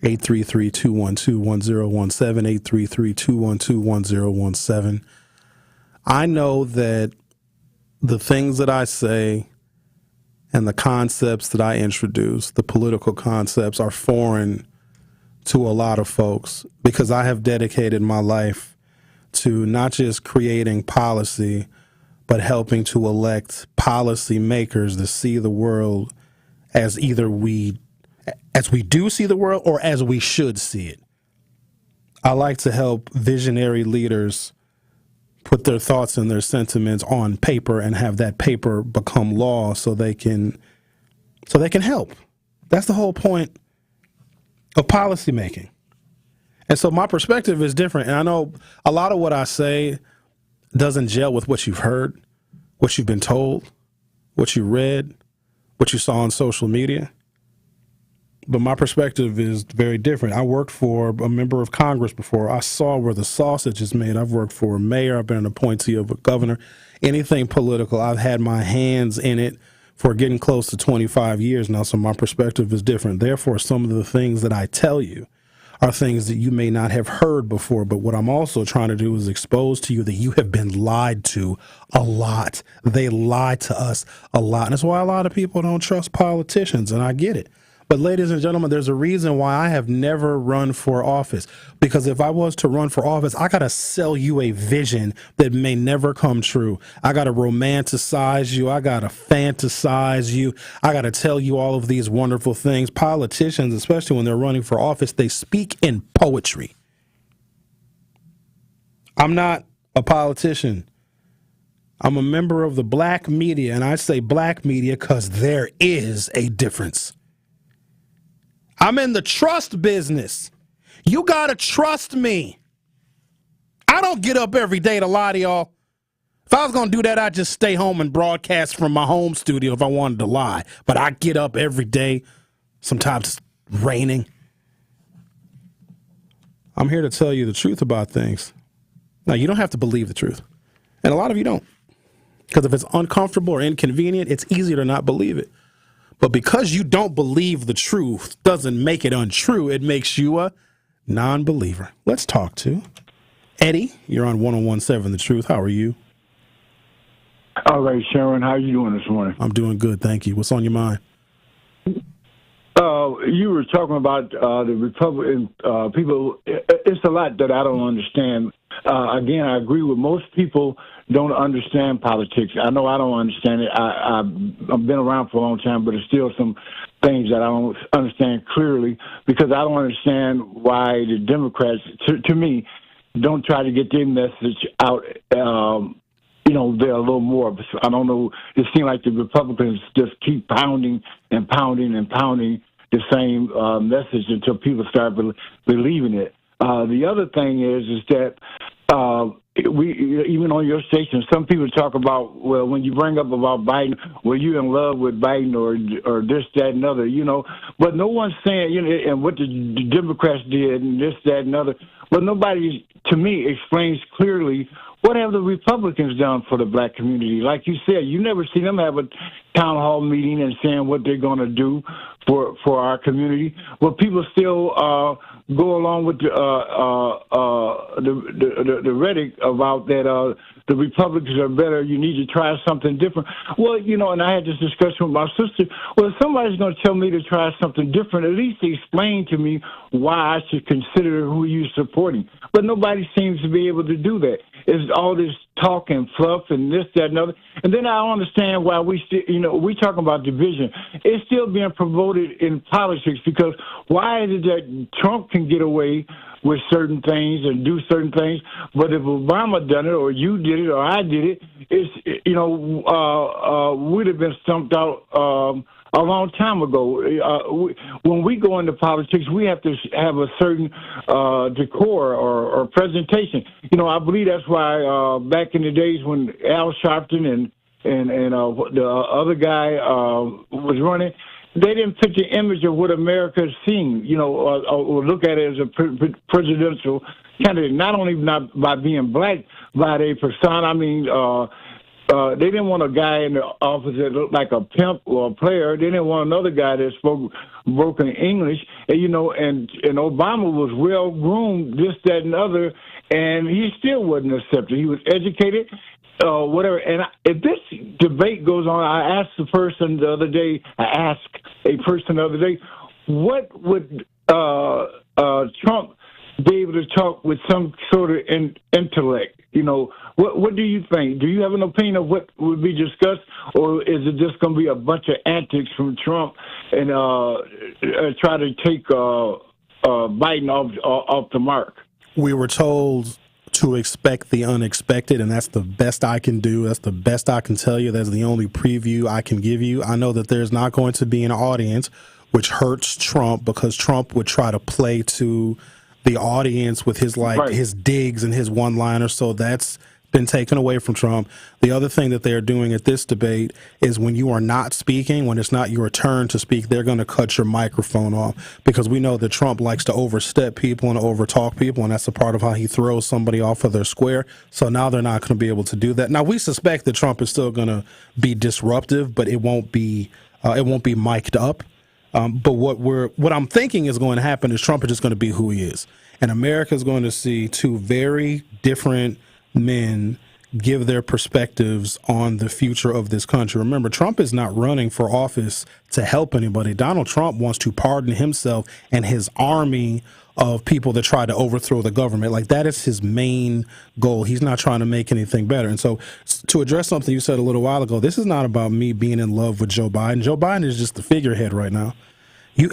Speaker 1: 833-212-1017, 833-212-1017. I know that the things that I say and the concepts that I introduce, the political concepts, are foreign to a lot of folks because I have dedicated my life to not just creating policy, but helping to elect policy makers to see the world as either we do see the world or as we should see it. I like to help visionary leaders put their thoughts and their sentiments on paper and have that paper become law so they can help. That's the whole point of policymaking. And so my perspective is different. And I know a lot of what I say doesn't gel with what you've heard, what you've been told, what you read, what you saw on social media. But my perspective is very different. I worked for a member of Congress before. I saw where the sausage is made. I've worked for a mayor. I've been an appointee of a governor. Anything political, I've had my hands in it for getting close to 25 years now, so my perspective is different. Therefore, some of the things that I tell you are things that you may not have heard before, but what I'm also trying to do is expose to you that you have been lied to a lot. They lie to us a lot, and that's why a lot of people don't trust politicians, and I get it. But ladies and gentlemen, there's a reason why I have never run for office. Because if I was to run for office, I got to sell you a vision that may never come true. I got to romanticize you. I got to fantasize you. I got to tell you all of these wonderful things. Politicians, especially when they're running for office, they speak in poetry. I'm not a politician. I'm a member of the black media, and I say black media because there is a difference. I'm in the trust business. You got to trust me. I don't get up every day to lie to y'all. If I was going to do that, I'd just stay home and broadcast from my home studio if I wanted to lie. But I get up every day. Sometimes it's raining. I'm here to tell you the truth about things. Now, you don't have to believe the truth. And a lot of you don't. Because if it's uncomfortable or inconvenient, it's easier to not believe it. But because you don't believe the truth doesn't make it untrue. It makes you a non-believer. Let's talk to Eddie. You're on 101.7 The Truth. How are you?
Speaker 9: All right, Sharon. How are you doing this morning?
Speaker 1: I'm doing good, thank you. What's on your mind?
Speaker 9: You were talking about the Republican people. It's a lot that I don't understand. Again, I agree with most people don't understand politics. I know I don't understand it. I've been around for a long time, but there's still some things that I don't understand clearly because I don't understand why the Democrats, to me, don't try to get their message out. There a little more. I don't know. It seems like the Republicans just keep pounding and pounding and pounding the same message until people start believing it. The other thing is that we even on your station, some people talk about, well, when you bring up about Biden, were you in love with Biden or this, that, and other, but no one's saying, and what the Democrats did and this, that, and other. But nobody, to me, explains clearly what have the Republicans done for the black community. Like you said, you never see them have a town hall meeting and saying what they're going to do for our community. Well, people still go along with the rhetoric about that the Republicans are better. You need to try something different. Well, and I had this discussion with my sister. Well, if somebody's going to tell me to try something different, at least explain to me why I should consider who you're supporting. But nobody seems to be able to do that. It's all this talk and fluff and this, that, and other. And then I don't understand why we still, we talking about division. It's still being promoted in politics because why is it that Trump can get away with certain things and do certain things, but if Obama done it or you did it or I did it, we'd have been stumped out a long time ago. When we go into politics, we have to have a certain decor or presentation. I believe that's why back in the days when Al Sharpton and the other guy was running, they didn't put the image of what America's seen, or look at it as a presidential candidate, not only not by being black, by their persona. I mean, they didn't want a guy in the office that looked like a pimp or a player. They didn't want another guy that spoke broken English. And, and Obama was well groomed, this, that, and other, and he still wasn't accepted. He was educated, whatever. And if this debate goes on, I asked a person the other day, what would Trump be able to talk with some sort of intellect? What do you think? Do you have an opinion of what would be discussed, or is it just going to be a bunch of antics from Trump and try to take Biden off the mark?
Speaker 1: We were told to expect the unexpected, and that's the best I can do. That's the best I can tell you. That's the only preview I can give you. I know that there's not going to be an audience, which hurts Trump, because Trump would try to play to the audience with his his digs and his one-liners. So that's been taken away from Trump. The other thing that they're doing at this debate is when you are not speaking, when it's not your turn to speak, they're going to cut your microphone off, because we know that Trump likes to overstep people and overtalk people, and that's a part of how he throws somebody off of their square. So now they're not going to be able to do that. Now, we suspect that Trump is still going to be disruptive, but it won't be mic'd up. But what I'm thinking is going to happen is Trump is just going to be who he is, and America is going to see two very different men give their perspectives on the future of this country. Remember, Trump is not running for office to help anybody. Donald Trump wants to pardon himself and his army of people that try to overthrow the government. Like, that is his main goal. He's not trying to make anything better. And so, to address something you said a little while ago, this is not about me being in love with Joe Biden. Joe Biden is just the figurehead right now.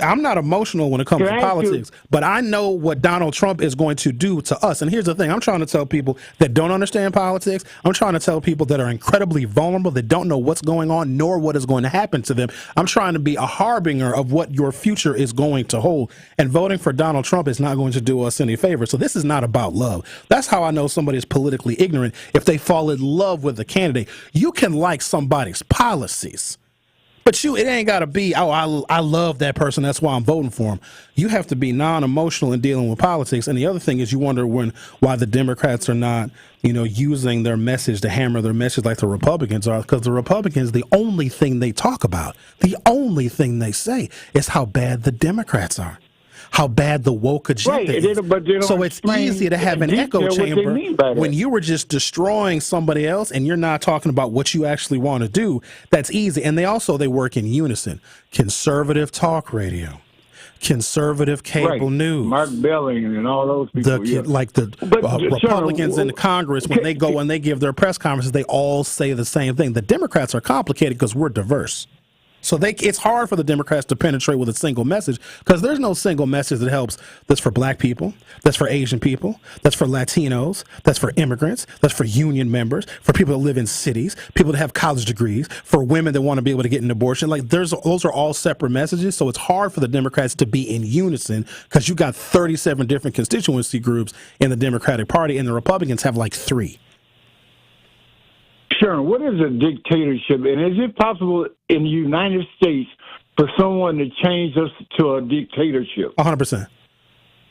Speaker 1: I'm not emotional when it comes to politics, but I know what Donald Trump is going to do to us. And here's the thing. I'm trying to tell people that don't understand politics. I'm trying to tell people that are incredibly vulnerable, that don't know what's going on, nor what is going to happen to them. I'm trying to be a harbinger of what your future is going to hold. And voting for Donald Trump is not going to do us any favor. So this is not about love. That's how I know somebody is politically ignorant. If they fall in love with a candidate, you can like somebody's policies, but it ain't got to be, I love that person, that's why I'm voting for him. You have to be non-emotional in dealing with politics. And the other thing is, you wonder why the Democrats are not, using their message to hammer their message like the Republicans are, because the Republicans, the only thing they talk about, the only thing they say is how bad the Democrats are, how bad the woke agenda is. So it's easy to have an echo chamber when you were just destroying somebody else and you're not talking about what you actually want to do. That's easy. And they work in unison. Conservative talk radio, conservative cable news,
Speaker 9: Mark Belling and all those people.
Speaker 1: Republicans in Congress, when they go and they give their press conferences, they all say the same thing. The Democrats are complicated because we're diverse. So it's hard for the Democrats to penetrate with a single message, because there's no single message that helps. That's for black people, that's for Asian people, that's for Latinos, that's for immigrants, that's for union members, for people that live in cities, people that have college degrees, for women that want to be able to get an abortion. Like, those are all separate messages. So it's hard for the Democrats to be in unison, because you got 37 different constituency groups in the Democratic Party, and the Republicans have like 3.
Speaker 9: Sure. What is a dictatorship, and is it possible in the United States for someone to change us to a dictatorship?
Speaker 1: 100%.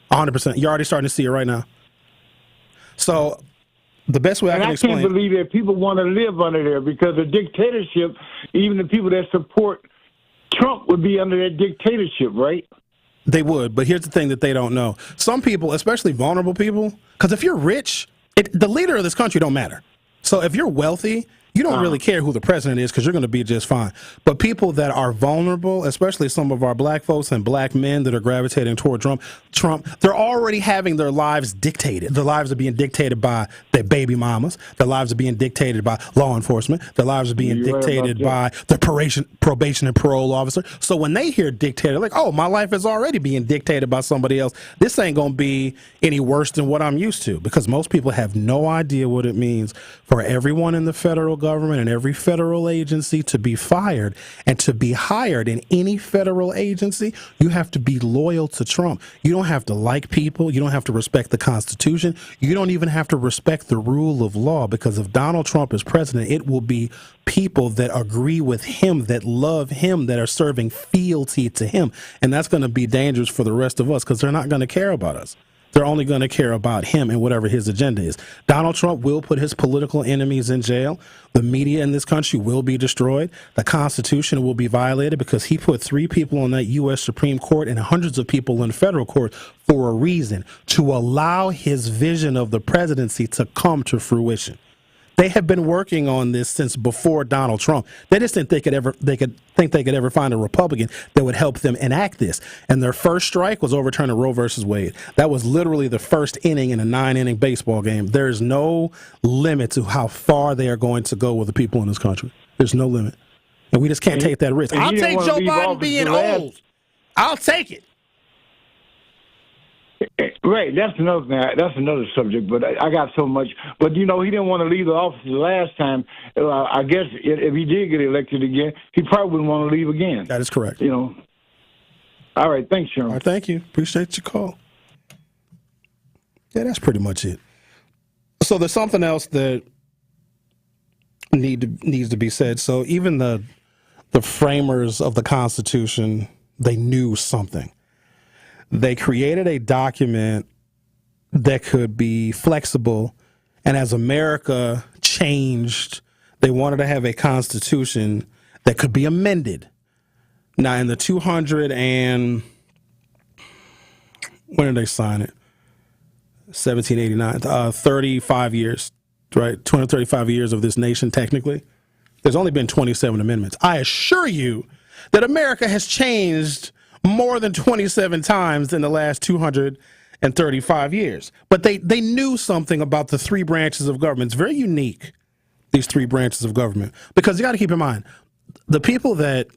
Speaker 1: 100%. You're already starting to see it right now. So the best way I can explain.
Speaker 9: I can't believe that people want to live under there, because a dictatorship, even the people that support Trump would be under that dictatorship, right?
Speaker 1: They would. But here's the thing that they don't know. Some people, especially vulnerable people, because if you're rich, the leader of this country don't matter. So if you're wealthy, you don't really care who the president is, because you're going to be just fine. But people that are vulnerable, especially some of our black folks and black men that are gravitating toward Trump, they're already having their lives dictated. Their lives are being dictated by their baby mamas. Their lives are being dictated by law enforcement. Their lives are being dictated by the probation and parole officer. So when they hear dictator, like, oh, my life is already being dictated by somebody else. This ain't going to be any worse than what I'm used to, because most people have no idea what it means for everyone in the federal government and every federal agency to be fired, and to be hired in any federal agency. You have to be loyal to Trump. You don't have to like people. You don't have to respect the Constitution. You don't even have to respect the rule of law, because if Donald Trump is president, it will be people that agree with him, that love him, that are serving fealty to him. And that's going to be dangerous for the rest of us, because they're not going to care about us. They're only going to care about him and whatever his agenda is. Donald Trump will put his political enemies in jail. The media in this country will be destroyed. The Constitution will be violated because he put 3 people on that U.S. Supreme Court and hundreds of people in federal court for a reason, to allow his vision of the presidency to come to fruition. They have been working on this since before Donald Trump. They just didn't think they could ever find a Republican that would help them enact this. And their first strike was overturning Roe versus Wade. That was literally the first inning in a 9-inning baseball game. There's no limit to how far they are going to go with the people in this country. There's no limit. And we just can't take that risk. I'll take Joe Biden being old. I'll take it.
Speaker 9: Right, that's another thing. That's another subject. But I got so much. But he didn't want to leave the office the last time. I guess if he did get elected again, he probably wouldn't want to leave again.
Speaker 1: That is correct.
Speaker 9: All right, thanks, Sherwin.
Speaker 1: All right, thank you. Appreciate your call. Yeah, that's pretty much it. So there's something else that needs to be said. So even the framers of the Constitution, they knew something. They created a document that could be flexible, and as America changed, they wanted to have a constitution that could be amended. Now, in the 200 and when did they sign it? 1789, 35 years, right? 235 years of this nation, technically. There's only been 27 amendments. I assure you that America has changed more than 27 times in the last 235 years. But they knew something about the 3 branches of government. It's very unique, these 3 branches of government, because you got to keep in mind, the people that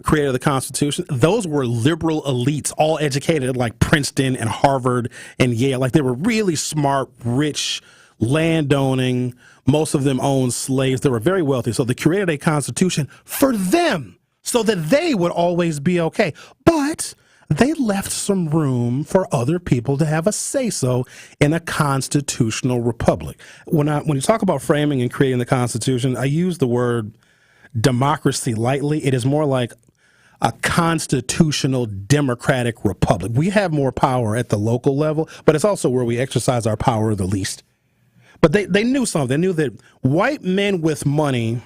Speaker 1: created the Constitution, those were liberal elites, all educated at like Princeton and Harvard and Yale. Like, they were really smart, rich, landowning. Most of them owned slaves. They were very wealthy. So they created a Constitution for them, so that they would always be okay. But they left some room for other people to have a say-so in a constitutional republic. When you talk about framing and creating the Constitution, I use the word democracy lightly. It is more like a constitutional democratic republic. We have more power at the local level, but it's also where we exercise our power the least. But they knew something. They knew that white men with money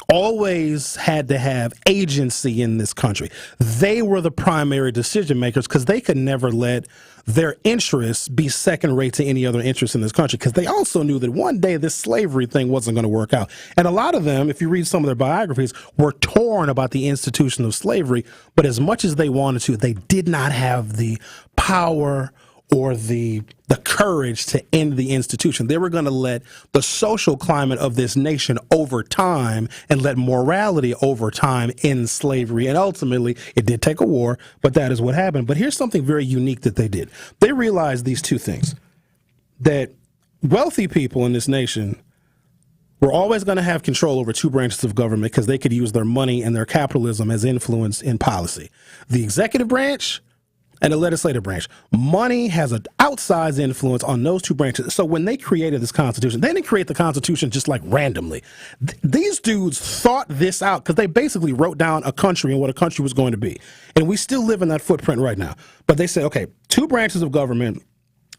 Speaker 1: always had to have agency in this country. They were the primary decision makers because they could never let their interests be second rate to any other interest in this country, because they also knew that one day this slavery thing wasn't going to work out. And a lot of them, if you read some of their biographies, were torn about the institution of slavery, but as much as they wanted to, they did not have the power or the courage to end the institution. They were going to let the social climate of this nation over time and let morality over time end slavery. And ultimately, it did take a war, but that is what happened. But here's something very unique that they did. They realized these 2 things, that wealthy people in this nation were always going to have control over 2 branches of government because they could use their money and their capitalism as influence in policy. The executive branch and the legislative branch. Money has an outsized influence on those 2 branches. So when they created this Constitution, they didn't create the Constitution just like randomly. These dudes thought this out because they basically wrote down a country and what a country was going to be. And we still live in that footprint right now. But they said, okay, 2 branches of government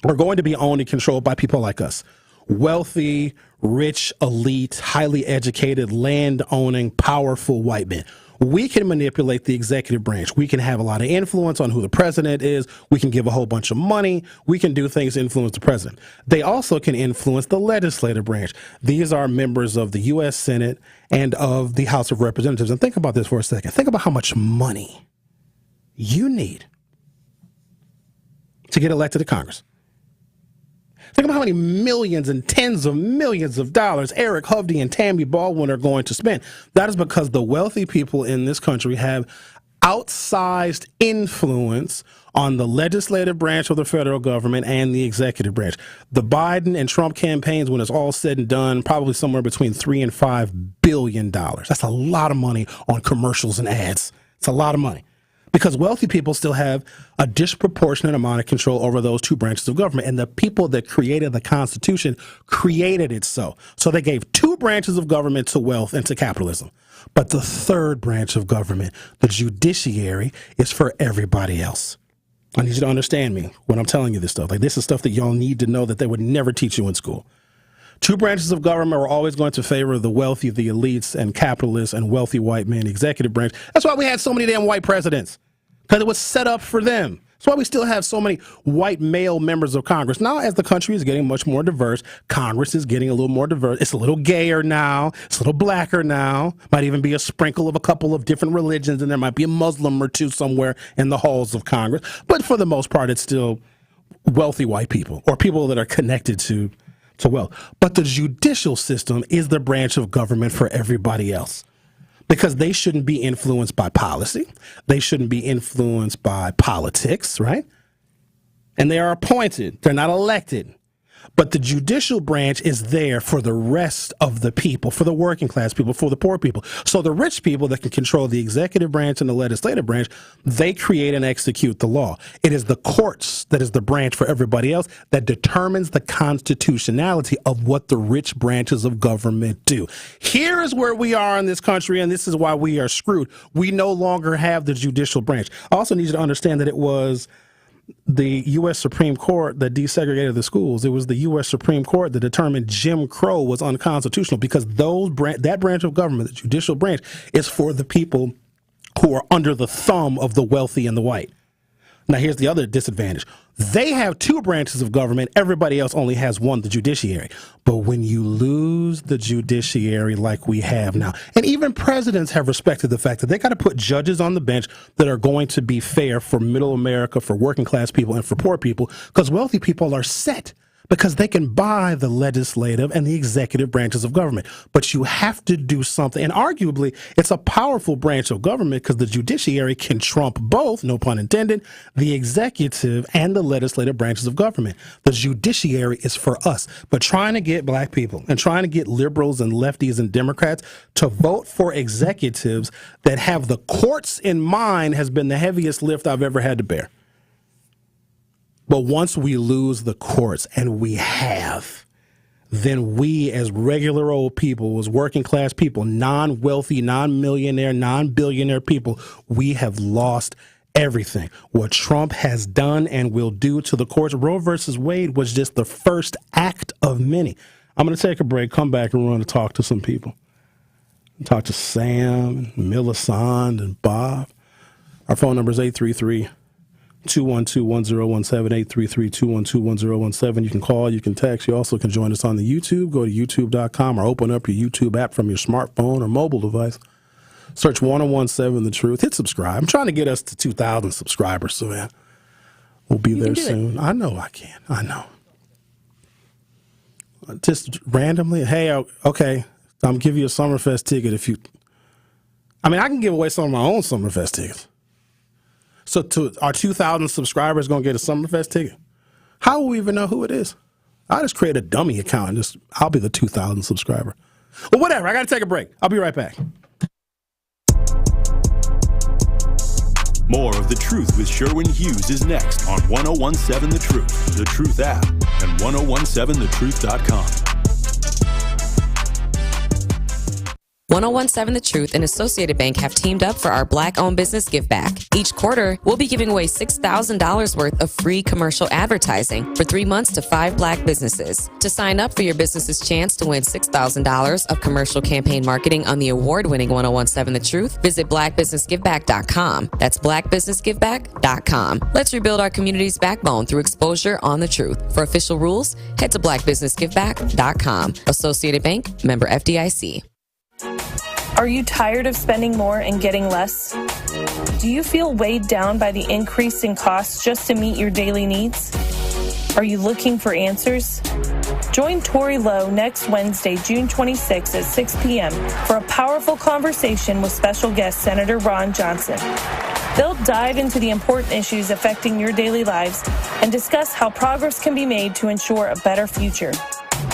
Speaker 1: are going to be owned and controlled by people like us. Wealthy, rich, elite, highly educated, land-owning, powerful white men. We can manipulate the executive branch. We can have a lot of influence on who the president is. We can give a whole bunch of money. We can do things to influence the president. They also can influence the legislative branch. These are members of the U.S. Senate and of the House of Representatives. And think about this for a second. Think about how much money you need to get elected to Congress. Think about how many millions and tens of millions of dollars Eric Hovde and Tammy Baldwin are going to spend. That is because the wealthy people in this country have outsized influence on the legislative branch of the federal government and the executive branch. The Biden and Trump campaigns, when it's all said and done, probably somewhere between $3 and $5 billion. That's a lot of money on commercials and ads. It's a lot of money. Because wealthy people still have a disproportionate amount of control over those 2 branches of government. And the people that created the Constitution created it so. So they gave 2 branches of government to wealth and to capitalism. But the 3rd branch of government, the judiciary, is for everybody else. I need you to understand me when I'm telling you this stuff. Like, this is stuff that y'all need to know that they would never teach you in school. Two branches of government are always going to favor the wealthy, the elites, and capitalists and wealthy white men, executive branch. That's why we had so many damn white presidents, because it was set up for them. That's why we still have so many white male members of Congress. Now, as the country is getting much more diverse, Congress is getting a little more diverse. It's a little gayer now. It's a little blacker now. Might even be a sprinkle of a couple of different religions, and there might be a Muslim or two somewhere in the halls of Congress. But for the most part, it's still wealthy white people or people that are connected to wealth. But the judicial system is the branch of government for everybody else, because they shouldn't be influenced by policy. They shouldn't be influenced by politics, right? And they are appointed. They're not elected. But the judicial branch is there for the rest of the people, for the working class people, for the poor people. So the rich people that can control the executive branch and the legislative branch, they create and execute the law. It is the courts that is the branch for everybody else that determines the constitutionality of what the rich branches of government do. Here is where we are in this country, and this is why we are screwed. We no longer have the judicial branch. I also need you to understand that it was the U.S. Supreme Court that desegregated the schools. It was the U.S. Supreme Court that determined Jim Crow was unconstitutional, because that branch of government, the judicial branch, is for the people who are under the thumb of the wealthy and the white. Now, here's the other disadvantage. They have two branches of government. Everybody else only has one, the judiciary. But when you lose the judiciary like we have now, and even presidents have respected the fact that they got to put judges on the bench that are going to be fair for middle America, for working class people, and for poor people, because wealthy people are set because they can buy the legislative and the executive branches of government. But you have to do something. And arguably, it's a powerful branch of government because the judiciary can trump both, no pun intended, the executive and the legislative branches of government. The judiciary is for us. But trying to get black people and trying to get liberals and lefties and Democrats to vote for executives that have the courts in mind has been the heaviest lift I've ever had to bear. But once we lose the courts, and we have, then we as regular old people, as working class people, non-wealthy, non-millionaire, non-billionaire people, we have lost everything. What Trump has done and will do to the courts, Roe versus Wade was just the first act of many. I'm going to take a break, come back, and we're going to talk to some people. Talk to Sam, and Millicent, and Bob. Our phone number is 833-212-1017, 833-212-1017. You can call, you can text. You also can join us on the YouTube. Go to youtube.com or open up your YouTube app from your smartphone or mobile device. Search 1017 The Truth. Hit subscribe. I'm trying to get us to 2,000 subscribers, so man, we'll be there soon. I know I can. I know. Just randomly, hey, okay, I'm gonna give you a Summerfest ticket if you. I mean, I can give away some of my own Summerfest tickets. So to our 2,000 subscribers going to get a Summerfest ticket. How will we even know who it is? I'll just create a dummy account and I'll be the 2,000 subscriber. Well, whatever. I got to take a break. I'll be right back.
Speaker 3: More of The Truth with Sherwin Hughes is next on 1017 The Truth, The Truth app, and 1017thetruth.com.
Speaker 2: 1017 The Truth and Associated Bank have teamed up for our Black-owned business give back. Each quarter, we'll be giving away $6,000 worth of free commercial advertising for 3 months to 5 Black businesses. To sign up for your business's chance to win $6,000 of commercial campaign marketing on the award-winning 1017 The Truth, visit blackbusinessgiveback.com. That's blackbusinessgiveback.com. Let's rebuild our community's backbone through exposure on the truth. For official rules, head to blackbusinessgiveback.com. Associated Bank, member FDIC.
Speaker 11: Are you tired of spending more and getting less? Do you feel weighed down by the increase in costs just to meet your daily needs? Are you looking for answers? Join Tori Lowe next Wednesday, June 26 at 6 p.m. for a powerful conversation with special guest Senator Ron Johnson. They'll dive into the important issues affecting your daily lives and discuss how progress can be made to ensure a better future.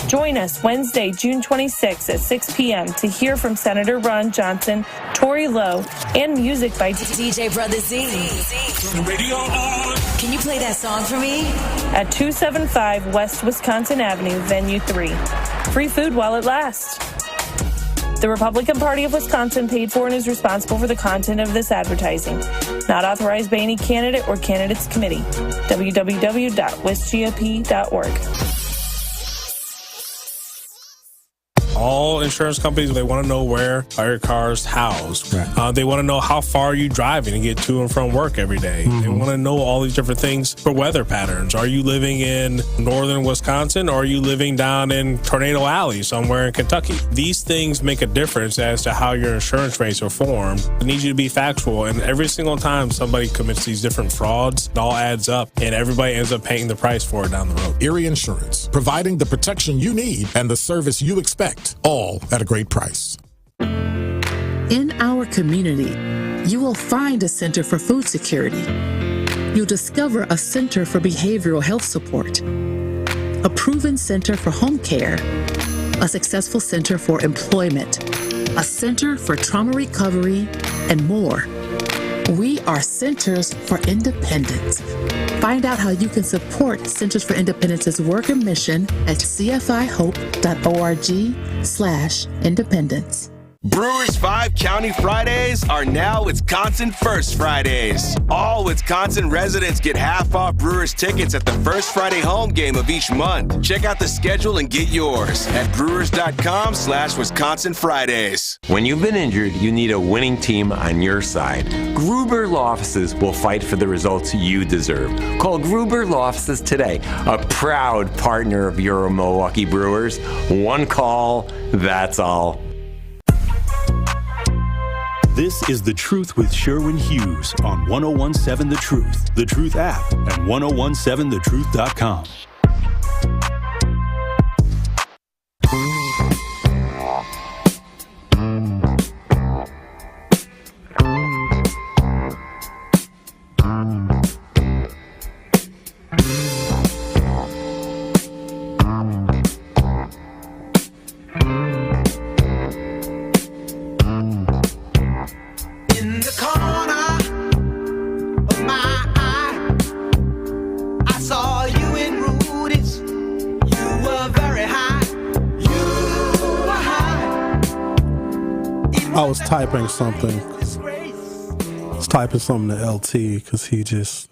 Speaker 11: Join us Wednesday, June 26 at 6 p.m. to hear from Senator Ron Johnson, Tori Lowe, and music by
Speaker 12: DJ Brother Z. Radio on. Can you play that song for me?
Speaker 11: At 275 West Wisconsin Avenue, Venue 3. Free food while it lasts. The Republican Party of Wisconsin paid for and is responsible for the content of this advertising. Not authorized by any candidate or candidates committee. www.wisgop.org.
Speaker 5: All insurance companies, they want to know where are your cars housed. Right. They want to know how far you driving to get to and from work every day. Mm-hmm. They want to know all these different things for weather patterns. Are you living in northern Wisconsin, or are you living down in Tornado Alley somewhere in Kentucky? These things make a difference as to how your insurance rates are formed. It needs you to be factual, and every single time somebody commits these different frauds, it all adds up, and everybody ends up paying the price for it down the road.
Speaker 13: Erie Insurance, providing the protection you need and the service you expect, all at a great price.
Speaker 14: In our community, you will find a Center for Food Security. You'll discover a Center for Behavioral Health Support, a proven Center for Home Care, a successful Center for Employment, a Center for Trauma Recovery, and more. We are Centers for Independence. Find out how you can support Centers for Independence's work and mission at cfihope.org/independence.
Speaker 15: Brewers 5 County Fridays are now Wisconsin First Fridays. All Wisconsin residents get half off Brewers tickets at the first Friday home game of each month. Check out the schedule and get yours at brewers.com/Wisconsin Fridays.
Speaker 21: When you've been injured, you need a winning team on your side. Gruber Law Offices will fight for the results you deserve. Call Gruber Law Offices today, a proud partner of your Milwaukee Brewers. One call, that's all.
Speaker 3: This is The Truth with Sherwin Hughes on 1017 The Truth, The Truth app, and 1017thetruth.com.
Speaker 1: I was typing something. I was typing something to LT because he just,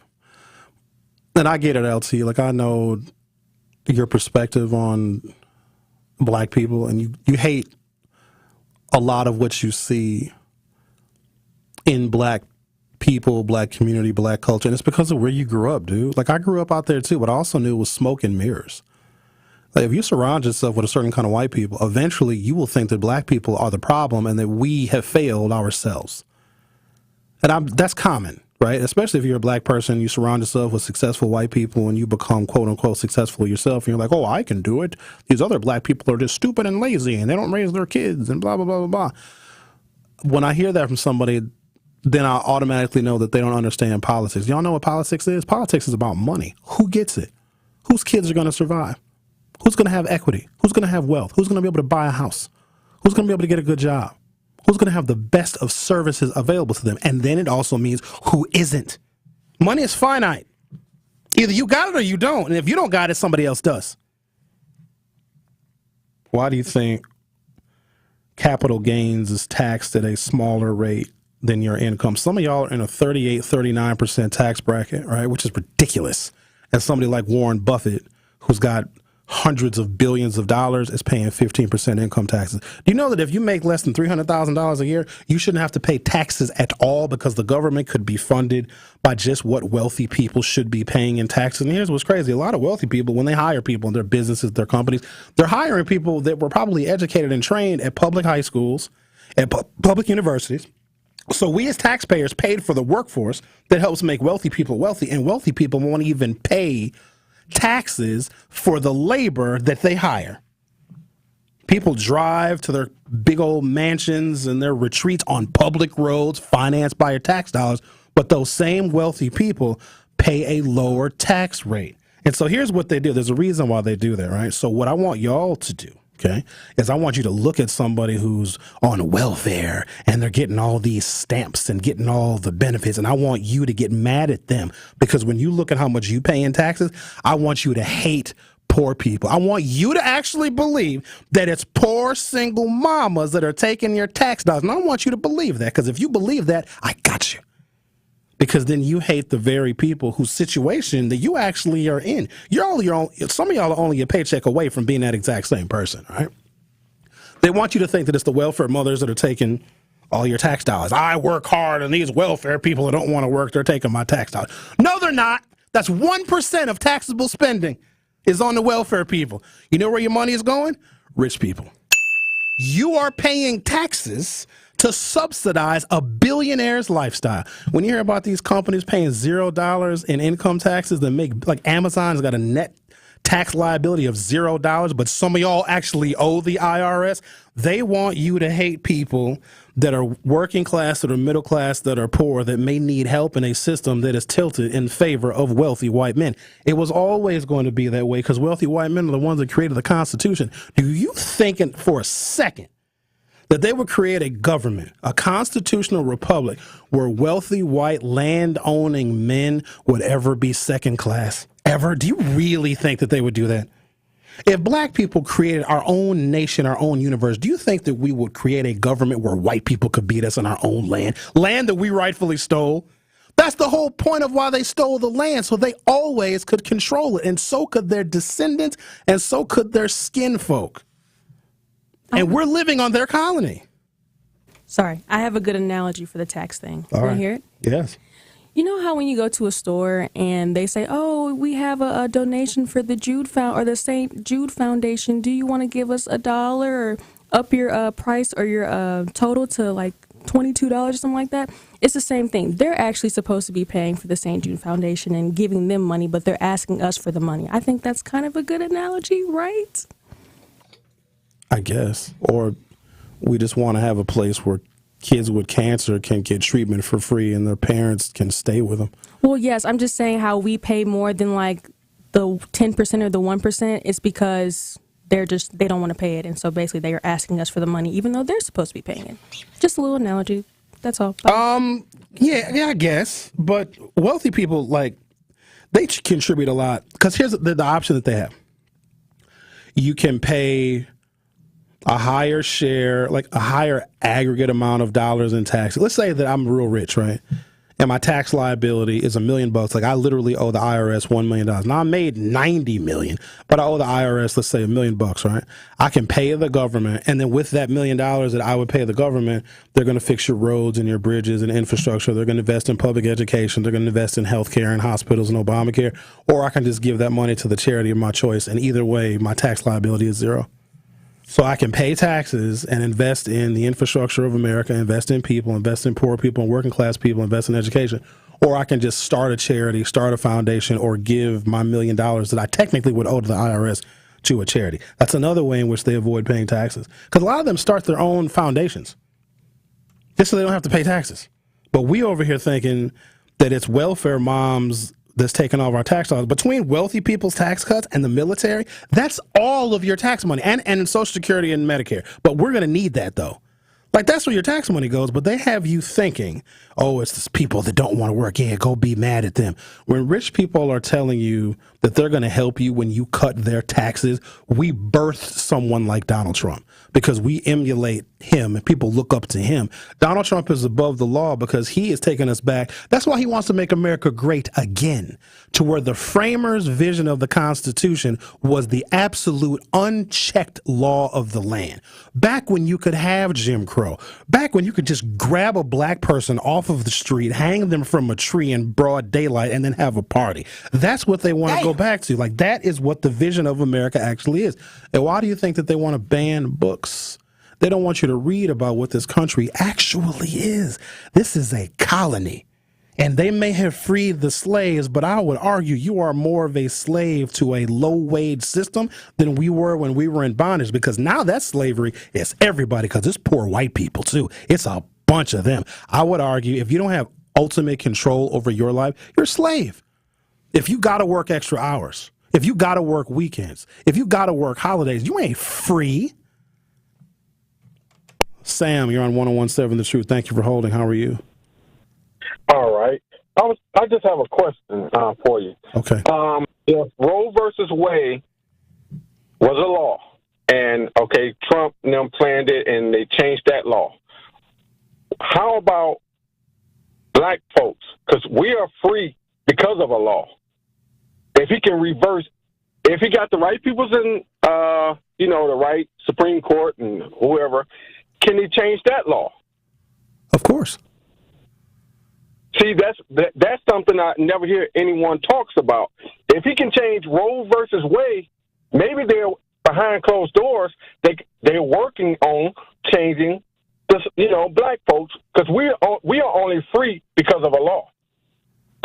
Speaker 1: and I get it, LT. Like, I know your perspective on black people, and you hate a lot of what you see in black people, black community, black culture, and it's because of where you grew up, dude. Like, I grew up out there too, but I also knew it was smoke and mirrors. Like, if you surround yourself with a certain kind of white people, eventually you will think that black people are the problem and that we have failed ourselves. And that's common, right? Especially if you're a black person, you surround yourself with successful white people and you become quote unquote successful yourself. And you're like, oh, I can do it. These other black people are just stupid and lazy and they don't raise their kids and blah, blah, blah, blah, blah. When I hear that from somebody, then I automatically know that they don't understand politics. Y'all know what politics is? Politics is about money. Who gets it? Whose kids are going to survive? Who's going to have equity? Who's going to have wealth? Who's going to be able to buy a house? Who's going to be able to get a good job? Who's going to have the best of services available to them? And then it also means who isn't. Money is finite. Either you got it or you don't. And if you don't got it, somebody else does. Why do you think capital gains is taxed at a smaller rate than your income? Some of y'all are in a 38, 39% tax bracket, right? Which is ridiculous. And somebody like Warren Buffett, who's got hundreds of billions of dollars, is paying 15% income taxes. Do you know that if you make less than $300,000 a year, you shouldn't have to pay taxes at all because the government could be funded by just what wealthy people should be paying in taxes? And here's what's crazy. A lot of wealthy people, when they hire people in their businesses, their companies, they're hiring people that were probably educated and trained at public high schools, at public universities. So we as taxpayers paid for the workforce that helps make wealthy people wealthy, and wealthy people won't even pay taxes for the labor that they hire. People drive to their big old mansions and their retreats on public roads financed by your tax dollars, but those same wealthy people pay a lower tax rate. And so here's what they do. There's a reason why they do that, right? So what I want y'all to do, okay, is I want you to look at somebody who's on welfare and they're getting all these stamps and getting all the benefits, and I want you to get mad at them, because when you look at how much you pay in taxes, I want you to hate poor people. I want you to actually believe that it's poor single mamas that are taking your tax dollars. And I don't want you to believe that, because if you believe that, I got you. because then you hate the very people whose situation that you actually are in. Some of y'all are only a paycheck away from being that exact same person, right? They want you to think that it's the welfare mothers that are taking all your tax dollars. I work hard, and these welfare people that don't want to work, they're taking my tax dollars. No, they're not. That's 1% of taxable spending is on the welfare people. You know where your money is going? Rich people. You are paying taxes to subsidize a billionaire's lifestyle. When you hear about these companies paying $0 in income taxes that make, like Amazon's got a net tax liability of $0, but some of y'all actually owe the IRS. They want you to hate people that are working class, that are middle class, that are poor, that may need help in a system that is tilted in favor of wealthy white men. It was always going to be that way because wealthy white men are the ones that created the Constitution. Do you think for a second that they would create a government, a constitutional republic, where wealthy white land-owning men would ever be second class? Ever? Do you really think that they would do that? If black people created our own nation, our own universe, do you think that we would create a government where white people could beat us on our own land that we rightfully stole? That's the whole point of why they stole the land, so they always could control it, and so could their descendants, and so could their skin folk. And we're living on their colony.
Speaker 4: Sorry, I have a good analogy for the tax thing.
Speaker 1: All
Speaker 4: Want
Speaker 1: right.
Speaker 4: to hear it?
Speaker 1: Yes.
Speaker 4: You know how when you go to a store and they say, "Oh, we have a donation for the the St. Jude Foundation. Do you want to give us $1 or up your price or your total to like $22 or something like that?" It's the same thing. They're actually supposed to be paying for the St. Jude Foundation and giving them money, but they're asking us for the money. I think that's kind of a good analogy, right?
Speaker 1: I guess. Or we just want to have a place where kids with cancer can get treatment for free and their parents can stay with them.
Speaker 4: Well, yes, I'm just saying how we pay more than like the 10% or the 1%. It's because they don't want to pay it. And so basically they are asking us for the money, even though they're supposed to be paying it. Just a little analogy. That's all.
Speaker 1: Yeah, I guess. But wealthy people, like, they contribute a lot. Because here's the option that they have. You can pay a higher share, like a higher aggregate amount of dollars in taxes. Let's say that I'm real rich, right? And my tax liability is $1 million. Like I literally owe the IRS $1 million. Now I made $90 million, but I owe the IRS, let's say $1 million, right? I can pay the government, and then with that $1 million that I would pay the government, they're going to fix your roads and your bridges and infrastructure. They're going to invest in public education. They're going to invest in healthcare and hospitals and Obamacare. Or I can just give that money to the charity of my choice, and either way, my tax liability is $0. So I can pay taxes and invest in the infrastructure of America, invest in people, invest in poor people and working class people, invest in education. Or I can just start a charity, start a foundation, or give my $1 million that I technically would owe to the IRS to a charity. That's another way in which they avoid paying taxes. Because a lot of them start their own foundations just so they don't have to pay taxes. But we over here thinking that it's welfare moms that's taking all of our tax dollars. Between wealthy people's tax cuts and the military, that's all of your tax money and Social Security and Medicare. But we're going to need that, though. Like, that's where your tax money goes, but they have you thinking, oh, it's the people that don't want to work. Yeah, go be mad at them. When rich people are telling you that they're going to help you when you cut their taxes, we birthed someone like Donald Trump because we emulate him and people look up to him. Donald Trump is above the law because he is taking us back. That's why he wants to make America great again, to where the framers' vision of the Constitution was the absolute unchecked law of the land. Back when you could have Jim Crow, back when you could just grab a black person off of the street, hang them from a tree in broad daylight, and then have a party. That's what they want to go back to. Like, that is what the vision of America actually is. And why do you think that they want to ban books? They don't want you to read about what this country actually is. This is a colony. And they may have freed the slaves, but I would argue you are more of a slave to a low-wage system than we were when we were in bondage, because now that slavery is everybody, because it's poor white people, too. It's a bunch of them. I would argue if you don't have ultimate control over your life, you're a slave. If you got to work extra hours, if you got to work weekends, if you got to work holidays, you ain't free. Sam, you're on 101.7 The Truth. Thank you for holding. How are you?
Speaker 6: All right. I just have a question for you.
Speaker 1: Okay.
Speaker 6: If Roe versus Wade was a law, and Trump and them planned it, and they changed that law, how about black folks? because we are free because of a law. If he can reverse, if he got the right people's in, the right Supreme Court and whoever, can he change that law?
Speaker 1: Of course.
Speaker 6: See, that's something I never hear anyone talks about. If he can change Roe versus Wade, maybe they're behind closed doors. They're working on changing this, black folks, because we are only free because of a law.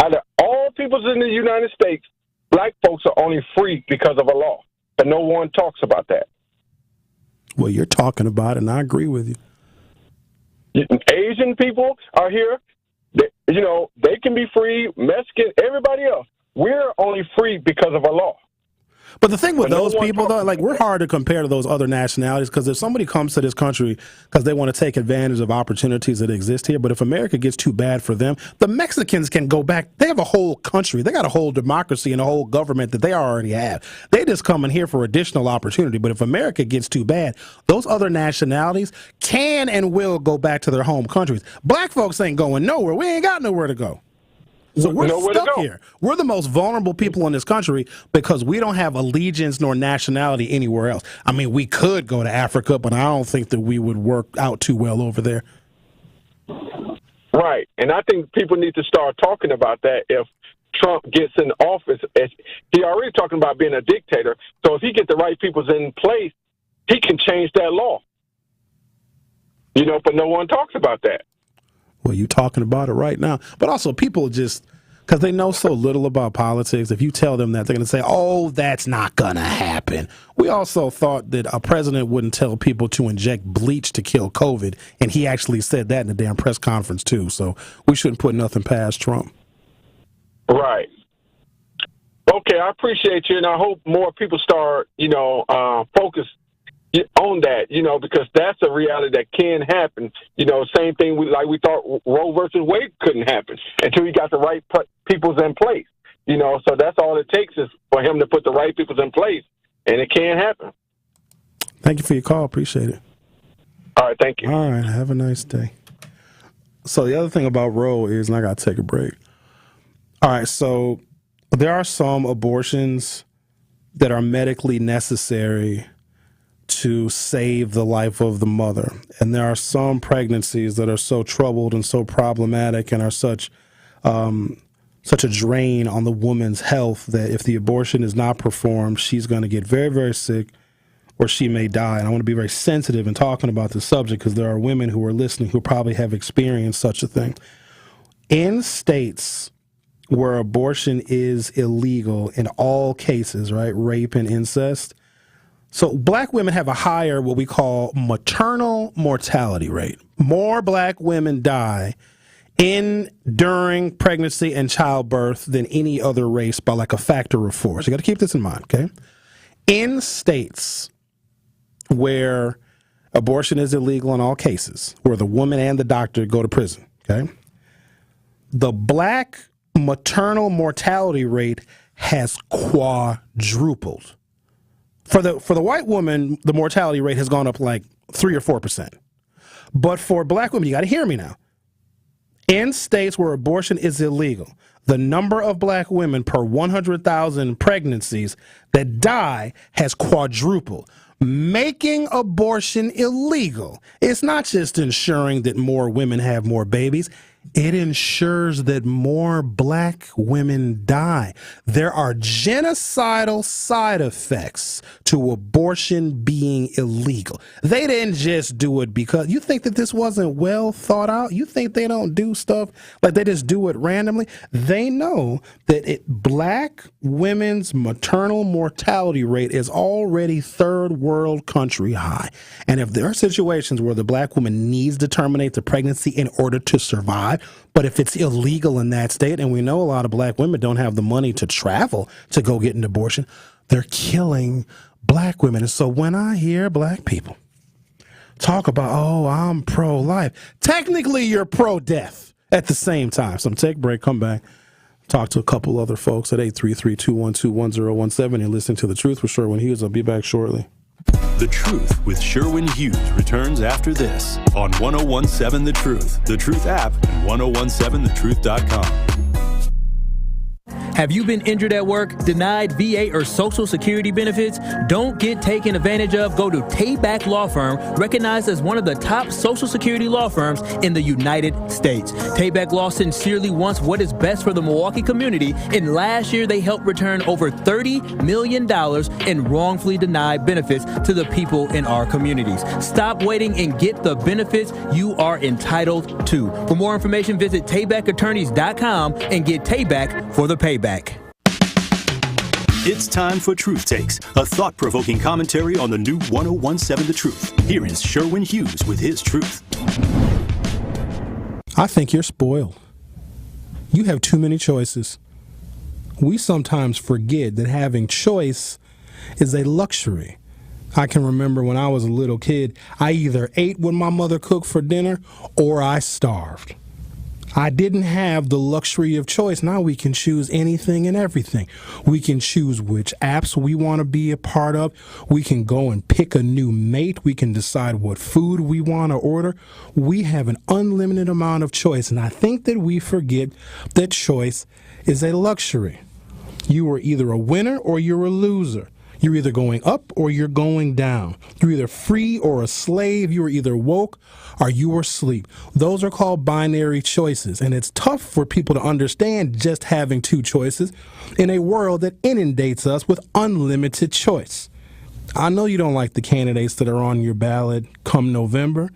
Speaker 6: Out of all peoples in the United States, black folks are only free because of a law, but no one talks about that.
Speaker 1: Well, you're talking about it, and I agree with you.
Speaker 6: Asian people are here. They can be free. Mexican, everybody else. We're only free because of a law.
Speaker 1: But the thing with those people, though, like, we're hard to compare to those other nationalities, because if somebody comes to this country because they want to take advantage of opportunities that exist here, but if America gets too bad for them, the Mexicans can go back. They have a whole country. They got a whole democracy and a whole government that they already have. They just come in here for additional opportunity. But if America gets too bad, those other nationalities can and will go back to their home countries. Black folks ain't going nowhere. We ain't got nowhere to go. So we're stuck here. We're the most vulnerable people in this country because we don't have allegiance nor nationality anywhere else. I mean, we could go to Africa, but I don't think that we would work out too well over there.
Speaker 6: Right. And I think people need to start talking about that if Trump gets in office. He already talking about being a dictator. So if he get the right people in place, he can change that law. But no one talks about that.
Speaker 1: Well, you're talking about it right now. But also, people just, because they know so little about politics, if you tell them that, they're going to say, oh, that's not going to happen. We also thought that a president wouldn't tell people to inject bleach to kill COVID, and he actually said that in the damn press conference, too. So we shouldn't put nothing past Trump.
Speaker 6: Right. Okay, I appreciate you, and I hope more people start, focus on that, because that's a reality that can happen. Same thing we thought Roe versus Wade couldn't happen until he got the right peoples in place. So that's all it takes is for him to put the right peoples in place, and it can happen.
Speaker 1: Thank you for your call. Appreciate it.
Speaker 6: All right, thank you.
Speaker 1: All right, have a nice day. So the other thing about Roe is, and I got to take a break. All right, so there are some abortions that are medically necessary to save the life of the mother. And there are some pregnancies that are so troubled and so problematic and are such a drain on the woman's health that if the abortion is not performed, she's going to get very, very sick or she may die. And I want to be very sensitive in talking about this subject because there are women who are listening who probably have experienced such a thing. In states where abortion is illegal in all cases, right, rape and incest, so black women have a higher, what we call maternal mortality rate. More black women die during pregnancy and childbirth than any other race by like a factor of 4. So you got to keep this in mind, okay? In states where abortion is illegal in all cases, where the woman and the doctor go to prison, okay? The black maternal mortality rate has quadrupled. For the white woman, the mortality rate has gone up like 3 or 4%. But for black women, you got to hear me now. In states where abortion is illegal, the number of black women per 100,000 pregnancies that die has quadrupled. Making abortion illegal, it's not just ensuring that more women have more babies. It ensures that more black women die. There are genocidal side effects to abortion being illegal. They didn't just do it because you think that this wasn't well thought out. You think they don't do stuff like they just do it randomly. They know that black women's maternal mortality rate is already third world country high. And if there are situations where the black woman needs to terminate the pregnancy in order to survive, but if it's illegal in that state, and we know a lot of black women don't have the money to travel to go get an abortion, they're killing black women. And so when I hear black people talk about, oh, I'm pro-life, technically you're pro-death at the same time. So take a break, come back, talk to a couple other folks at 833-212-1017. You're listening to The Truth with Sherwin Hughes. I'll be back shortly.
Speaker 3: The Truth with Sherwin Hughes returns after this on 1017 The Truth, The Truth app, and 1017thetruth.com.
Speaker 7: Have you been injured at work, denied VA or Social Security benefits? Don't get taken advantage of. Go to Tayback Law Firm, recognized as one of the top Social Security law firms in the United States. Tayback Law sincerely wants what is best for the Milwaukee community, and last year they helped return over $30 million in wrongfully denied benefits to the people in our communities. Stop waiting and get the benefits you are entitled to. For more information, visit TaybackAttorneys.com and get Tayback for the payback.
Speaker 3: It's time for Truth Takes, a thought-provoking commentary on the new 1017 The Truth. Here is Sherwin Hughes with his truth.
Speaker 1: I think you're spoiled. You have too many choices. We sometimes forget that having choice is a luxury. I can remember when I was a little kid, I either ate what my mother cooked for dinner or I starved. I didn't have the luxury of choice. Now we can choose anything and everything. We can choose which apps we want to be a part of. We can go and pick a new mate. We can decide what food we want to order. We have an unlimited amount of choice. And I think that we forget that choice is a luxury. You are either a winner or you're a loser. You're either going up or you're going down. You're either free or a slave. You are either woke or you are asleep. Those are called binary choices. And it's tough for people to understand just having two choices in a world that inundates us with unlimited choice. I know you don't like the candidates that are on your ballot come November.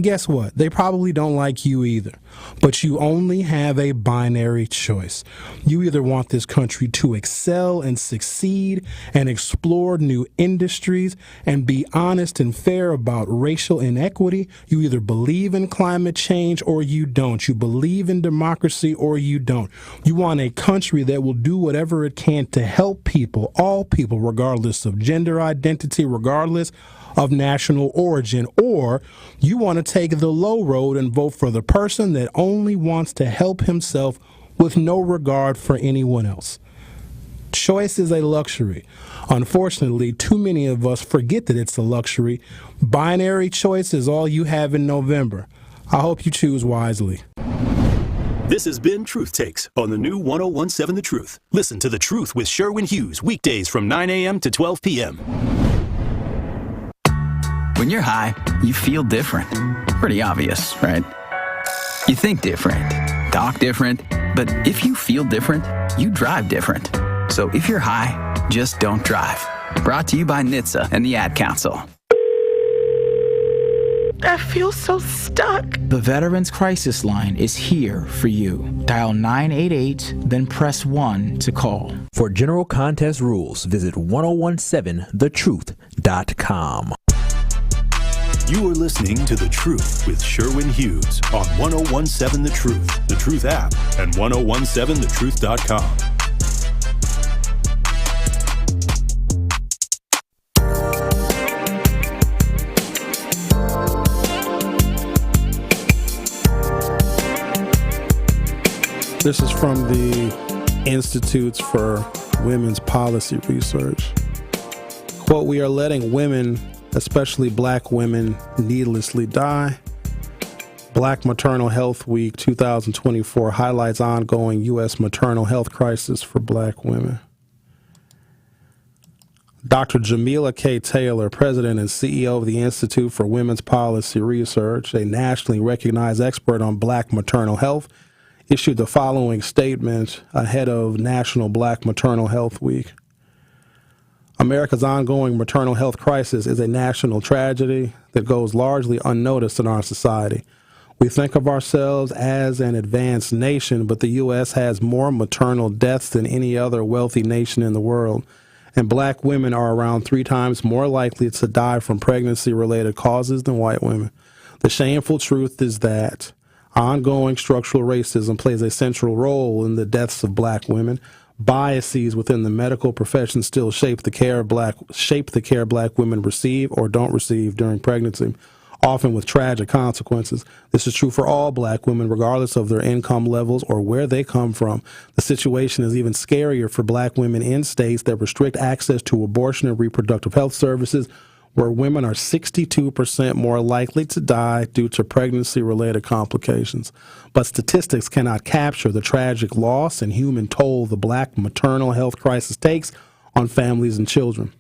Speaker 1: Guess what? They probably don't like you either. But you only have a binary choice. You either want this country to excel and succeed and explore new industries and be honest and fair about racial inequity. You either believe in climate change or you don't. You believe in democracy or you don't. You want a country that will do whatever it can to help people, all people, regardless of gender identity, regardless of national origin, or you want to take the low road and vote for the person that only wants to help himself with no regard for anyone else. Choice is a luxury. Unfortunately, too many of us forget that it's a luxury. Binary choice is all you have in November. I hope you choose wisely.
Speaker 3: This has been Truth Takes on the new 1017 The Truth. Listen to The Truth with Sherwin Hughes weekdays from 9 a.m. to 12 p.m.
Speaker 8: When you're high, you feel different. Pretty obvious, right? You think different, talk different, but if you feel different, you drive different. So if you're high, just don't drive. Brought to you by NHTSA and the Ad Council.
Speaker 10: I feel so stuck.
Speaker 16: The Veterans Crisis Line is here for you. Dial 988, then press 1 to call.
Speaker 17: For general contest rules, visit 1017thetruth.com.
Speaker 3: You are listening to The Truth with Sherwin Hughes on 1017 The Truth, The Truth app, and 1017thetruth.com.
Speaker 1: This is from the Institutes for Women's Policy Research. Quote, "We are letting women, especially black women, needlessly die. Black Maternal Health Week 2024 highlights ongoing U.S. maternal health crisis for black women." Dr. Jamila K. Taylor, president and CEO of the Institute for Women's Policy Research, a nationally recognized expert on black maternal health, issued the following statement ahead of National Black Maternal Health Week. America's ongoing maternal health crisis is a national tragedy that goes largely unnoticed in our society. We think of ourselves as an advanced nation, but the U.S. has more maternal deaths than any other wealthy nation in the world, and black women are around 3 times more likely to die from pregnancy-related causes than white women. The shameful truth is that ongoing structural racism plays a central role in the deaths of black women. Biases within the medical profession still shape the care black women receive or don't receive during pregnancy, often with tragic consequences. This is true for all black women, regardless of their income levels or where they come from. The situation is even scarier for black women in states that restrict access to abortion and reproductive health services, where women are 62% more likely to die due to pregnancy-related complications. But statistics cannot capture the tragic loss and human toll the black maternal health crisis takes on families and children.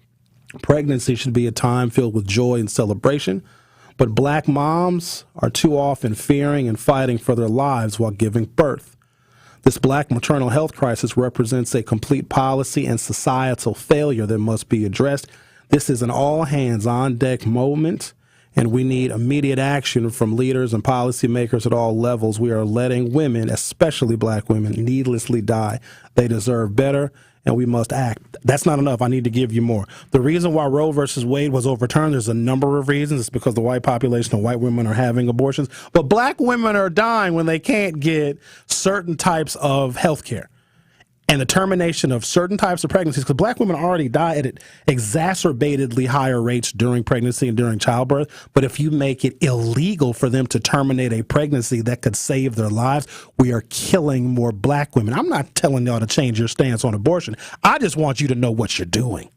Speaker 1: Pregnancy should be a time filled with joy and celebration, but black moms are too often fearing and fighting for their lives while giving birth. This black maternal health crisis represents a complete policy and societal failure that must be addressed. This is an all-hands-on-deck moment, and we need immediate action from leaders and policymakers at all levels. We are letting women, especially black women, needlessly die. They deserve better, and we must act. That's not enough. I need to give you more. The reason why Roe versus Wade was overturned, there's a number of reasons. It's because the white population of white women are having abortions. But black women are dying when they can't get certain types of health care. And the termination of certain types of pregnancies, because black women already die at exacerbatedly higher rates during pregnancy and during childbirth. But if you make it illegal for them to terminate a pregnancy that could save their lives, we are killing more black women. I'm not telling y'all to change your stance on abortion. I just want you to know what you're doing.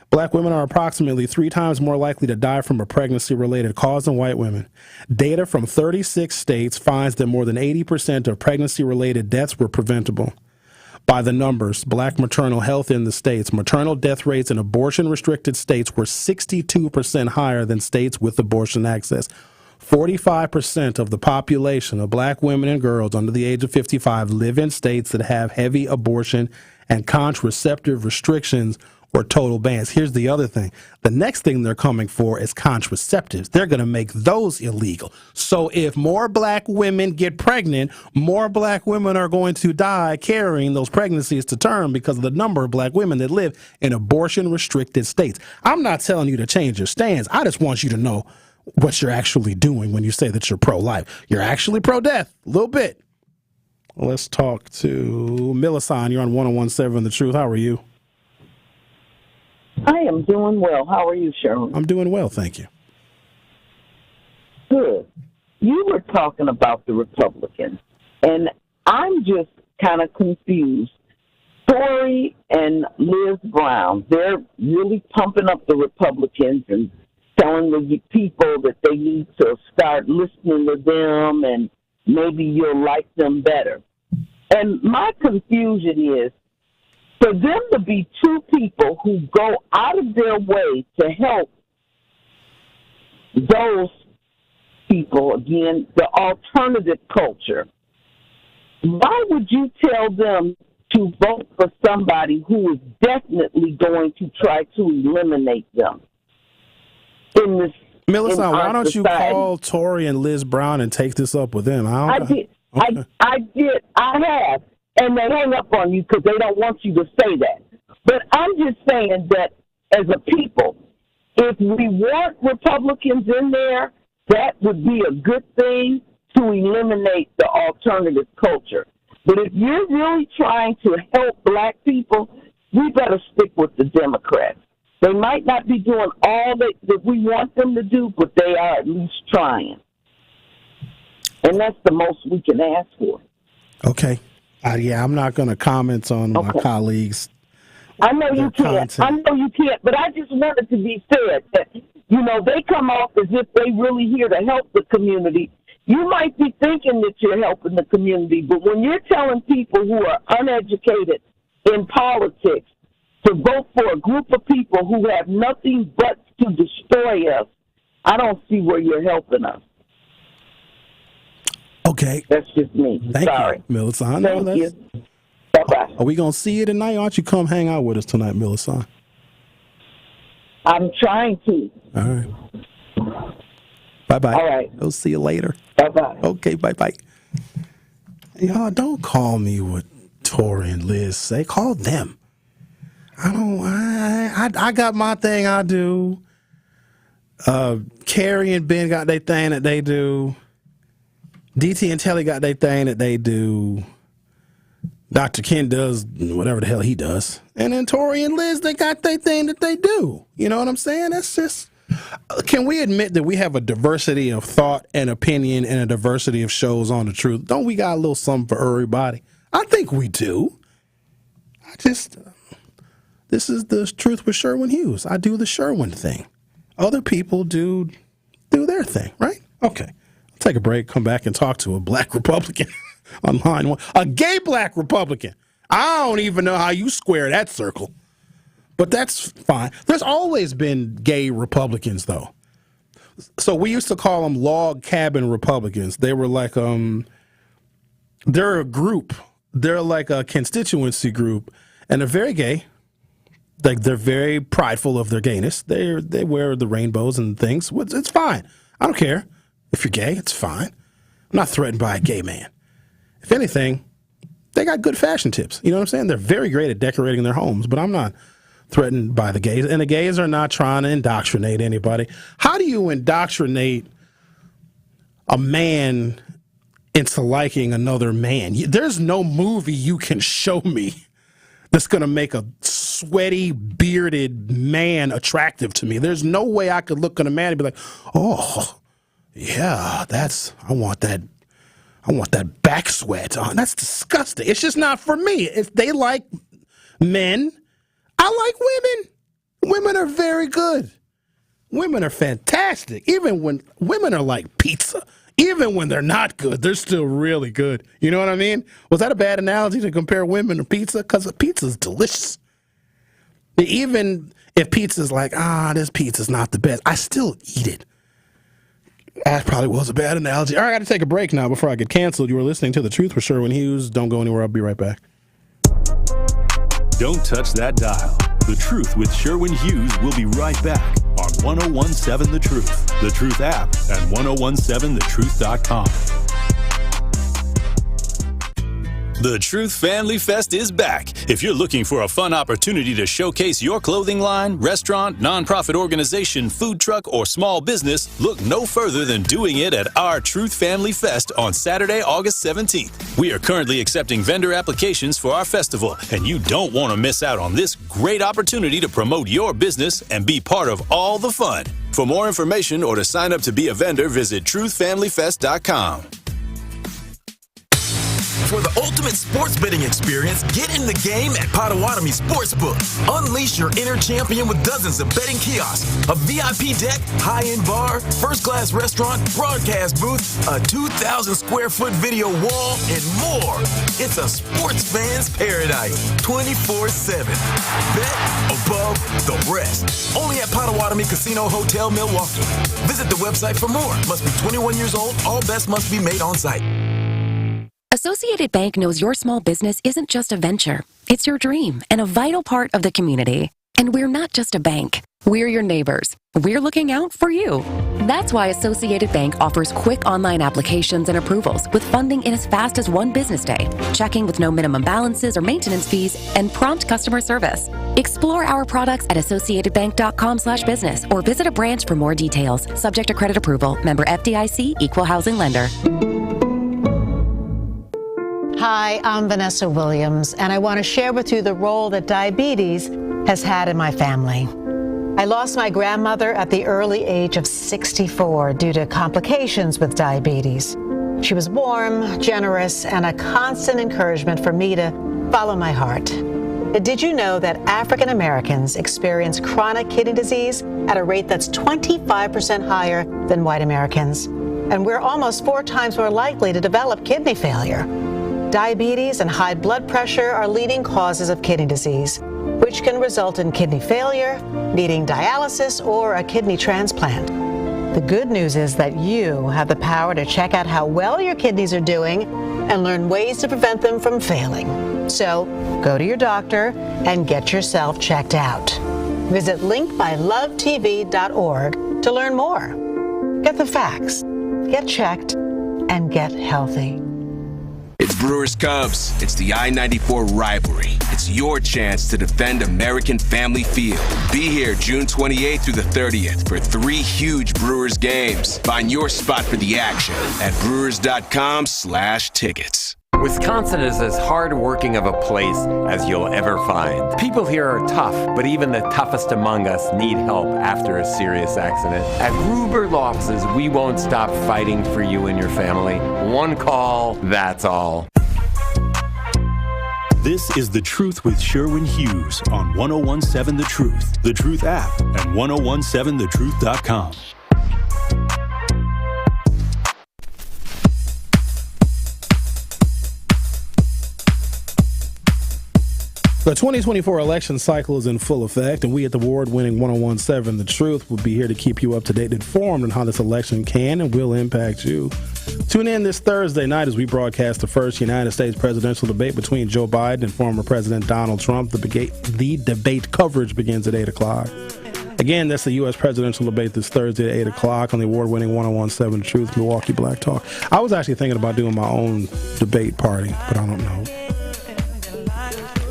Speaker 1: Black women are approximately 3 times more likely to die from a pregnancy-related cause than white women. Data from 36 states finds that more than 80% of pregnancy-related deaths were preventable. By the numbers, black maternal health in the states, maternal death rates in abortion-restricted states were 62% higher than states with abortion access. 45% of the population of black women and girls under the age of 55 live in states that have heavy abortion and contraceptive restrictions or total bans. Here's the other thing. The next thing they're coming for is contraceptives. They're going to make those illegal. So if more black women get pregnant, more black women are going to die carrying those pregnancies to term because of the number of black women that live in abortion-restricted states. I'm not telling you to change your stance. I just want you to know what you're actually doing when you say that you're pro-life. You're actually pro-death, a little bit. Let's talk to Millicent. You're on 101.7 The Truth. How are you?
Speaker 18: I am doing well. How are you, Sherwin?
Speaker 1: I'm doing well, thank you.
Speaker 18: Good. You were talking about the Republicans, and I'm just kind of confused. Tory and Liz Brown, they're really pumping up the Republicans and telling the people that they need to start listening to them and maybe you'll like them better. And my confusion is, for them to be two people who go out of their way to help those people, again, the alternative culture, why would you tell them to vote for somebody who is definitely going to try to eliminate them in this?
Speaker 1: Millicent, why don't you call Tory and Liz Brown and take this up with them?
Speaker 18: I did.
Speaker 1: Okay.
Speaker 18: I did. I have. And they hang up on you because they don't want you to say that. But I'm just saying that as a people, if we want Republicans in there, that would be a good thing to eliminate the alternative culture. But if you're really trying to help black people, we better stick with the Democrats. They might not be doing all that we want them to do, but they are at least trying. And that's the most we can ask for.
Speaker 1: Okay. Yeah, I'm not going to comment on my colleagues.
Speaker 18: I know you can't. I know you can't, but I just wanted to be said that, they come off as if they really here to help the community. You might be thinking that you're helping the community, but when you're telling people who are uneducated in politics to vote for a group of people who have nothing but to destroy us, I don't see where you're helping us.
Speaker 1: Okay.
Speaker 18: That's just me. Sorry.
Speaker 1: You, Millicent.
Speaker 18: Thank you. Bye-bye.
Speaker 1: Are we going to see you tonight? Why don't you come hang out with us tonight, Millicent?
Speaker 18: I'm trying to.
Speaker 1: All right. Bye-bye.
Speaker 18: All right.
Speaker 1: We'll see you later.
Speaker 18: Bye-bye.
Speaker 1: Okay, bye-bye. Y'all, don't call me what Tory and Liz say. Call them. I got my thing I do. Carrie and Ben got their thing that they do. DT and Tellez got their thing that they do. Dr. Ken does whatever the hell he does. And then Tory and Liz, they got their thing that they do. You know what I'm saying? That's just... Can we admit that we have a diversity of thought and opinion and a diversity of shows on The Truth? Don't we got a little something for everybody? I think we do. This This is the truth with Sherwin Hughes. I do the Sherwin thing. Other people do their thing, right? Okay. I'll take a break, come back and talk to a black Republican on line one. A gay black Republican. I don't even know how you square that circle. But that's fine. There's always been gay Republicans, though. So we used to call them log cabin Republicans. They were like, they're a group. They're like a constituency group, and they're very gay. Like, they're very prideful of their gayness. They wear the rainbows and things. It's fine. I don't care. If you're gay, it's fine. I'm not threatened by a gay man. If anything, they got good fashion tips. You know what I'm saying? They're very great at decorating their homes, but I'm not threatened by the gays. And the gays are not trying to indoctrinate anybody. How do you indoctrinate a man into liking another man? There's no movie you can show me that's going to make a sweaty, bearded man attractive to me. There's no way I could look at a man and be like, oh, yeah, I want that back sweat on. That's disgusting. It's just not for me. If they like men, I like women. Women are very good. Women are fantastic. Even when women are like pizza, even when they're not good, they're still really good. You know what I mean? Was that a bad analogy to compare women to pizza? Because pizza's delicious. Even if pizza's like, this pizza's not the best, I still eat it. That probably was a bad analogy. All right, I got to take a break now before I get canceled. You were listening to The Truth with Sherwin Hughes. Don't go anywhere. I'll be right back.
Speaker 3: Don't touch that dial. The Truth with Sherwin Hughes will be right back on 1017 The Truth, The Truth app, and 1017thetruth.com. The Truth Family Fest is back. If you're looking for a fun opportunity to showcase your clothing line, restaurant, nonprofit organization, food truck, or small business, look no further than doing it at our Truth Family Fest on Saturday, August 17th. We are currently accepting vendor applications for our festival, and you don't want to miss out on this great opportunity to promote your business and be part of all the fun. For more information or to sign up to be a vendor, visit truthfamilyfest.com.
Speaker 19: For the ultimate sports betting experience, get in the game at Potawatomi Sportsbook. Unleash your inner champion with dozens of betting kiosks, a VIP deck, high-end bar, first-class restaurant, broadcast booth, a 2,000-square-foot video wall, and more. It's a sports fan's paradise, 24/7. Bet above the rest. Only at Potawatomi Casino Hotel, Milwaukee. Visit the website for more. Must be 21 years old. All bets must be made on site.
Speaker 20: Associated Bank knows your small business isn't just a venture. It's your dream and a vital part of the community. And we're not just a bank. We're your neighbors. We're looking out for you. That's why Associated Bank offers quick online applications and approvals with funding in as fast as one business day, checking with no minimum balances or maintenance fees, and prompt customer service. Explore our products at associatedbank.com/business or visit a branch for more details. Subject to credit approval. Member FDIC, Equal Housing Lender.
Speaker 22: Hi, I'm Vanessa Williams, and I want to share with you the role that diabetes has had in my family. I lost my grandmother at the early age of 64 due to complications with diabetes. She was warm, generous, and a constant encouragement for me to follow my heart. Did you know that African Americans experience chronic kidney disease at a rate that's 25% higher than white Americans? And we're almost 4 times more likely to develop kidney failure. Diabetes and high blood pressure are leading causes of kidney disease, which can result in kidney failure, needing dialysis, or a kidney transplant. The good news is that you have the power to check out how well your kidneys are doing and learn ways to prevent them from failing. So go to your doctor and get yourself checked out. Visit linkbylovetv.org to learn more. Get the facts, get checked, and get healthy.
Speaker 15: It's Brewers Cubs. It's the I-94 rivalry. It's your chance to defend American Family Field. Be here June 28th through the 30th for 3 huge Brewers games. Find your spot for the action at brewers.com/tickets.
Speaker 21: Wisconsin is as hard-working of a place as you'll ever find. People here are tough, but even the toughest among us need help after a serious accident. At Gruber Law Offices, we won't stop fighting for you and your family. One call, that's all.
Speaker 3: This is The Truth with Sherwin Hughes on 1017 The Truth, The Truth app, and 1017thetruth.com.
Speaker 1: The 2024 election cycle is in full effect, and we at the award-winning 1017 The Truth will be here to keep you up to date and informed on how this election can and will impact you. Tune in this Thursday night as we broadcast the first United States presidential debate between Joe Biden and former President Donald Trump. The debate coverage begins at 8 o'clock. Again, that's the U.S. presidential debate this Thursday at 8 o'clock on the award-winning 1017 The Truth, Milwaukee Black Talk. I was actually thinking about doing my own debate party, but I don't know.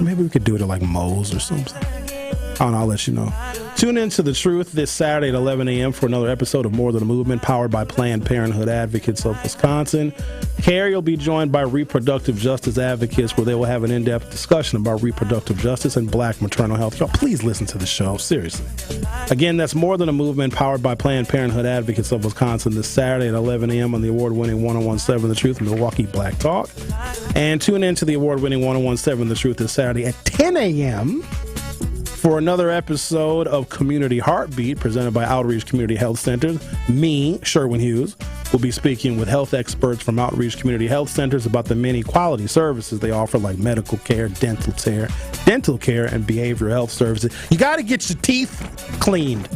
Speaker 1: Maybe we could do it at like Moe's or something. I don't know, I'll let you know. Tune in to The Truth this Saturday at 11 a.m. for another episode of More Than a Movement, powered by Planned Parenthood Advocates of Wisconsin. Carrie will be joined by reproductive justice advocates, where they will have an in-depth discussion about reproductive justice and black maternal health. Y'all, please listen to the show, seriously. Again, that's More Than a Movement, powered by Planned Parenthood Advocates of Wisconsin, this Saturday at 11 a.m. on the award-winning 1017 The Truth, Milwaukee Black Talk. And tune in to the award-winning 1017 The Truth this Saturday at 10 a.m. for another episode of Community Heartbeat, presented by Outreach Community Health Centers. Me, Sherwin Hughes, will be speaking with health experts from Outreach Community Health Centers about the many quality services they offer, like medical care, dental care, and behavioral health services. You got to get your teeth cleaned.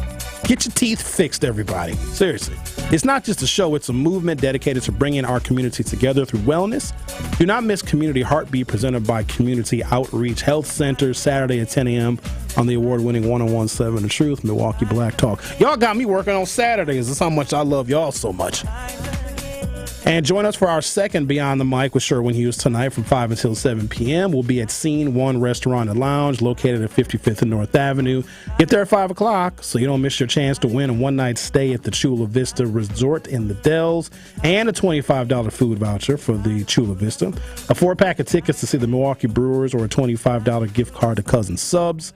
Speaker 1: Get your teeth fixed, everybody. Seriously. It's not just a show, it's a movement dedicated to bringing our community together through wellness. Do not miss Community Heartbeat, presented by Community Outreach Health Center, Saturday at 10 a.m. on the award-winning 1017 The Truth, Milwaukee Black Talk. Y'all got me working on Saturdays. That's how much I love y'all so much. And join us for our second Beyond the Mic with Sherwin Hughes tonight from 5 until 7 p.m. We'll be at Scene 1 Restaurant and Lounge, located at 55th and North Avenue. Get there at 5 o'clock so you don't miss your chance to win a one-night stay at the Chula Vista Resort in the Dells and a $25 food voucher for the Chula Vista, a 4-pack of tickets to see the Milwaukee Brewers, or a $25 gift card to Cousin Subs.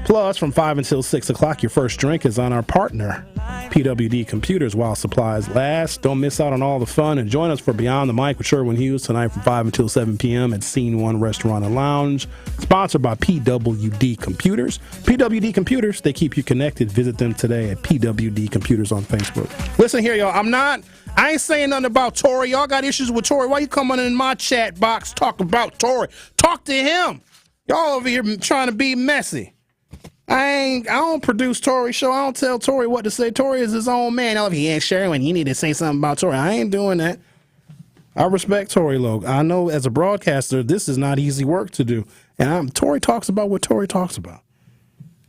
Speaker 1: Plus, from 5 until 6 o'clock, your first drink is on our partner, PWD Computers, while supplies last. Don't miss out on all the fun, and join us for Beyond the Mic with Sherwin Hughes tonight from 5 until 7 p.m. at Scene 1 Restaurant and Lounge, sponsored by PWD Computers. PWD Computers, they keep you connected. Visit them today at PWD Computers on Facebook. Listen here, y'all. I ain't saying nothing about Tory. Y'all got issues with Tory. Why you coming in my chat box talking about Tory? Talk to him. Y'all over here trying to be messy. I don't produce Tory's show. I don't tell Tory what to say. Tory is his own man. Oh, if he ain't Sherwin, you need to say something about Tory. I ain't doing that. I respect Tory Logue. I know as a broadcaster, this is not easy work to do. And Tory talks about what Tory talks about.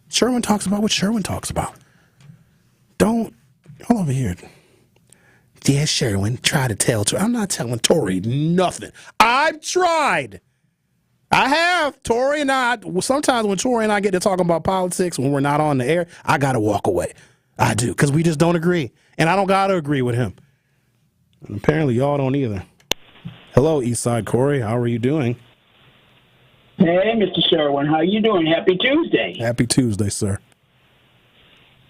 Speaker 1: Sherwin talks about what Sherwin talks about. Hold over here. Yeah, Sherwin, try to tell Tory. I'm not telling Tory nothing. I've tried. I have. Tory and I, sometimes when Tory and I get to talking about politics when we're not on the air, I got to walk away. I do, because we just don't agree. And I don't got to agree with him. And apparently y'all don't either. Hello, Eastside Corey. How are you doing?
Speaker 2: Hey, Mr. Sherwin. How you doing? Happy Tuesday.
Speaker 1: Happy Tuesday, sir.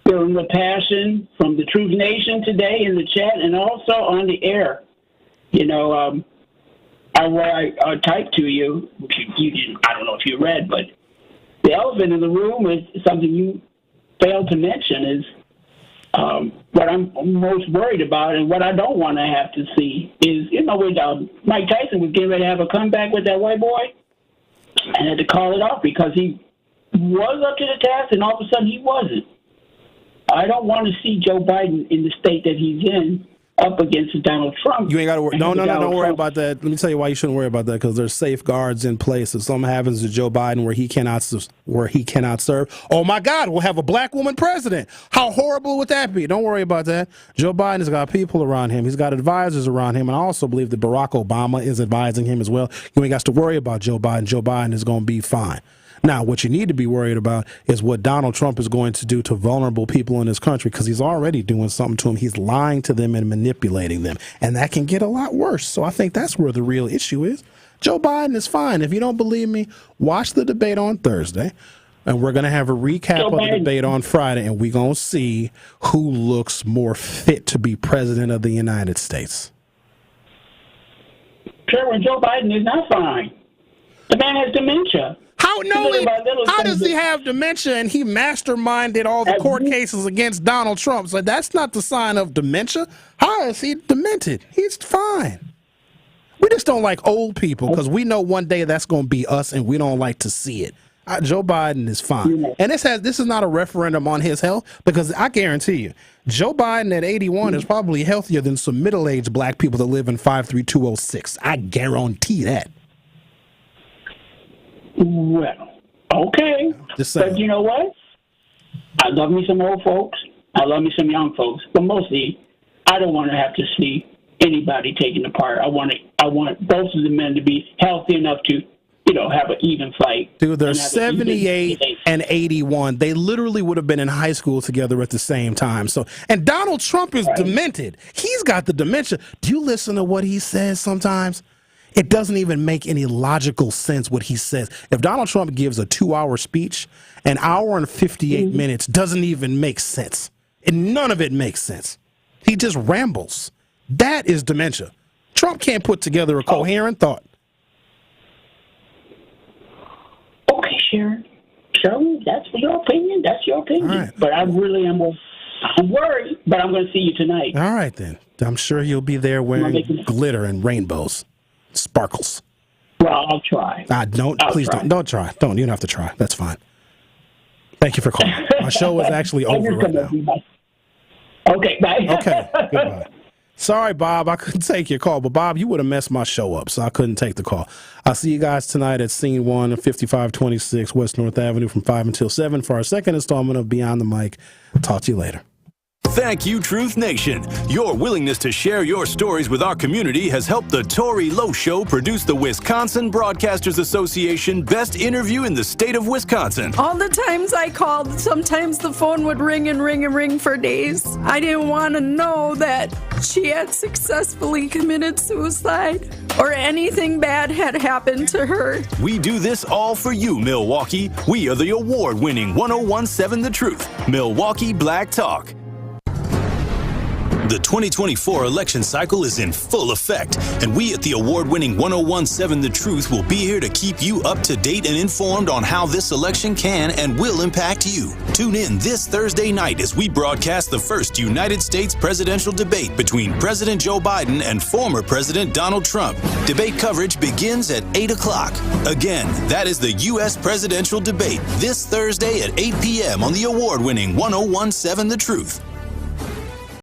Speaker 2: Feeling the passion from the Truth Nation today in the chat and also on the air. You know, I typed to you, I don't know if you read, but the elephant in the room is something you failed to mention is what I'm most worried about and what I don't want to have to see is, when Mike Tyson was getting ready to have a comeback with that white boy and had to call it off because he was up to the task and all of a sudden he wasn't. I don't want to see Joe Biden in the state that he's in up against Donald Trump.
Speaker 1: You ain't got to worry. Don't worry about that. Let me tell you why you shouldn't worry about that, because there's safeguards in place. If something happens to Joe Biden where he cannot serve, oh my God, we'll have a black woman president. How horrible would that be? Don't worry about that. Joe Biden has got people around him. He's got advisors around him, and I also believe that Barack Obama is advising him as well. You ain't got to worry about Joe Biden. Joe Biden is going to be fine. Now, what you need to be worried about is what Donald Trump is going to do to vulnerable people in this country, because he's already doing something to them. He's lying to them and manipulating them, and that can get a lot worse. So I think that's where the real issue is. Joe Biden is fine. If you don't believe me, watch the debate on Thursday, and we're going to have a recap of the debate on Friday, and we're going to see who looks more fit to be president of the United States.
Speaker 2: Sherwin, Joe Biden is not fine. The man has dementia.
Speaker 1: How does he have dementia and he masterminded all the court cases against Donald Trump? So that's not the sign of dementia. How is he demented? He's fine. We just don't like old people because we know one day that's going to be us and we don't like to see it. Joe Biden is fine. And this is not a referendum on his health because I guarantee you, Joe Biden at 81 is probably healthier than some middle-aged black people that live in 53206. I guarantee that.
Speaker 2: Well, okay. But you know what? I love me some old folks. I love me some young folks. But mostly, I don't want to have to see anybody taken apart. I want both of the men to be healthy enough to, have an even fight.
Speaker 1: Dude, they're 78 and 81. They literally would have been in high school together at the same time. And Donald Trump is demented. He's got the dementia. Do you listen to what he says sometimes? It doesn't even make any logical sense what he says. If Donald Trump gives a 2-hour speech, an hour and 58 minutes doesn't even make sense. And none of it makes sense. He just rambles. That is dementia. Trump can't put together a coherent thought.
Speaker 2: Okay, Sharon, that's your opinion. That's your opinion.
Speaker 1: Right.
Speaker 2: But I really am. I'm worried, but I'm going to see you tonight.
Speaker 1: All right, then. I'm sure you'll be there wearing glitter and rainbows. Sparkles.
Speaker 2: Well, I'll try.
Speaker 1: Please don't try. You don't have to try. That's fine. Thank you for calling. My show is actually over right now.
Speaker 2: Okay, bye.
Speaker 1: Okay, goodbye. Sorry, Bob, I couldn't take your call, but Bob, you would have messed my show up, so I couldn't take the call. I'll see you guys tonight at Scene 1, 5526 West North Avenue from 5 until 7 for our second installment of Beyond the Mic. Talk to you later.
Speaker 3: Thank you, Truth Nation. Your willingness to share your stories with our community has helped the Tory Lowe Show produce the Wisconsin Broadcasters Association Best Interview in the state of Wisconsin.
Speaker 9: All the times I called, sometimes the phone would ring and ring and ring for days. I didn't want to know that she had successfully committed suicide or anything bad had happened to her.
Speaker 3: We do this all for you, Milwaukee. We are the award-winning 1017 The Truth, Milwaukee Black Talk. The 2024 election cycle is in full effect, and we at the award-winning 1017 The Truth will be here to keep you up to date and informed on how this election can and will impact you. Tune in this Thursday night as we broadcast the first United States presidential debate between President Joe Biden and former President Donald Trump. Debate coverage begins at 8 o'clock. Again, that is the U.S. presidential debate this Thursday at 8 p.m. on the award-winning 1017 The Truth.